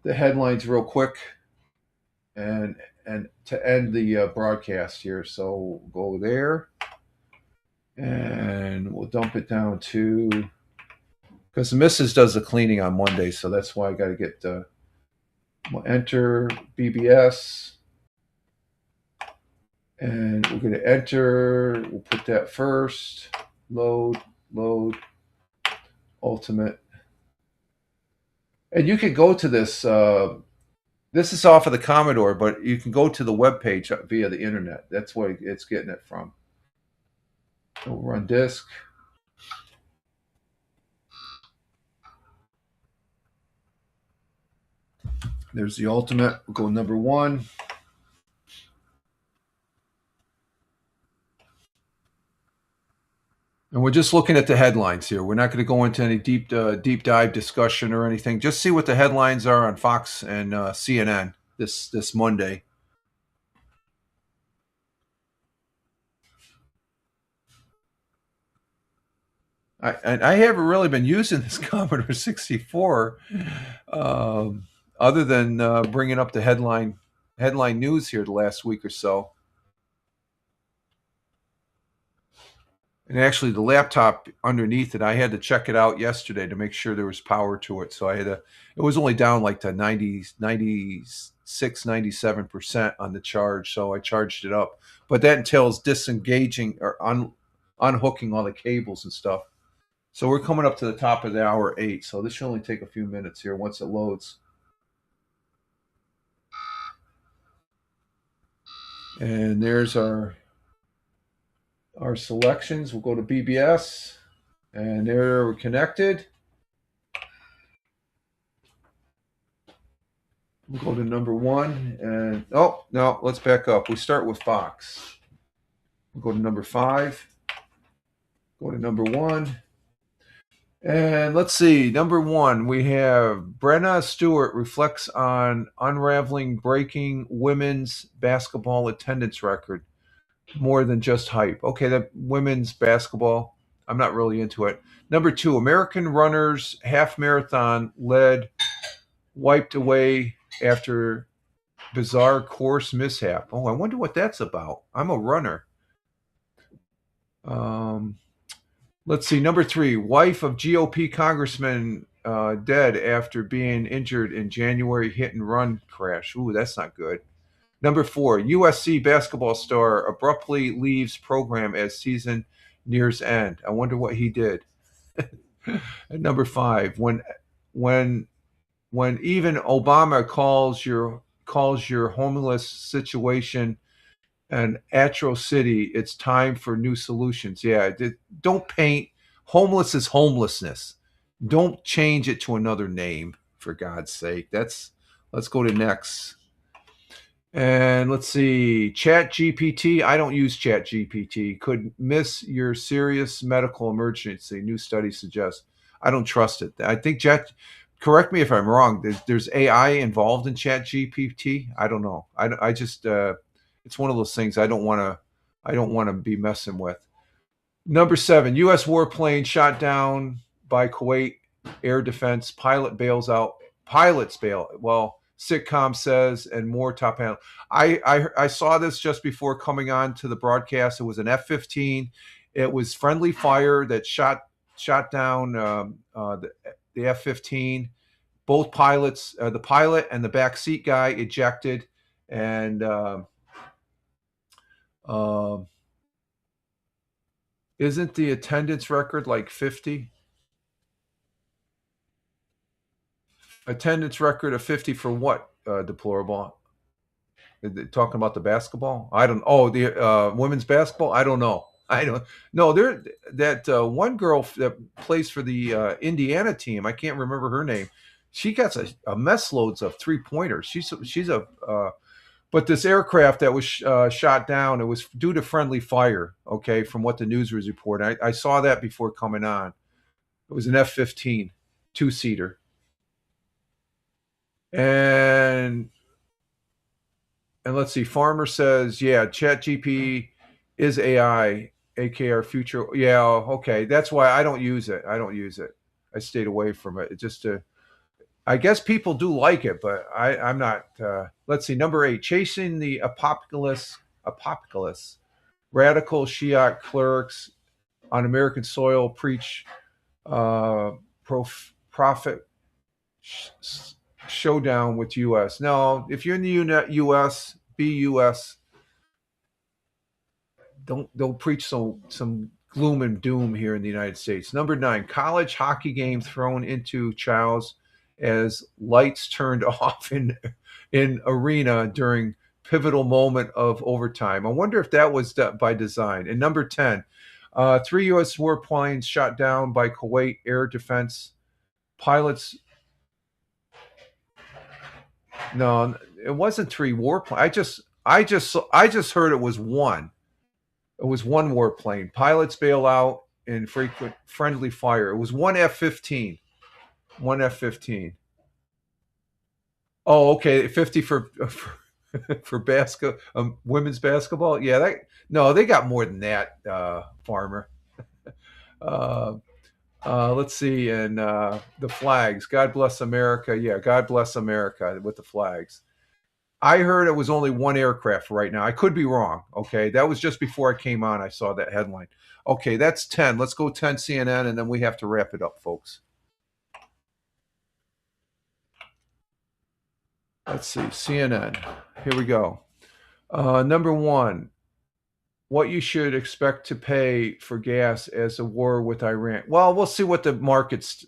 headlines real quick, and to end the broadcast here. So we'll go there, and we'll dump it down to. Because the missus does the cleaning on Monday, so that's why I got to get. We'll enter BBS, and we're going to enter. We'll put that first. Load, Ultimate, and you can go to this. This is off of the Commodore, but you can go to the web page via the internet. That's where it's getting it from. So we'll run disk. There's the Ultimate. We'll go number 1. And we're just looking at the headlines here. We're not going to go into any deep dive discussion or anything. Just see what the headlines are on Fox and CNN this Monday. I haven't really been using this Commodore 64. Other than bringing up the headline news here the last week or so. And actually, the laptop underneath it, I had to check it out yesterday to make sure there was power to it. So it was only down like to 96, 97% on the charge. So I charged it up. But that entails disengaging or unhooking all the cables and stuff. So we're coming up to the top of the hour 8. So this should only take a few minutes here once it loads. And there's our selections. We'll go to BBS, and there we're connected. We'll go to number 1, and oh no, let's back up. We start with Fox. We'll go to number 5. Go to number 1, And let's see, number 1, we have Brenna Stewart reflects on unraveling breaking women's basketball attendance record. More than just hype. Okay, that women's basketball, I'm not really into it. Number 2, American runners half marathon led wiped away after bizarre course mishap. Oh, I wonder what that's about. I'm a runner. Let's see. Number 3, wife of GOP congressman dead after being injured in January hit and run crash. Ooh, that's not good. Number 4, USC basketball star abruptly leaves program as season nears end. I wonder what he did. And number 5, when even Obama calls your homeless situation an atrocity, it's time for new solutions. Yeah, don't paint homeless as homelessness. Don't change it to another name, for God's sake. Let's go to next. And let's see, Chat GPT. I don't use Chat GPT. Could miss your serious medical emergency. New study suggests. I don't trust it. I think correct me if I'm wrong. There's AI involved in Chat GPT. I don't know. I just it's one of those things I don't want to be messing with. Number 7, U.S. warplane shot down by Kuwait Air Defense. Pilot bails out. Pilots bail. Well, sitcom says, and more top panel. I saw this just before coming on to the broadcast. It was an F-15. It was friendly fire that shot down the F-15. Both pilots, the pilot and the backseat guy, ejected, and isn't the attendance record like 50? Attendance record of 50 for what? Deplorable. Talking about the basketball? I don't. Oh, the women's basketball. I don't know. I don't know. There, that one girl that plays for the Indiana team. I can't remember her name. She got a mess loads of 3-pointers. She's a. But this aircraft that was shot down, it was due to friendly fire. Okay, from what the news was reporting, I saw that before coming on. It was an F-15, 2-seater. And let's see, Farmer says, yeah, ChatGPT is AI, aka our future. Yeah, okay. That's why I don't use it. I stayed away from it. I guess people do like it, but I'm not. Let's see, number 8, chasing the apocalypse. Radical Shiite clerics on American soil preach prophet showdown with U.S. No, if you're in the U.S., be U.S. Don't preach some gloom and doom here in the United States. Number 9, college hockey game thrown into chows as lights turned off in arena during pivotal moment of overtime. I wonder if that was by design. And number 10, 3 U.S. warplanes shot down by Kuwait Air Defense. Pilots. No, it wasn't 3 warplanes. I just heard it was 1. It was 1 warplane. Pilots bail out in frequent friendly fire. It was 1 F-15. 1 F-15. Oh, okay. 50 for women's basketball. Yeah, they got more than that, Farmer. Let's see, and the flags. God bless America. Yeah, God bless America with the flags. I heard it was only 1 aircraft right now. I could be wrong. Okay, that was just before I came on. I saw that headline. Okay, that's 10. Let's go 10 CNN, and then we have to wrap it up, folks. Let's see, CNN. Here we go. Number 1, what you should expect to pay for gas as a war with Iran. Well, we'll see what the markets.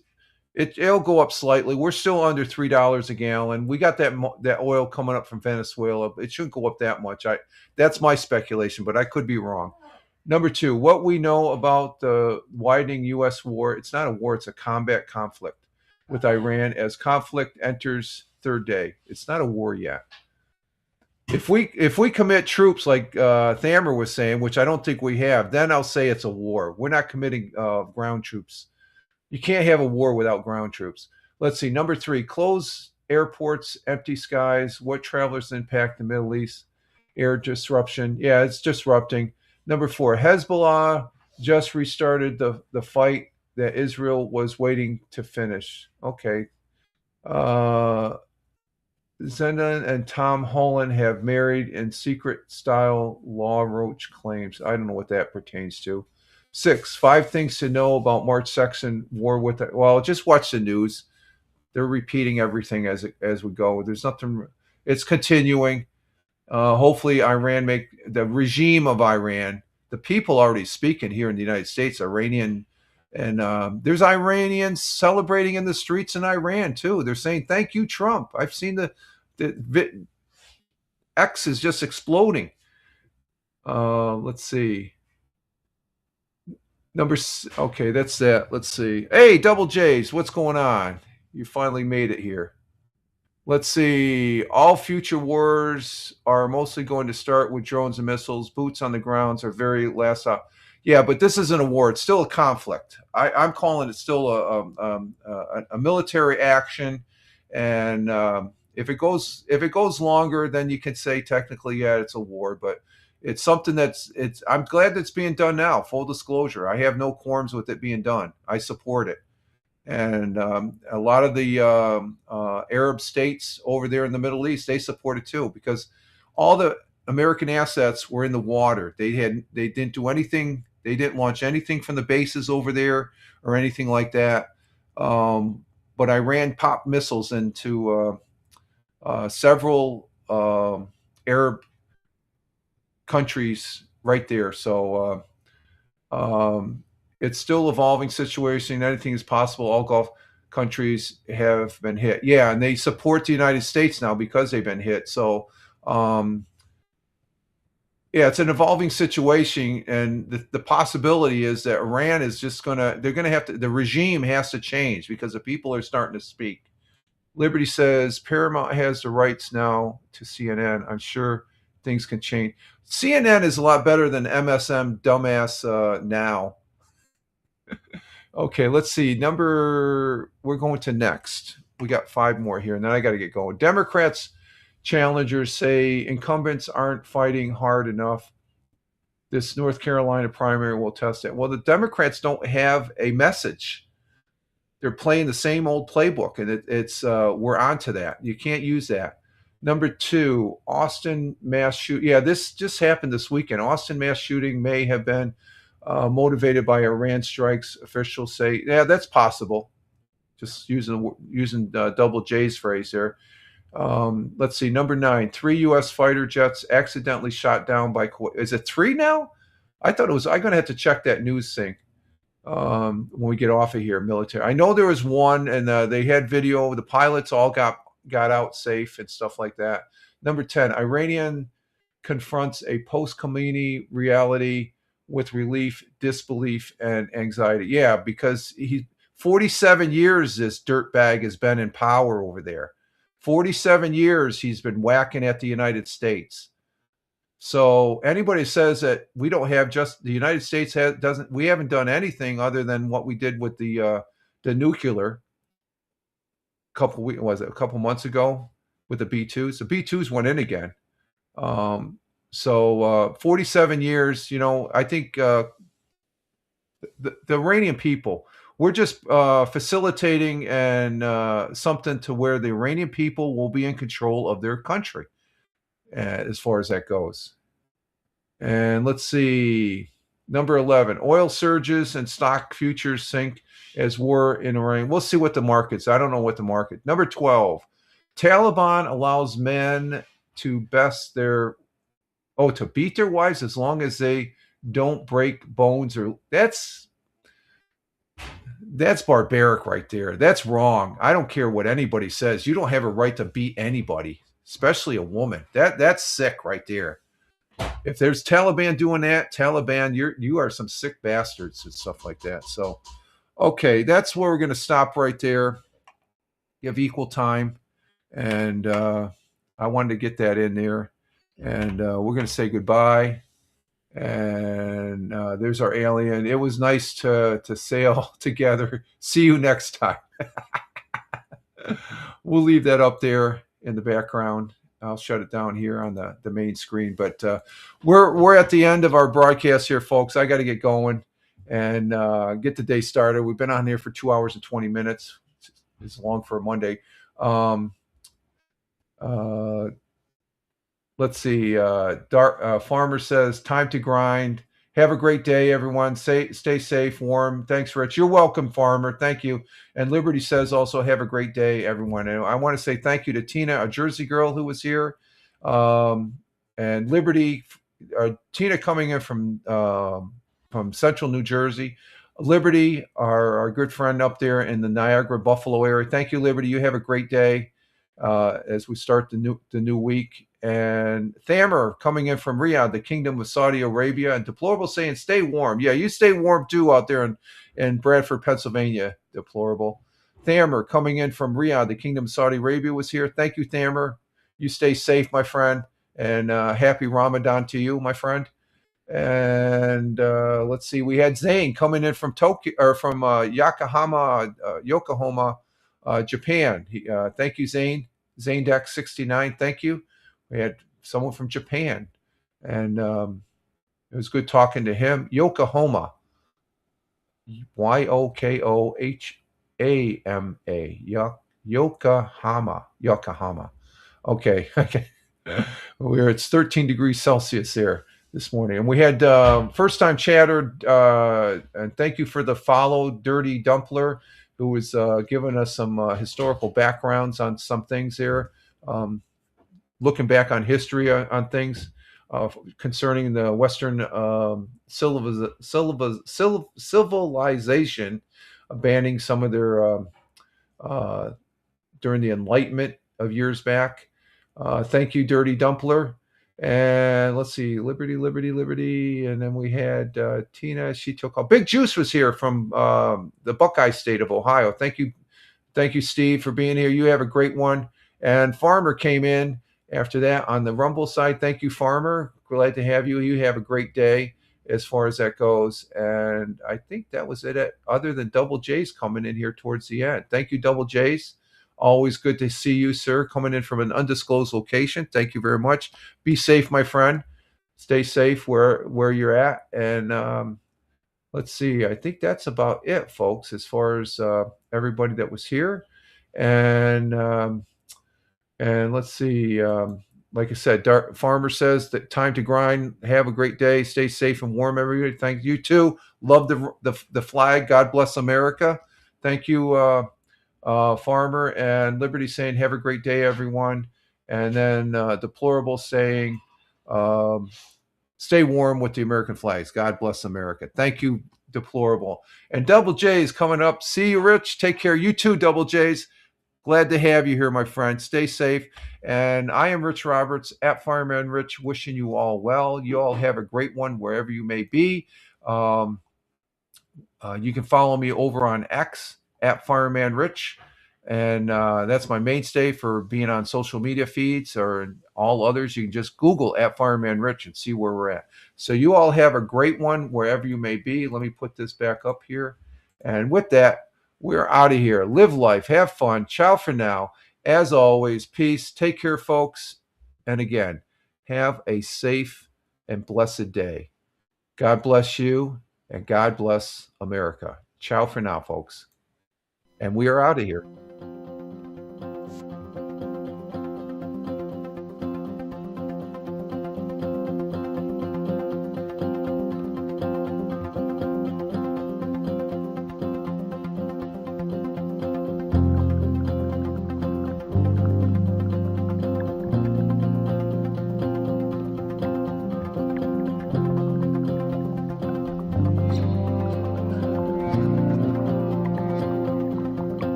It'll go up slightly. We're still under $3 a gallon. We got that oil coming up from Venezuela. It shouldn't go up that much. That's my speculation, but I could be wrong. Number 2, what we know about the widening U.S. war. It's not a war. It's a combat conflict with Iran as conflict enters 3rd day. It's not a war yet. If we commit troops like Thamer was saying, which I don't think we have, then I'll say it's a war. We're not committing ground troops You can't have a war without ground troops. Let's see. Number 3, close airports, empty skies. What travelers impact the Middle East? Air disruption. Yeah, it's disrupting. Number 4, Hezbollah just restarted the fight that Israel was waiting to finish. Okay. Zendon and Tom Holland have married in secret style, Law Roach claims. I don't know what that pertains to. 6, 5 things to know about March 2nd war with it. Well, just watch the news. They're repeating everything as we go. There's nothing. It's continuing. Hopefully, the regime of Iran. The people already speaking here in the United States, Iranian, and there's Iranians celebrating in the streets in Iran too. They're saying thank you, Trump. I've seen the X is just exploding. Let's see. Okay, that's that. Let's see. Hey, Double J's, what's going on? You finally made it here. Let's see. All future wars are mostly going to start with drones and missiles. Boots on the grounds are very last up. Yeah, but this isn't a war. It's still a conflict. I'm calling it still a military action, and if it goes longer, then you can say technically, yeah, it's a war. But it's something I'm glad that's being done now. Full disclosure, I have no qualms with it being done. I support it. And a lot of the Arab states over there in the Middle East, they support it too, because all the American assets were in the water. They didn't do anything. They didn't launch anything from the bases over there or anything like that. But Iran popped missiles into several Arab countries right there. So it's still evolving situation. Anything is possible. All Gulf countries have been hit. Yeah, and they support the United States now because they've been hit. So yeah, it's an evolving situation, and the possibility is that Iran is just the regime has to change because the people are starting to speak. Liberty says Paramount has the rights now to CNN. I'm sure things can change. CNN is a lot better than MSM dumbass now. Okay, let's see. We're going to next. We got 5 more here, and then I got to get going. Democrats challengers say incumbents aren't fighting hard enough. This North Carolina primary will test that. Well, the Democrats don't have a message. They're playing the same old playbook, and it's we're onto that. You can't use that. Number 2, Austin mass shooting. Yeah, this just happened this weekend. Austin mass shooting may have been motivated by Iran strikes. Officials say, yeah, that's possible. Just using Double J's phrase there. Let's see. Number 9, 3 U.S. fighter jets accidentally shot down by. Is it 3 now? I thought it was. I'm going to have to check that news thing when we get off of here. Military. I know there was 1, and they had video. The pilots all got out safe and stuff like that. Number 10, Iranian confronts a post-Khomeini reality with relief, disbelief, and anxiety. Yeah, because 47 years this dirtbag has been in power over there. 47 years he's been whacking at the United States. So anybody says that we don't have the United States we haven't done anything other than what we did with the nuclear a couple months ago with the B-2s. The B-2s went in again. So 47 years, I think the Iranian people, we're just facilitating and something to where the Iranian people will be in control of their country as far as that goes. And let's see. Number 11, oil surges and stock futures sink as war in Iran. We'll see what the market's. I don't know what the market. Number 12, Taliban allows men to beat their wives as long as they don't break bones that's barbaric right there. That's wrong. I don't care what anybody says. You don't have a right to beat anybody, especially a woman. That's sick right there. If there's Taliban doing that, Taliban, you are some sick bastards and stuff like that. So, okay, that's where we're going to stop right there. You have equal time, and I wanted to get that in there. And we're going to say goodbye. And there's our alien. It was nice to sail together. See you next time. We'll leave that up there in the background. I'll shut it down here on the main screen. But we're at the end of our broadcast here, folks. I got to get going and get the day started. We've been on here for 2 hours and 20 minutes. It's long for a Monday. Let's see. Farmer says, time to grind. Have a great day, everyone. Stay safe, warm. Thanks, Rich. You're welcome, Farmer. Thank you. And Liberty says also, have a great day, everyone. And I want to say thank you to Tina, a Jersey girl who was here. And Liberty, Tina coming in from Central New Jersey. Liberty, our good friend up there in the Niagara Buffalo area. Thank you, Liberty. You have a great day as we start the new week. And Thamer coming in from Riyadh, the Kingdom of Saudi Arabia, and Deplorable saying, stay warm. Yeah, you stay warm too out there in Bradford, Pennsylvania, Deplorable. Thamer coming in from Riyadh, the Kingdom of Saudi Arabia was here. Thank you, Thamer. You stay safe, my friend, and happy Ramadan to you, my friend. And let's see, we had Zane coming in from Tokyo or from Yokohama, Japan. Thank you, Zane. Zane Deck 69. Thank you. We had someone from Japan, and it was good talking to him. Yokohama, Yokohama, Yokohama. Okay. It's 13 degrees Celsius there this morning, and we had first time chatter. And thank you for the follow, Dirty Dumpler, who was giving us some historical backgrounds on some things there. Looking back on history on things concerning the Western civilization, banning some of their during the Enlightenment of years back. Thank you, Dirty Dumpler. And let's see, Liberty. And then we had Tina. She took off. Big Juice was here from the Buckeye State of Ohio. Thank you, Steve, for being here. You have a great one. And Farmer came in after that on the Rumble side. Thank you, Farmer. Glad to have you. You have a great day as far as that goes. And I think that was it, other than Double J's coming in here towards the end. Thank you, Double J's. Always good to see you, sir, coming in from an undisclosed location. Thank you very much. Be safe, my friend. Stay safe where you're at. And let's see. I think that's about it, folks, as far as everybody that was here. And let's see. Like I said, Farmer says that time to grind. Have a great day. Stay safe and warm, everybody. Thank you too. Love the flag. God bless America. Thank you, Farmer. And Liberty saying, have a great day, everyone. And then Deplorable saying, stay warm with the American flags. God bless America. Thank you, Deplorable. And Double J is coming up. See you, Rich. Take care. You too, Double J's. Glad to have you here, my friend. Stay safe. And I am Rich Roberts at Fireman Rich, wishing you all well. You all have a great one wherever you may be. You can follow me over on X at Fireman Rich. And that's my mainstay for being on social media feeds or all others. You can just Google at Fireman Rich and see where we're at. So you all have a great one wherever you may be. Let me put this back up here. And with that, we're out of here. Live life. Have fun. Ciao for now. As always, peace. Take care, folks. And again, have a safe and blessed day. God bless you, and God bless America. Ciao for now, folks. And we are out of here.